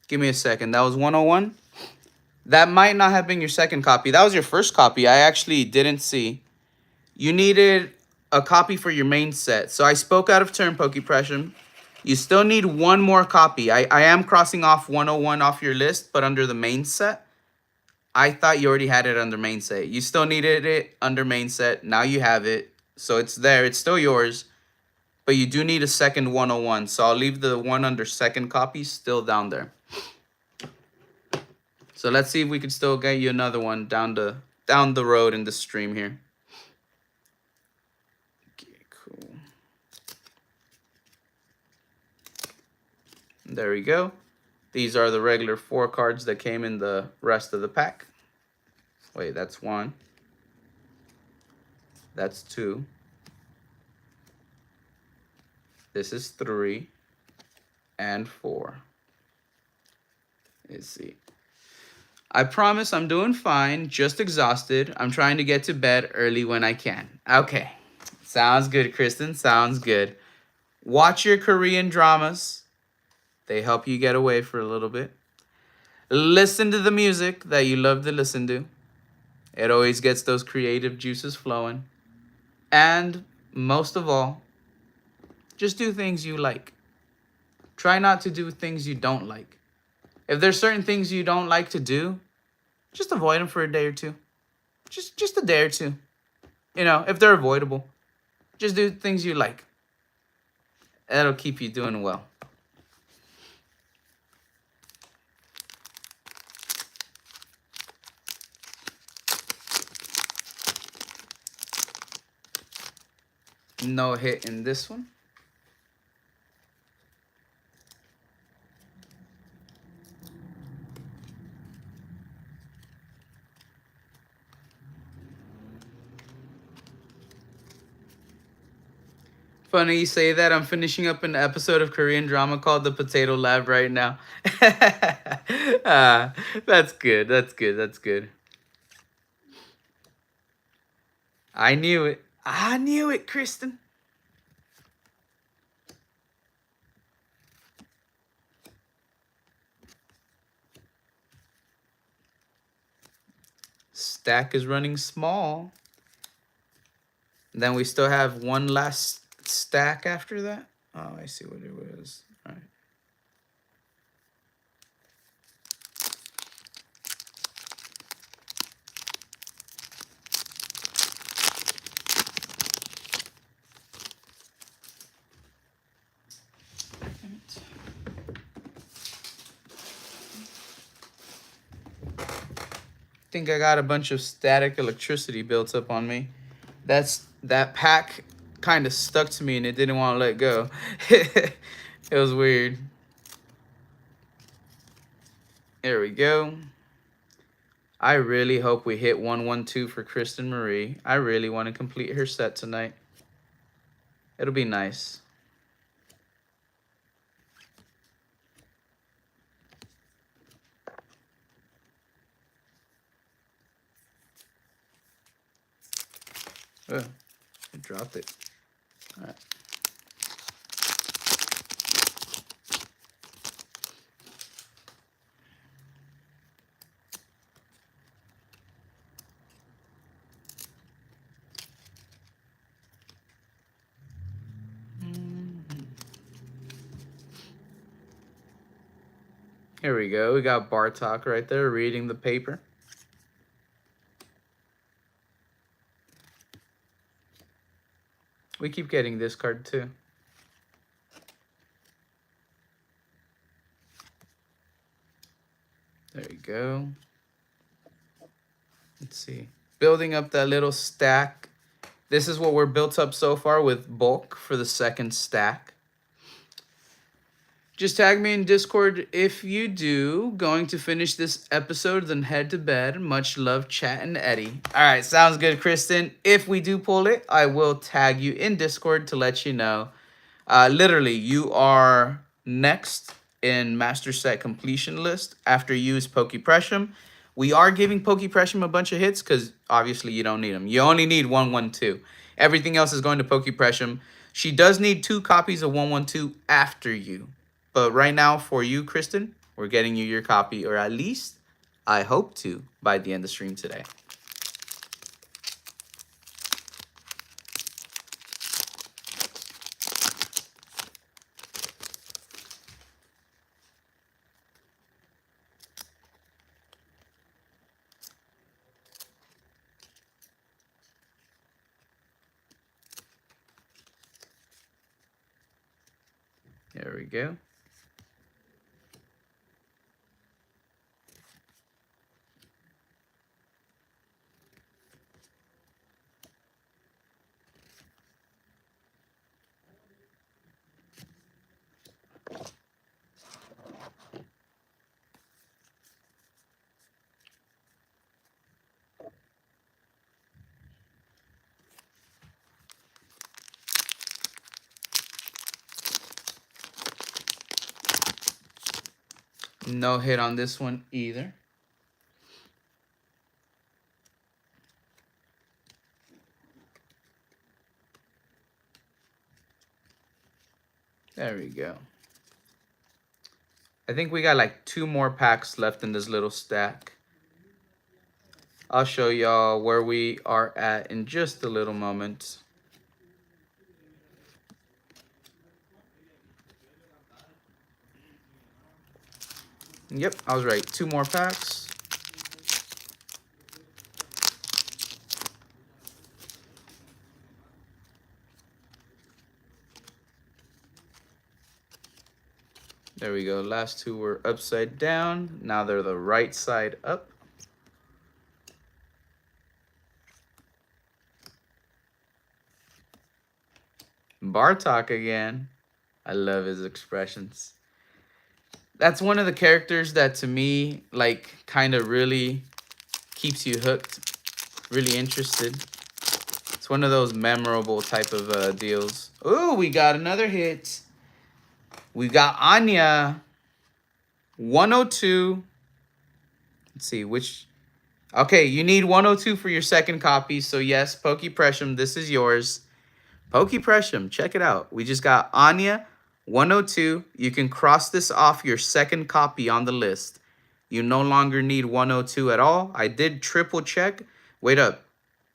Give me a second. That was 101. That might not have been your second copy. That was your first copy. I actually didn't see. You needed a copy for your main set. So I spoke out of turn, Pokepressum. You still need one more copy. I am crossing off 101 off your list, but under the main set. I thought you already had it under main set. You still needed it under main set. Now you have it. So it's there. It's still yours. But you do need a second 101. So I'll leave the one under second copy still down there. So let's see if we can still get you another one down the road in the stream here. Okay, cool. There we go. These are the regular 4 cards that came in the rest of the pack. Wait, that's 1. That's 2. This is 3 and 4. Let's see. I promise I'm doing fine, just exhausted. I'm trying to get to bed early when I can. Okay. Sounds good, Kristen. Sounds good. Watch your Korean dramas. They help you get away for a little bit. Listen to the music that you love to listen to. It always gets those creative juices flowing. And most of all, just do things you like. Try not to do things you don't like. If there's certain things you don't like to do, just avoid them for a day or two. Just a day or two. You know, if they're avoidable, just do things you like. That'll keep you doing well. No hit in this one. Funny you say that. I'm finishing up an episode of Korean drama called The Potato Lab right now. That's good. That's good. That's good. I knew it. I knew it, Kristen. Stack is running small. Then we still have one last stack after that. Oh, I see what it was. All right. I think I got a bunch of static electricity built up on me. That pack kind of stuck to me and it didn't want to let go. It was weird. There we go. I really hope we hit 112 for Kristen Marie. I really want to complete her set tonight. It'll be nice. Oh, I dropped it. All right. Here we go. We got Bartok right there reading the paper. We keep getting this card too. There you go. Let's see. Building up that little stack. This is what we're built up so far with bulk for the second stack. Just tag me in Discord if you do. Going to finish this episode, then head to bed. Much love, Chat and Eddie. All right, sounds good, Kristen. If we do pull it, I will tag you in Discord to let you know. Literally, you are next in Master Set completion list after you is Pokepressum. We are giving Pokepressum a bunch of hits because obviously you don't need them. You only need 112. Everything else is going to Pokepressum. She does need 2 copies of 112 after you. But right now, for you, Kristen, we're getting you your copy, or at least I hope to, by the end of the stream today. There we go. No hit on this one either. There we go. I think we got like 2 more packs left in this little stack. I'll show y'all where we are at in just a little moment. Yep, I was right. 2 more packs. There we go. Last 2 were upside down. Now they're the right side up. Bartok again. I love his expressions. That's one of the characters that to me, like, kind of really keeps you hooked, really interested. It's one of those memorable type of deals. Oh, we got another hit. We got Anya. 102. Let's see, which... Okay, you need 102 for your second copy. So yes, Pokepressum, this is yours. Pokepressum, check it out. We just got Anya, 102. You can cross this off your second copy on the list. You no longer need 102 at all. I did triple check. Wait up.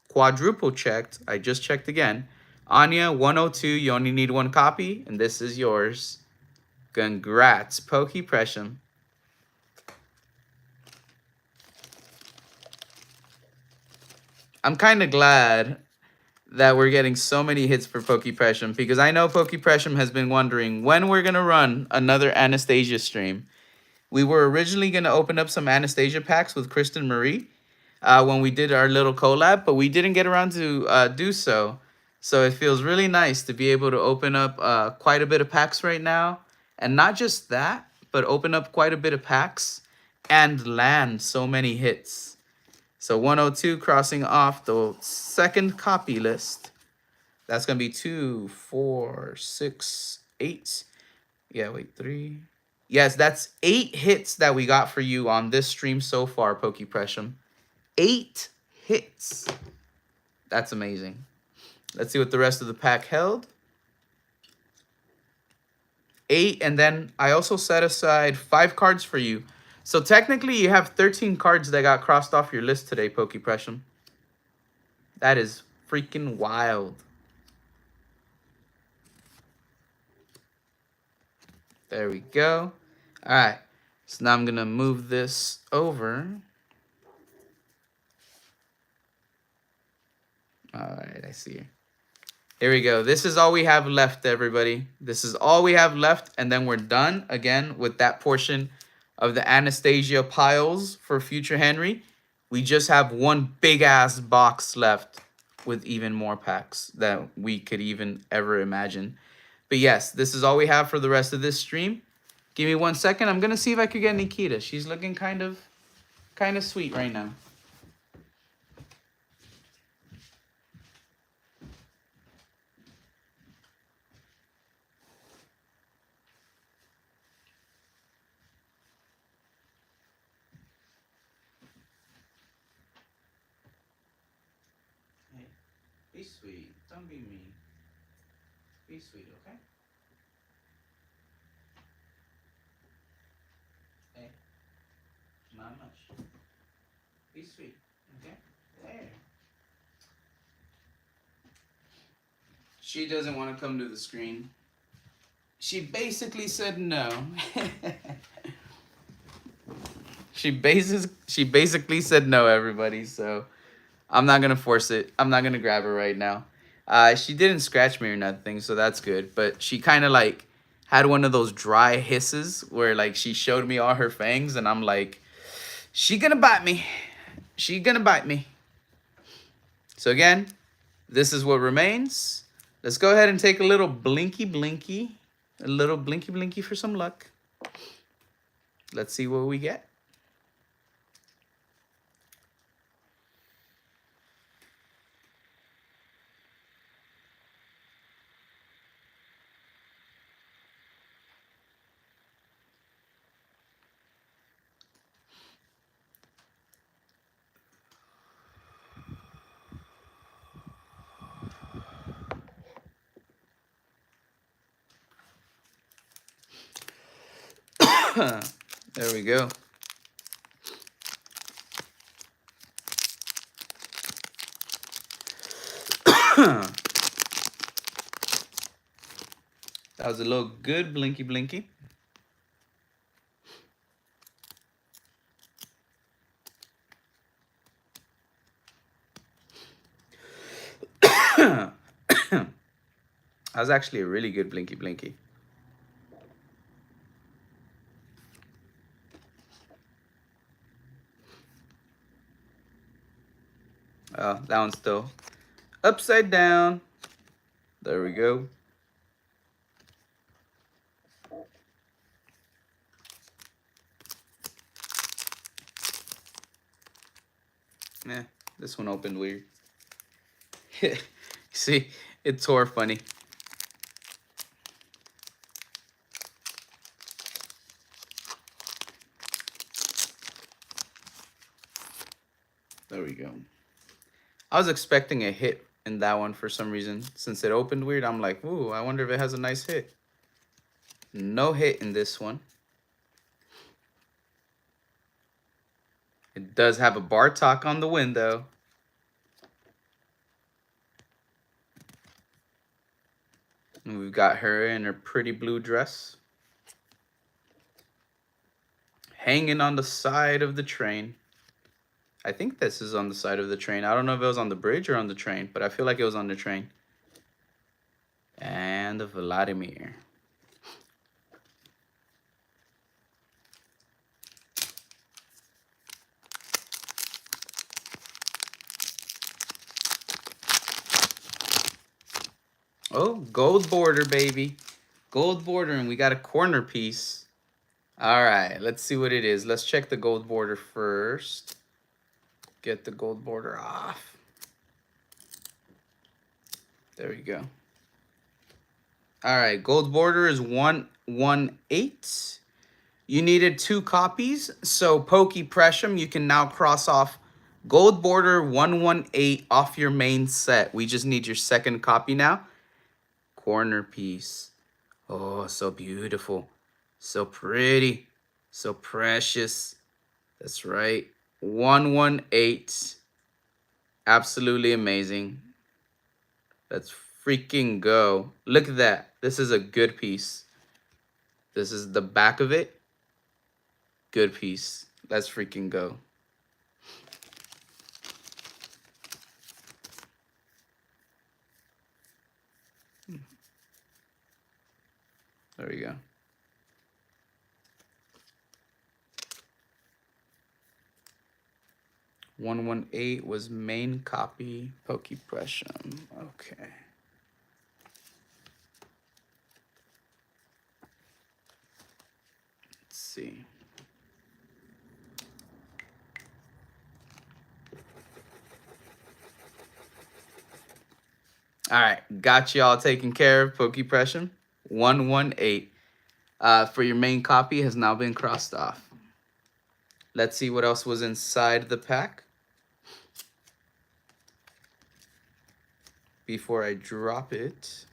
Quadruple checked. I just checked again. Anya, 102. You only need 1 copy, and this is yours. Congrats, Pokepressum. I'm kind of glad that we're getting so many hits for Pokepressum because I know Pokepressum has been wondering when we're going to run another Anastasia stream. We were originally going to open up some Anastasia packs with Kristen Marie when we did our little collab, but we didn't get around to do so. So it feels really nice to be able to open up quite a bit of packs right now. And not just that, but open up quite a bit of packs and land so many hits. So 102 crossing off the second copy list. That's going to be 2, 4, 6, 8. Yeah, wait, 3. Yes, that's 8 hits that we got for you on this stream so far, Pokepressum. 8 hits. That's amazing. Let's see what the rest of the pack held. 8, and then I also set aside 5 cards for you. So technically you have 13 cards that got crossed off your list today, Pokepressum. That is freaking wild. There we go. All right. So now I'm going to move this over. All right, I see. Here we go. This is all we have left, everybody. This is all we have left, and then we're done again with that portion of the Anastasia piles for Future Henry. We just have one big-ass box left with even more packs that we could even ever imagine. But yes, this is all we have for the rest of this stream. Give me 1 second. I'm going to see if I could get Nikita. She's looking kind of sweet right now. Hey, be sweet. Don't be mean. Be sweet, okay? Hey, not much. Be sweet, okay? There. She doesn't want to come to the screen. She basically said no. She basically said no, everybody. So I'm not gonna force it. I'm not gonna grab her right now. She didn't scratch me or nothing, so that's good. But she kind of like had one of those dry hisses where like she showed me all her fangs, and I'm like, she gonna bite me. She gonna bite me. So again, this is what remains. Let's go ahead and take a little blinky blinky. A little blinky blinky for some luck. Let's see what we get. There we go. That was a little good blinky blinky. That was actually a really good blinky blinky. Oh, that one's still upside down. There we go. Yeah, this one opened weird. See, it tore funny. There we go. I was expecting a hit in that one for some reason. Since it opened weird, I'm like, ooh, I wonder if it has a nice hit. No hit in this one. It does have a Bartok on the window. And we've got her in her pretty blue dress. Hanging on the side of the train. I think this is on the side of the train. I don't know if it was on the bridge or on the train, but I feel like it was on the train. And Vladimir. Oh, gold border, baby. Gold border, and we got a corner piece. All right, let's see what it is. Let's check the gold border first. Get the gold border off. There we go. All right, gold border is 118. You needed 2 copies, so Pokepressum, you can now cross off Gold border 118 off your main set. We just need your second copy now. Corner piece. Oh, so beautiful. So pretty. So precious. That's right. 118. Absolutely amazing. Let's freaking go. Look at that. This is a good piece. This is the back of it. Good piece. Let's freaking go. There we go. $118 was main copy, Pokepressure. Okay. Let's see. All right, got y'all taken care of. Pokepressure 118 for your main copy has now been crossed off. Let's see what else was inside the pack before I drop it.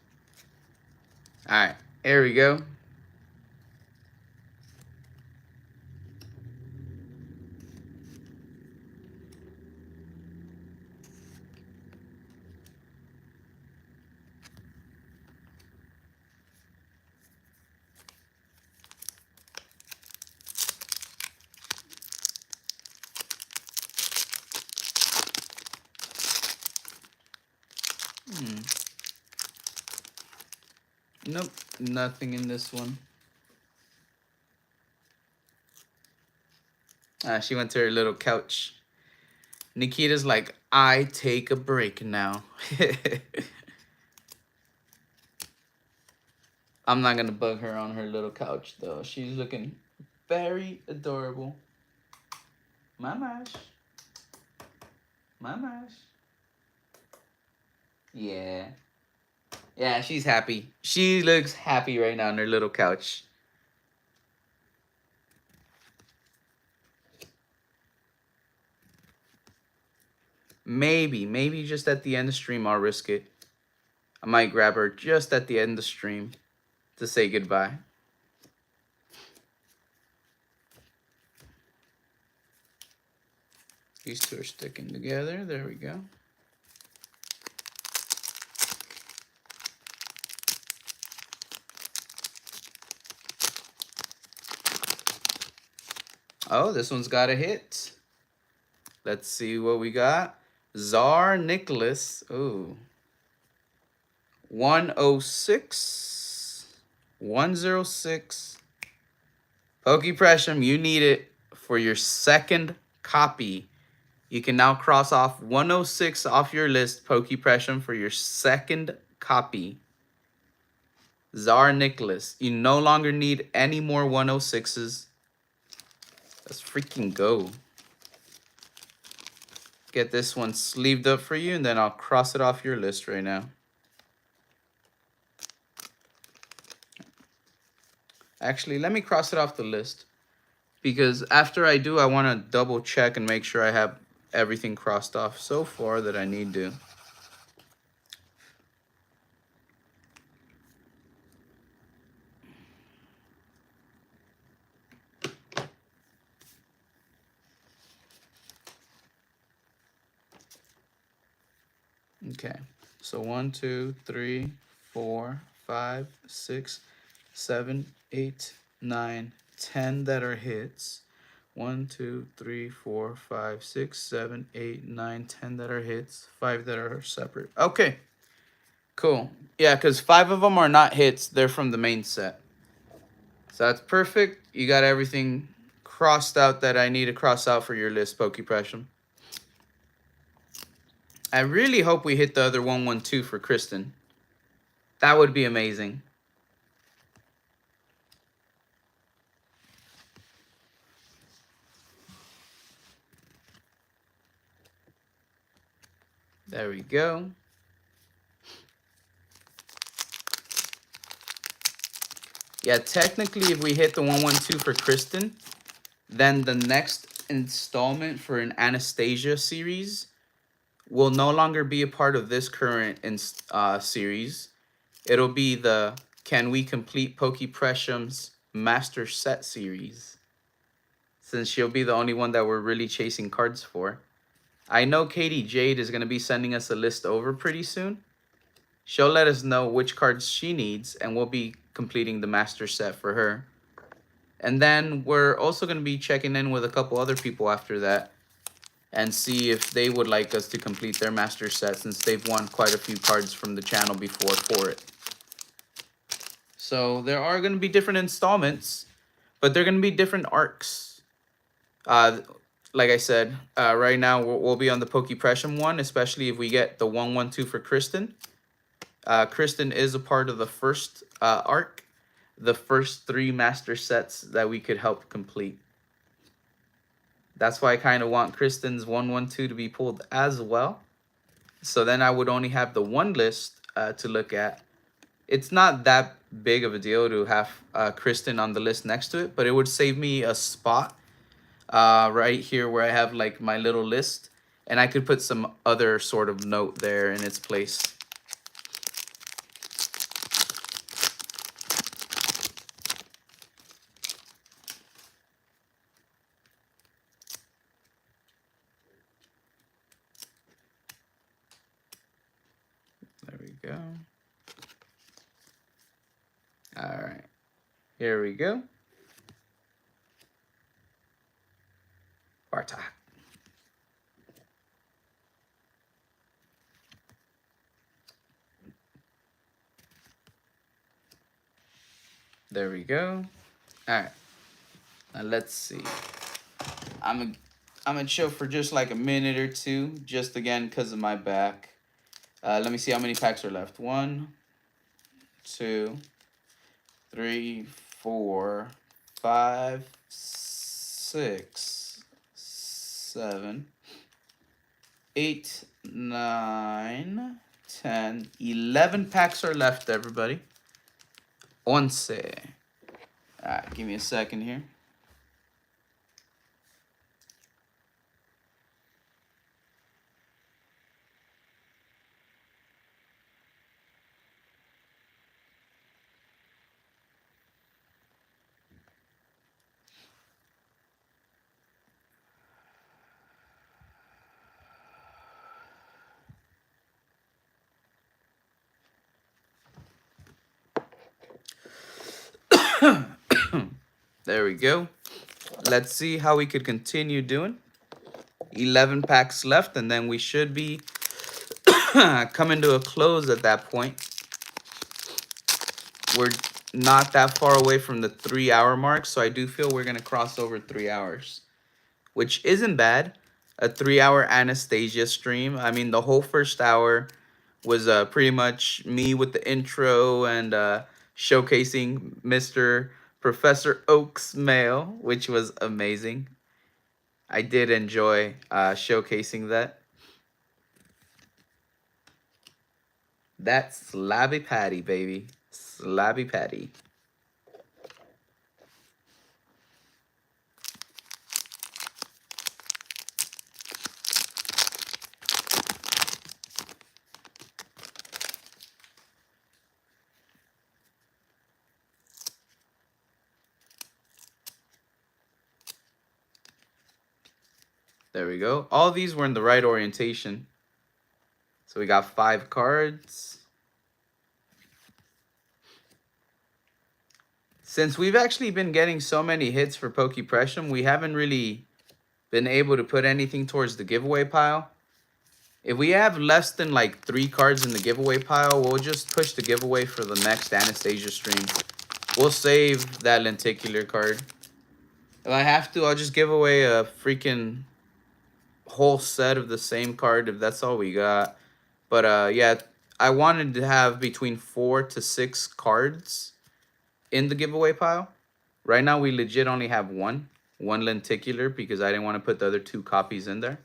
All right, here we go. Nope, nothing in this one. She went to her little couch. Nikita's like, I take a break now. I'm not gonna bug her on her little couch though. She's looking very adorable. Mamash. Mamash. Yeah. Yeah, she's happy. She looks happy right now on her little couch. Maybe just at the end of the stream, I'll risk it. I might grab her just at the end of the stream to say goodbye. These two are sticking together. There we go. Oh, this one's got a hit. Let's see what we got. Tsar Nicholas. Ooh. 106. 106. Pokepressure, you need it for your second copy. You can now cross off 106 off your list, Pokepressure, for your second copy. Tsar Nicholas. You no longer need any more 106s. Let's freaking go. Get this one sleeved up for you, and then I'll cross it off your list right now. Actually, let me cross it off the list, because after I do, I want to double check and make sure I have everything crossed off so far that I need to. Okay, so 1, 2, 3, 4, 5, 6, 7, 8, 9, 10 that are hits. 1, 2, 3, 4, 5, 6, 7, 8, 9, 10 that are hits. 5 that are separate. Okay, cool. Yeah, because 5 of them are not hits. They're from the main set. So that's perfect. You got everything crossed out that I need to cross out for your list, Pokepressure. I really hope we hit the other 112 for Kristen. That would be amazing. There we go. Yeah, technically, if we hit the 112 for Kristen, then the next installment for an Anastasia series will no longer be a part of this current series. It'll be the Can We Complete Pokepressum's Master Set series, since she'll be the only one that we're really chasing cards for. I know Katie Jade is going to be sending us a list over pretty soon. She'll let us know which cards she needs, and we'll be completing the master set for her. And then we're also going to be checking in with a couple other people after that and see if they would like us to complete their master set, since they've won quite a few cards from the channel before for it. So there are going to be different installments, but they're going to be different arcs. Like I said, right now we'll be on the Pokepressum one, especially if we get the 112 for Kristen. Kristen is a part of the first arc, the first 3 master sets that we could help complete. That's why I kind of want Kristen's 112 to be pulled as well. So then I would only have the one list to look at. It's not that big of a deal to have Kristen on the list next to it, but it would save me a spot right here where I have like my little list, and I could put some other sort of note there in its place. There we go. All right, here we go. Bartok. There we go. All right, now let's see. I'm gonna chill for just like a minute or two, just again because of my back. Let me see how many packs are left. 1, 2, 3, 4, 5, 6, 7, 8, 9, 10, 11 packs are left, everybody. 11. Alright, give me a second here. There we go. Let's see how we could continue doing. 11 packs left, and then we should be coming to a close at that point. We're not that far away from the 3-hour mark, so I do feel we're going to cross over 3 hours, which isn't bad. A 3-hour Anastasia stream. I mean, the whole first hour was pretty much me with the intro and showcasing Mr. Professor Oak's mail, which was amazing. I did enjoy showcasing that. That's Slabby Patty, baby. Slabby Patty. There we go. All these were in the right orientation. So we got 5 cards. Since we've actually been getting so many hits for Pokepressum, we haven't really been able to put anything towards the giveaway pile. If we have less than like 3 cards in the giveaway pile, we'll just push the giveaway for the next Anastasia stream. We'll save that lenticular card. If I have to, I'll just give away a freaking whole set of the same card if that's all we got. But yeah, I wanted to have between 4 to 6 cards in the giveaway pile. Right now we legit only have one lenticular because I didn't want to put the other 2 copies in there.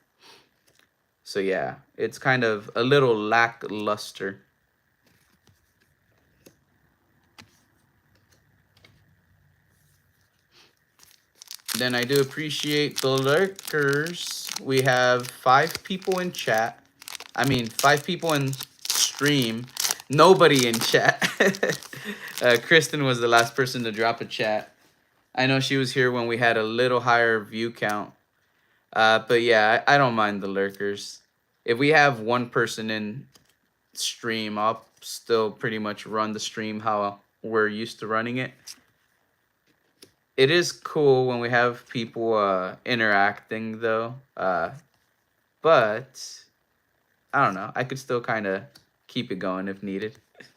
So yeah, it's kind of a little lackluster. Then I do appreciate the lurkers. We have 5 people in chat. I mean, 5 people in stream. Nobody in chat. Kristen was the last person to drop a chat. I know she was here when we had a little higher view count. But yeah, I don't mind the lurkers. If we have one person in stream, I'll still pretty much run the stream how we're used to running it. It is cool when we have people interacting though. But I don't know. I could still kind of keep it going if needed. Let's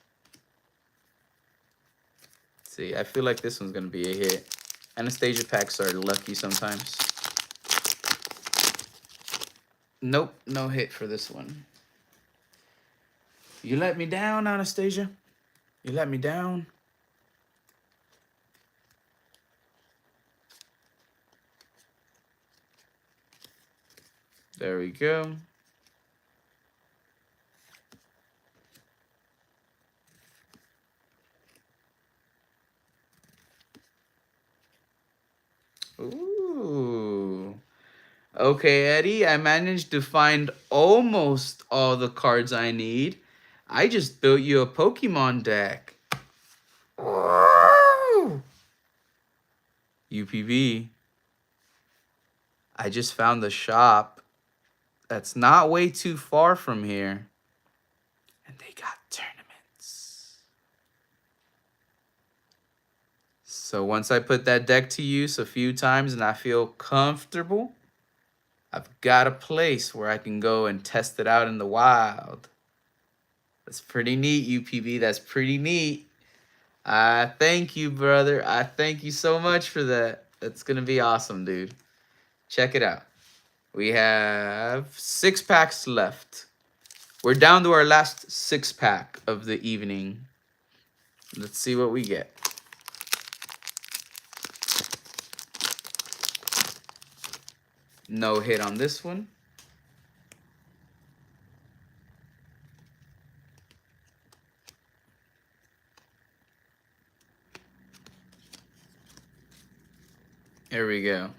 see, I feel like this one's going to be a hit. Anastasia packs are lucky sometimes. Nope, no hit for this one. You let me down, Anastasia. You let me down. There we go. Ooh. Okay, Eddie, I managed to find almost all the cards I need. I just built you a Pokemon deck. Whoa! UPB. I just found the shop that's not way too far from here. And they got tournaments. So once I put that deck to use a few times and I feel comfortable, I've got a place where I can go and test it out in the wild. That's pretty neat, UPB. That's pretty neat. I thank you, brother. I thank you so much for that. That's going to be awesome, dude. Check it out. We have 6 packs left. We're down to our last 6 pack of the evening. Let's see what we get. No hit on this one. Here we go.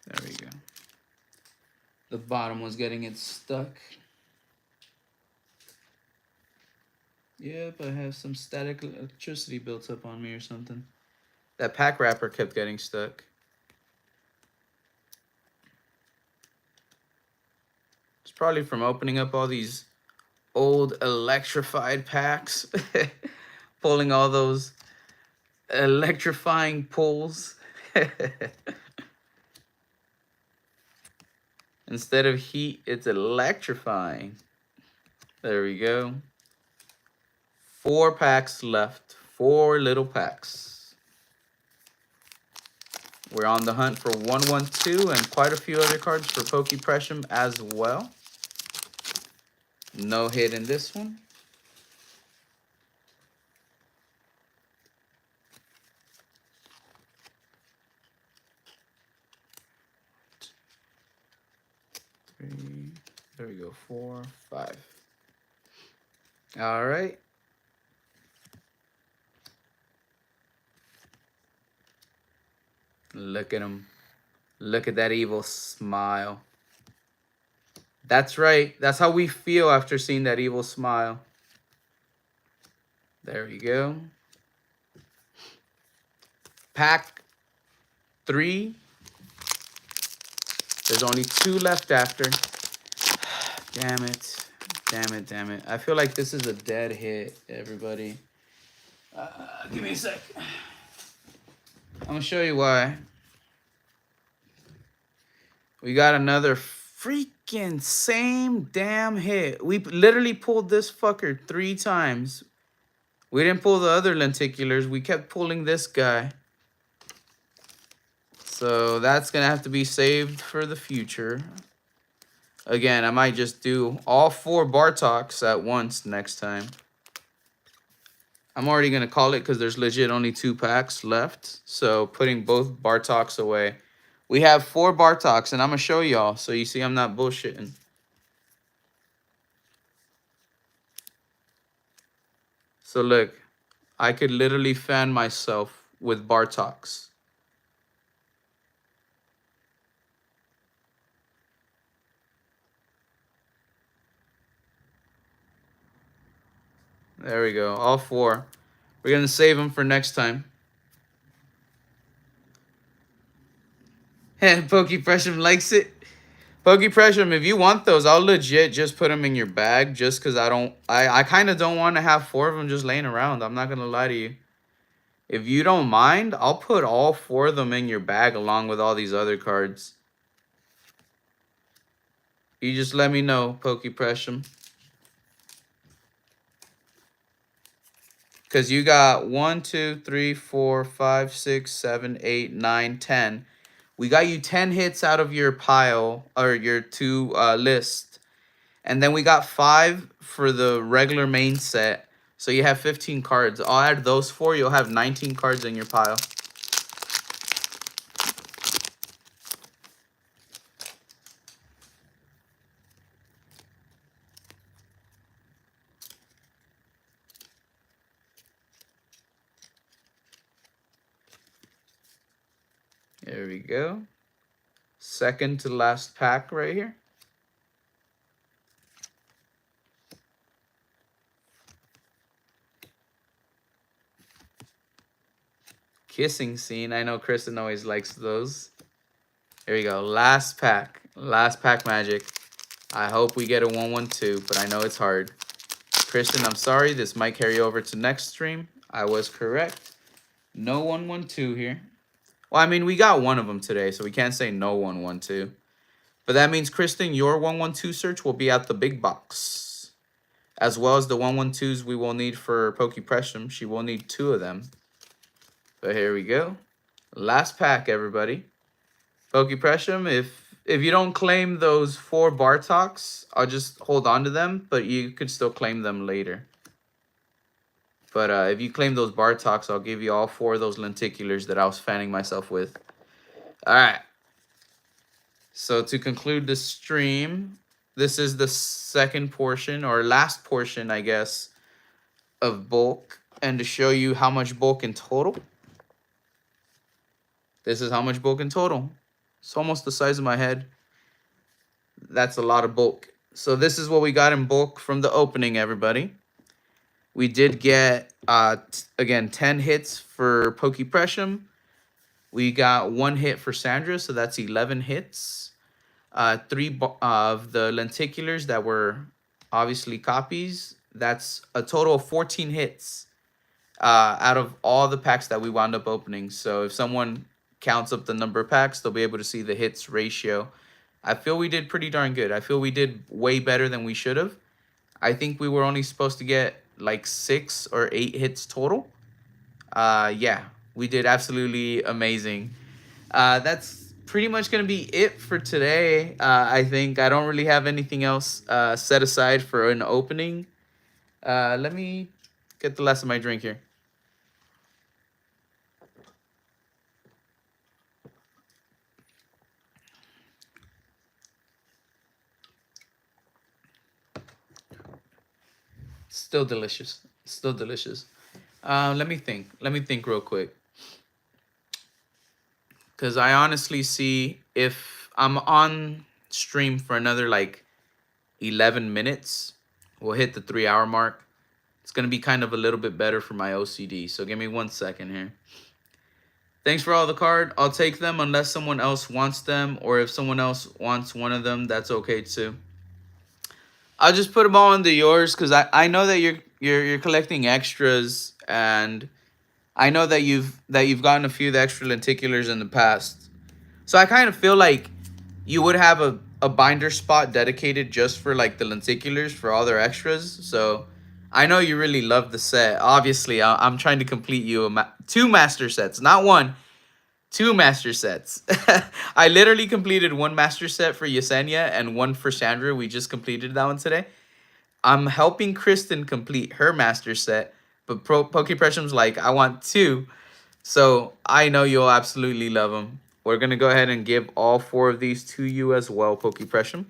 There we go. The bottom was getting it stuck. Yep, I have some static electricity built up on me or something. That pack wrapper kept getting stuck. It's probably from opening up all these old electrified packs. Pulling all those electrifying pulls. Instead of heat, it's electrifying. There we go. 4 packs left. 4 little packs. We're on the hunt for 112 and quite a few other cards for Pokepressum as well. No hit in this one. There we go. 4, 5. All right. Look at him. Look at that evil smile. That's right. That's how we feel after seeing that evil smile. There we go. Pack 3. There's only 2 left after. Damn it. Damn it, damn it. I feel like this is a dead hit, everybody. Give me a sec. I'm going to show you why. We got another freaking same damn hit. We literally pulled this fucker 3 times. We didn't pull the other lenticulars. We kept pulling this guy. So that's going to have to be saved for the future. Again, I might just do all 4 Bartoks at once next time. I'm already going to call it because there's legit only 2 packs left. So putting both Bartoks away. We have 4 Bartoks, and I'm going to show y'all so you see I'm not bullshitting. So look, I could literally fan myself with Bartoks. There we go, all 4. We're going to save them for next time. Pokey Pressure likes it. Pokey Pressure, if you want those, I'll legit just put them in your bag just because I kind of don't want to have 4 of them just laying around. I'm not going to lie to you. If you don't mind, I'll put all 4 of them in your bag along with all these other cards. You just let me know, Pokey Pressure. Because you got 1, 2, 3, 4, 5, 6, 7, 8, 9, 10. We got you 10 hits out of your pile, or your 2 list. And then we got 5 for the regular main set. So you have 15 cards. I'll add those 4. You'll have 19 cards in your pile. There we go. Second to last pack right here. Kissing scene. I know Kristen always likes those. Here we go. Last pack. Last pack magic. I hope we get a 112, but I know it's hard. Kristen, I'm sorry. This might carry over to next stream. I was correct. No 112 here. Well, I mean, we got one of them today, so we can't say no 112. But that means, Kristen, your 112 search will be at the big box. As well as the 112s we will need for Pokey Pressure. She will need 2 of them. But here we go. Last pack, everybody. Pokey Pressure, if you don't claim those 4 Bartoks, I'll just hold on to them, but you could still claim them later. But if you claim those Bartoks, I'll give you all 4 of those lenticulars that I was fanning myself with. All right. So to conclude the stream, this is the second portion, or last portion, I guess, of bulk. And to show you how much bulk in total, this is how much bulk in total. It's almost the size of my head. That's a lot of bulk. So this is what we got in bulk from the opening, everybody. We did get, again, 10 hits for Pokey Pressure. We got 1 hit for Sandra, so that's 11 hits. 3 of the lenticulars that were obviously copies. That's a total of 14 hits out of all the packs that we wound up opening. So if someone counts up the number of packs, they'll be able to see the hits ratio. I feel we did pretty darn good. I feel we did way better than we should have. I think we were only supposed to get like 6 or 8 hits total. Yeah, we did absolutely amazing. That's pretty much going to be it for today. I think I don't really have anything else set aside for an opening. Let me get the last of my drink here. Still delicious. Still delicious. Let me think. Let me think real quick. Because I honestly see if I'm on stream for another like 11 minutes, we'll hit the 3-hour mark. It's going to be kind of a little bit better for my OCD. So give me 1 second here. Thanks for all the card. I'll take them unless someone else wants them. Or if someone else wants one of them, that's okay too. I'll just put them all into yours because I know that you're collecting extras, and I know that you've gotten a few of the extra lenticulars in the past. So I kind of feel like you would have a binder spot dedicated just for like the lenticulars for all their extras. So I know you really love the set. Obviously, I'm trying to complete you 2 master sets, not 1, 2 master sets. I literally completed 1 master set for Yesenia and 1 for Sandra. We just completed that one today. I'm helping Kristen complete her master set, but Pokepressum's like, I want 2. So I know you'll absolutely love them. We're going to go ahead and give all 4 of these to you as well, Pokepressum.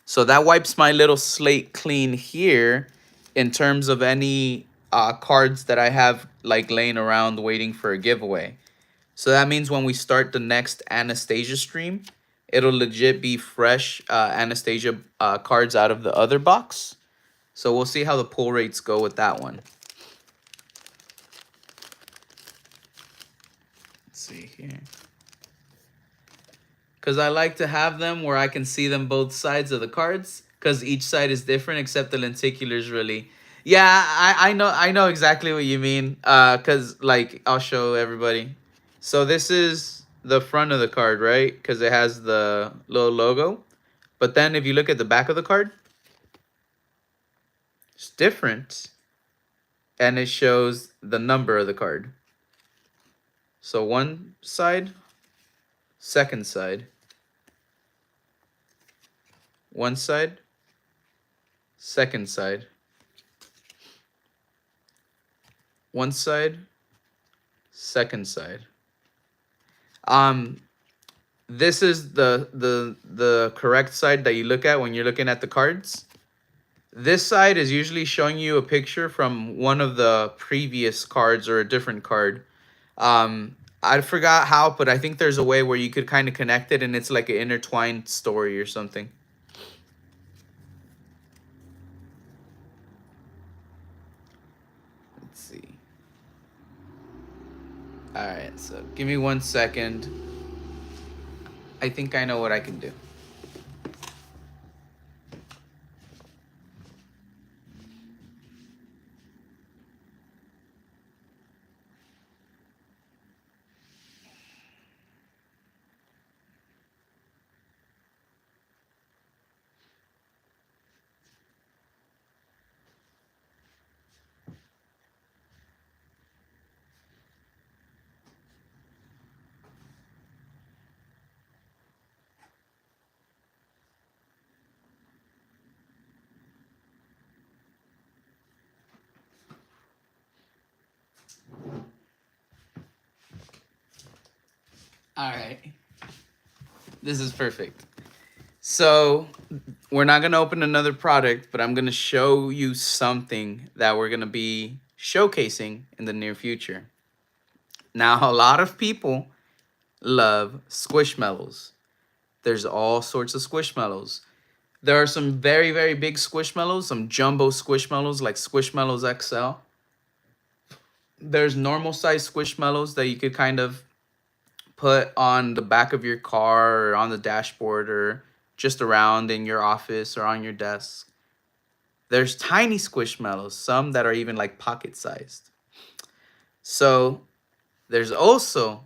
So that wipes my little slate clean here in terms of any cards that I have like laying around waiting for a giveaway. So that means when we start the next Anastasia stream, it'll legit be fresh Anastasia cards out of the other box. So we'll see how the pull rates go with that one. Let's see here. Because I like to have them where I can see them both sides of the cards. Because each side is different except the lenticulars really. Yeah, I know exactly what you mean. Because like I'll show everybody. So this is the front of the card, right? Because it has the little logo. But then if you look at the back of the card, it's different. And it shows the number of the card. So one side, second side. One side, second side. One side, second side. This is the correct side that you look at when you're looking at the cards. This side is usually showing you a picture from one of the previous cards or a different card. I forgot how, but I think there's a way where you could kind of connect it and it's like an intertwined story or something. Let's see. All right, so give me 1 second. I think I know what I can do. All right. This is perfect. So we're not going to open another product, but I'm going to show you something that we're going to be showcasing in the near future. Now, a lot of people love Squishmallows. There's all sorts of Squishmallows. There are some very, very big Squishmallows, some jumbo Squishmallows like Squishmallows XL. There's normal size Squishmallows that you could kind of put on the back of your car or on the dashboard or just around in your office or on your desk. There's tiny Squishmallows, some that are even like pocket sized. So there's also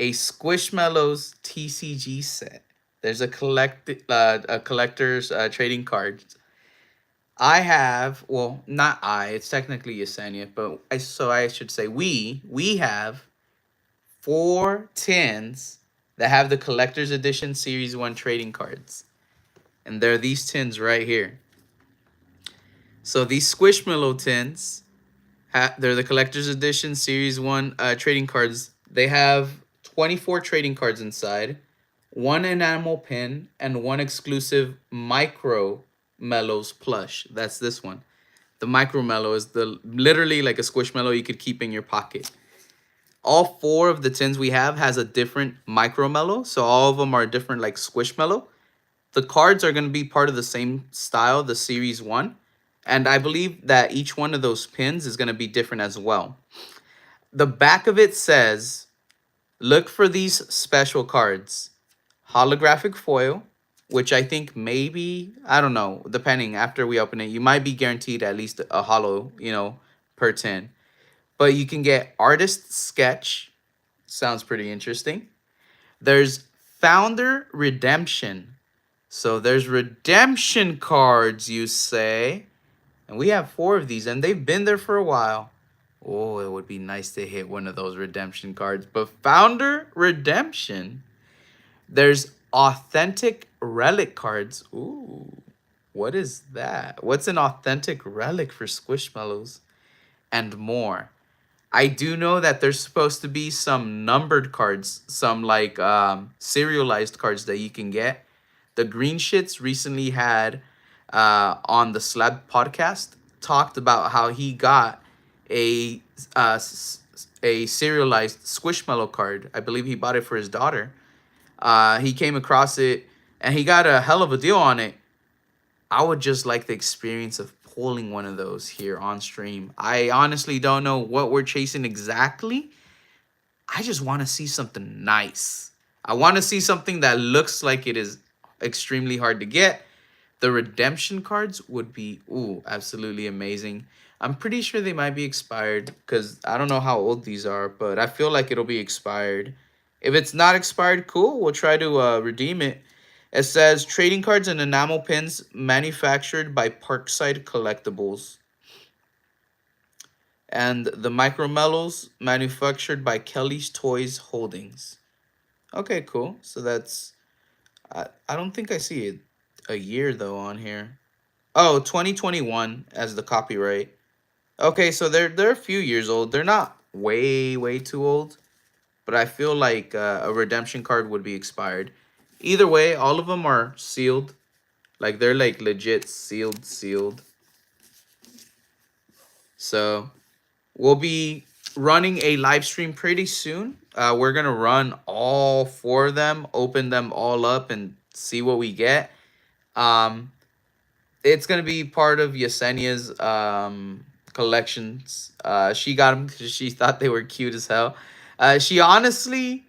a Squishmallows TCG set. There's a collector's trading cards. I have, well, not I, it's technically Yesenia, but I should say we have 4 tins that have the collector's edition series 1 trading cards. And they're these tins right here. So these Squishmallow tins, they're the collector's edition series 1 trading cards. They have 24 trading cards inside, 1 enamel pin, and 1 exclusive Micro Mellows plush. That's this one. The Micro Mellow is literally like a Squishmallow you could keep in your pocket. All 4 of the tins we have has a different Micro Mellow, so all of them are different like Squishmallow. The cards are going to be part of the same style, the Series 1. And I believe that each one of those pins is going to be different as well. The back of it says, look for these special cards. Holographic foil, which I think maybe, I don't know, depending after we open it, you might be guaranteed at least a holo, per tin. But you can get artist sketch. Sounds pretty interesting. There's founder redemption. So there's redemption cards, you say. And we have 4 of these, and they've been there for a while. Oh, it would be nice to hit one of those redemption cards. But Founder Redemption, there's authentic relic cards. Ooh, what is that? What's an authentic relic for Squishmallows? And more. I do know that there's supposed to be some numbered cards, some like serialized cards that you can get. The Green Shits recently had on the Slab podcast talked about how he got a a serialized Squishmallow card. I believe he bought it for his daughter. He came across it and he got a hell of a deal on it. I would just like the experience of pulling one of those here on stream. I honestly don't know what we're chasing exactly. I just want to see something nice. I want to see something that looks like it is extremely hard to get. The redemption cards would be, ooh, absolutely amazing. I'm pretty sure they might be expired because I don't know how old these are, but I feel like it'll be expired. If it's not expired, cool. We'll try to redeem it. It says trading cards and enamel pins manufactured by Parkside Collectibles. And the Micro Mellows manufactured by Kelly's Toys Holdings. Okay, cool. So that's, I don't think I see it a year though on here. Oh, 2021 as the copyright. Okay, so they're a few years old. They're not way too old, but I feel like a redemption card would be expired. Either way, all of them are sealed. Like they're like legit sealed. So we'll be running a live stream pretty soon. We're gonna run all four of them, open them all up, and see what we get. It's gonna be part of Yesenia's collections. She got them because she thought they were cute as hell. She honestly,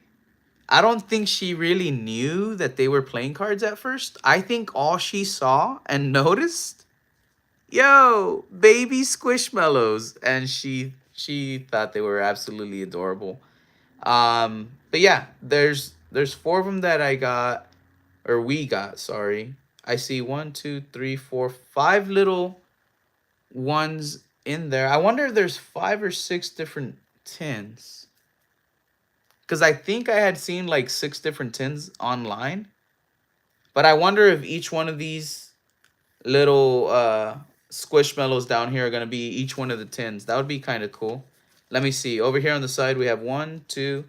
I don't think she really knew that they were playing cards at first. I think all she saw and noticed, yo, baby Squishmallows, and she thought they were absolutely adorable. But yeah, there's four of them that I got, or we got. Sorry, I see 1, 2, 3, 4, 5 little ones in there. I wonder if there's 5 or 6 different tins. Because I think I had seen like 6 different tins online. But I wonder if each one of these little squishmallows down here are going to be each one of the tins. That would be kind of cool. Let me see. Over here on the side, we have 1, 2,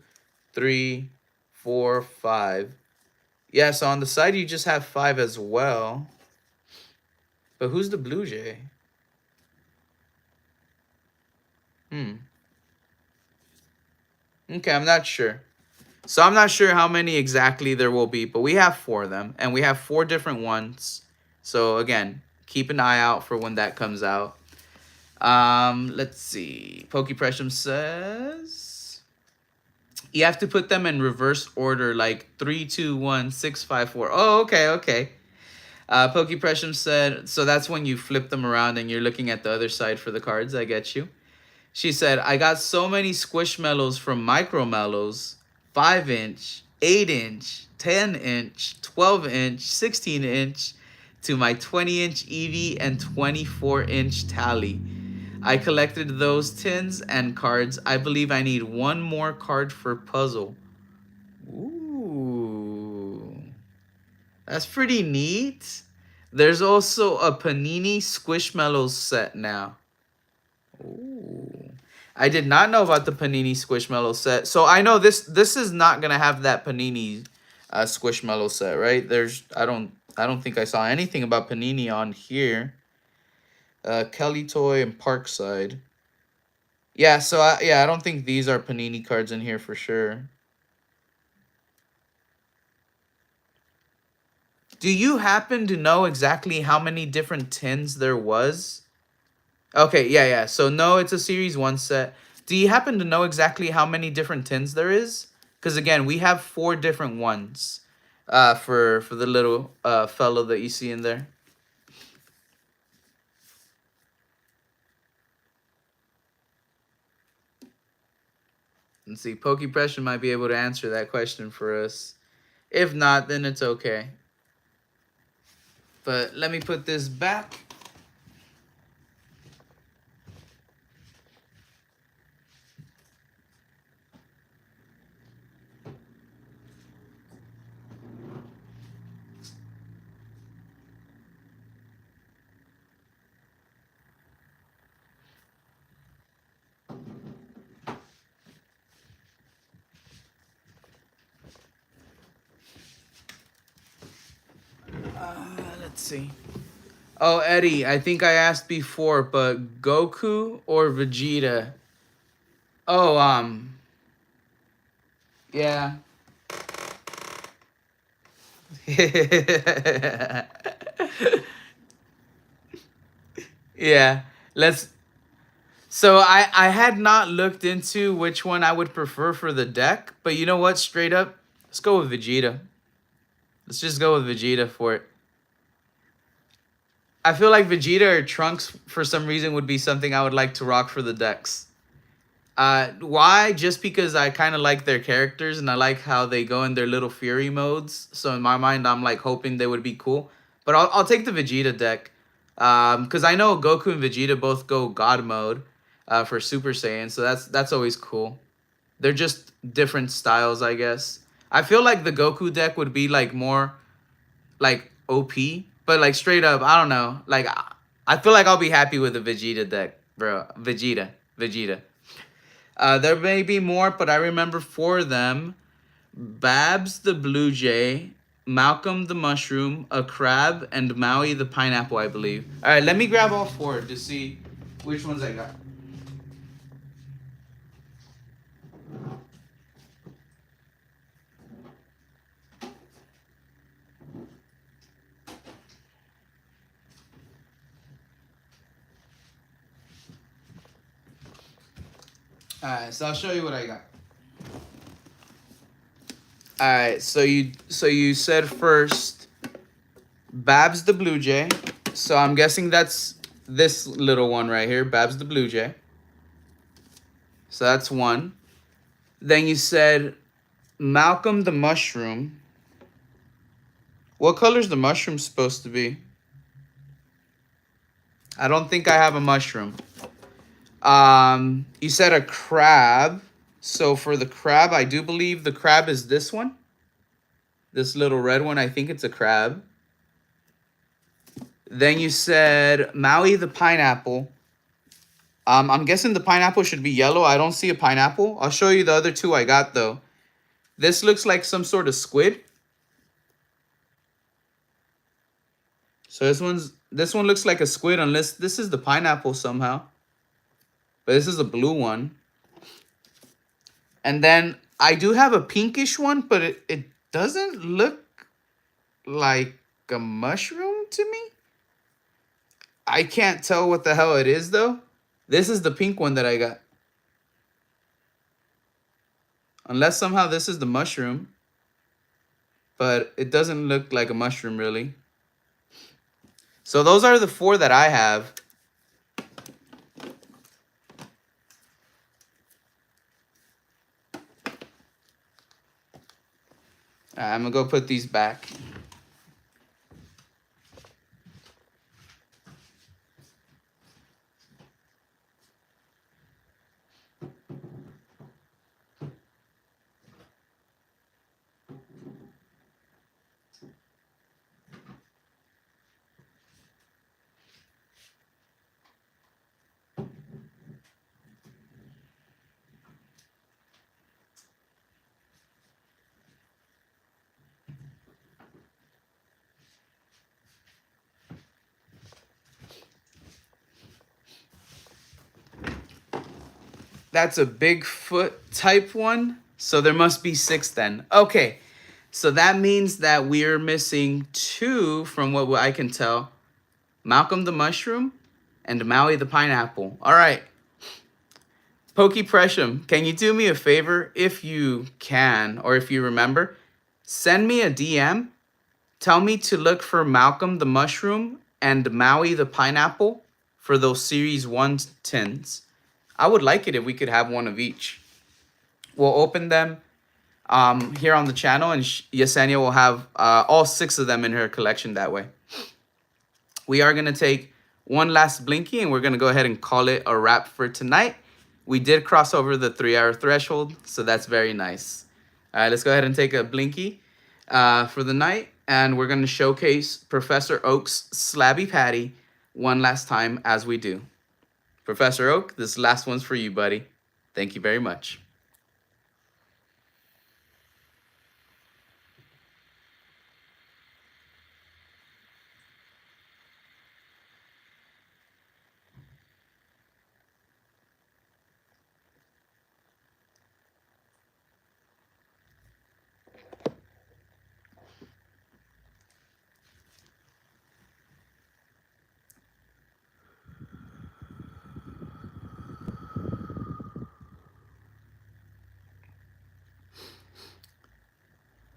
3, 4, 5. Yeah, so on the side, you just have 5 as well. But who's the Blue Jay? Okay, I'm not sure. So I'm not sure how many exactly there will be, but we have 4 of them, and we have 4 different ones. So again, keep an eye out for when that comes out. Let's see. Pokepressum says you have to put them in reverse order, like 3, 2, 1, 6, 5, 4. Oh, okay. Pokepressum said, so that's when you flip them around and you're looking at the other side for the cards. I get you. She said, I got so many Squishmallows from Micro Mellows, 5-inch, 8-inch, 10-inch, 12-inch, 16-inch, to my 20-inch Eevee and 24-inch Tally. I collected those tins and cards. I believe I need one more card for puzzle. Ooh. That's pretty neat. There's also a Panini Squishmallows set now. Ooh. I did not know about the Panini Squishmallow set. So I know this is not gonna have that Panini Squishmallow set, right? I don't think I saw anything about Panini on here. Kelly Toy and Parkside. Yeah, so I don't think these are Panini cards in here for sure. Do you happen to know exactly how many different tins there was? Okay, yeah. So no, it's a Series 1 set. Do you happen to know exactly how many different tins there is? Because again, we have 4 different ones for the little fellow that you see in there. Let's see, Pokepressure might be able to answer that question for us. If not, then it's okay. But let me put this back. Let's see. Oh, Eddie, I think I asked before, but Goku or Vegeta? Oh, yeah. Yeah. Let's So I had not looked into which one I would prefer for the deck, but you know what? Straight up, let's go with Vegeta. Let's just go with Vegeta for it. I feel like Vegeta or Trunks for some reason would be something I would like to rock for the decks. Why? Just because I kind of like their characters and I like how they go in their little Fury modes. So in my mind, I'm like hoping they would be cool. But I'll take the Vegeta deck. Because I know Goku and Vegeta both go God mode, for Super Saiyan. So that's always cool. They're just different styles, I guess. I feel like the Goku deck would be like more like OP, but like straight up, I don't know. Like I feel like I'll be happy with the Vegeta deck, bro. Vegeta. There may be more, but I remember four of them: Babs the Blue Jay, Malcolm the Mushroom, a Crab, and Maui the Pineapple, I believe. All right, let me grab all four to see which ones I got. All right, so I'll show you what I got. All right, so you said first Babs the Blue Jay. So I'm guessing that's this little one right here, Babs the Blue Jay. So that's one. Then you said Malcolm the Mushroom. What color's the mushroom supposed to be? I don't think I have a mushroom. You said a crab. So for the crab, I do believe the crab is this one. This little red one, I think it's a crab. Then you said Maui the pineapple. I'm guessing the pineapple should be yellow. I don't see a pineapple. I'll show you the other two I got though. This looks like some sort of squid. So this one looks like a squid unless this is the pineapple somehow. But this is a blue one. And then I do have a pinkish one, but it doesn't look like a mushroom to me. I can't tell what the hell it is though. This is the pink one that I got. Unless somehow this is the mushroom. But it doesn't look like a mushroom really. So those are the four that I have. I'm gonna go put these back. That's a Bigfoot type one. So there must be six then. Okay. So that means that we're missing two from what I can tell. Malcolm the Mushroom and Maui the Pineapple. All right. Pokey Presham, can you do me a favor if you can or if you remember? Send me a DM. Tell me to look for Malcolm the Mushroom and Maui the Pineapple for those Series 1 tins. I would like it if we could have one of each. We'll open them here on the channel, and Yesenia will have all six of them in her collection that way. We are going to take one last Blinky, and we're going to go ahead and call it a wrap for tonight. We did cross over the 3-hour threshold, so that's very nice. All right, let's go ahead and take a Blinky for the night, and we're going to showcase Professor Oak's Slabby Patty one last time as we do. Professor Oak, this last one's for you, buddy. Thank you very much.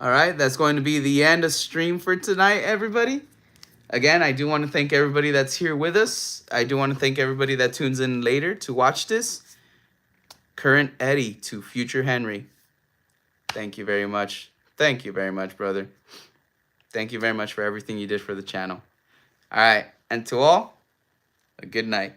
All right, that's going to be the end of stream for tonight, everybody. Again, I do want to thank everybody that's here with us. I do want to thank everybody that tunes in later to watch this. Current Eddie to future Henry. Thank you very much. Thank you very much, brother. Thank you very much for everything you did for the channel. All right, and to all, a good night.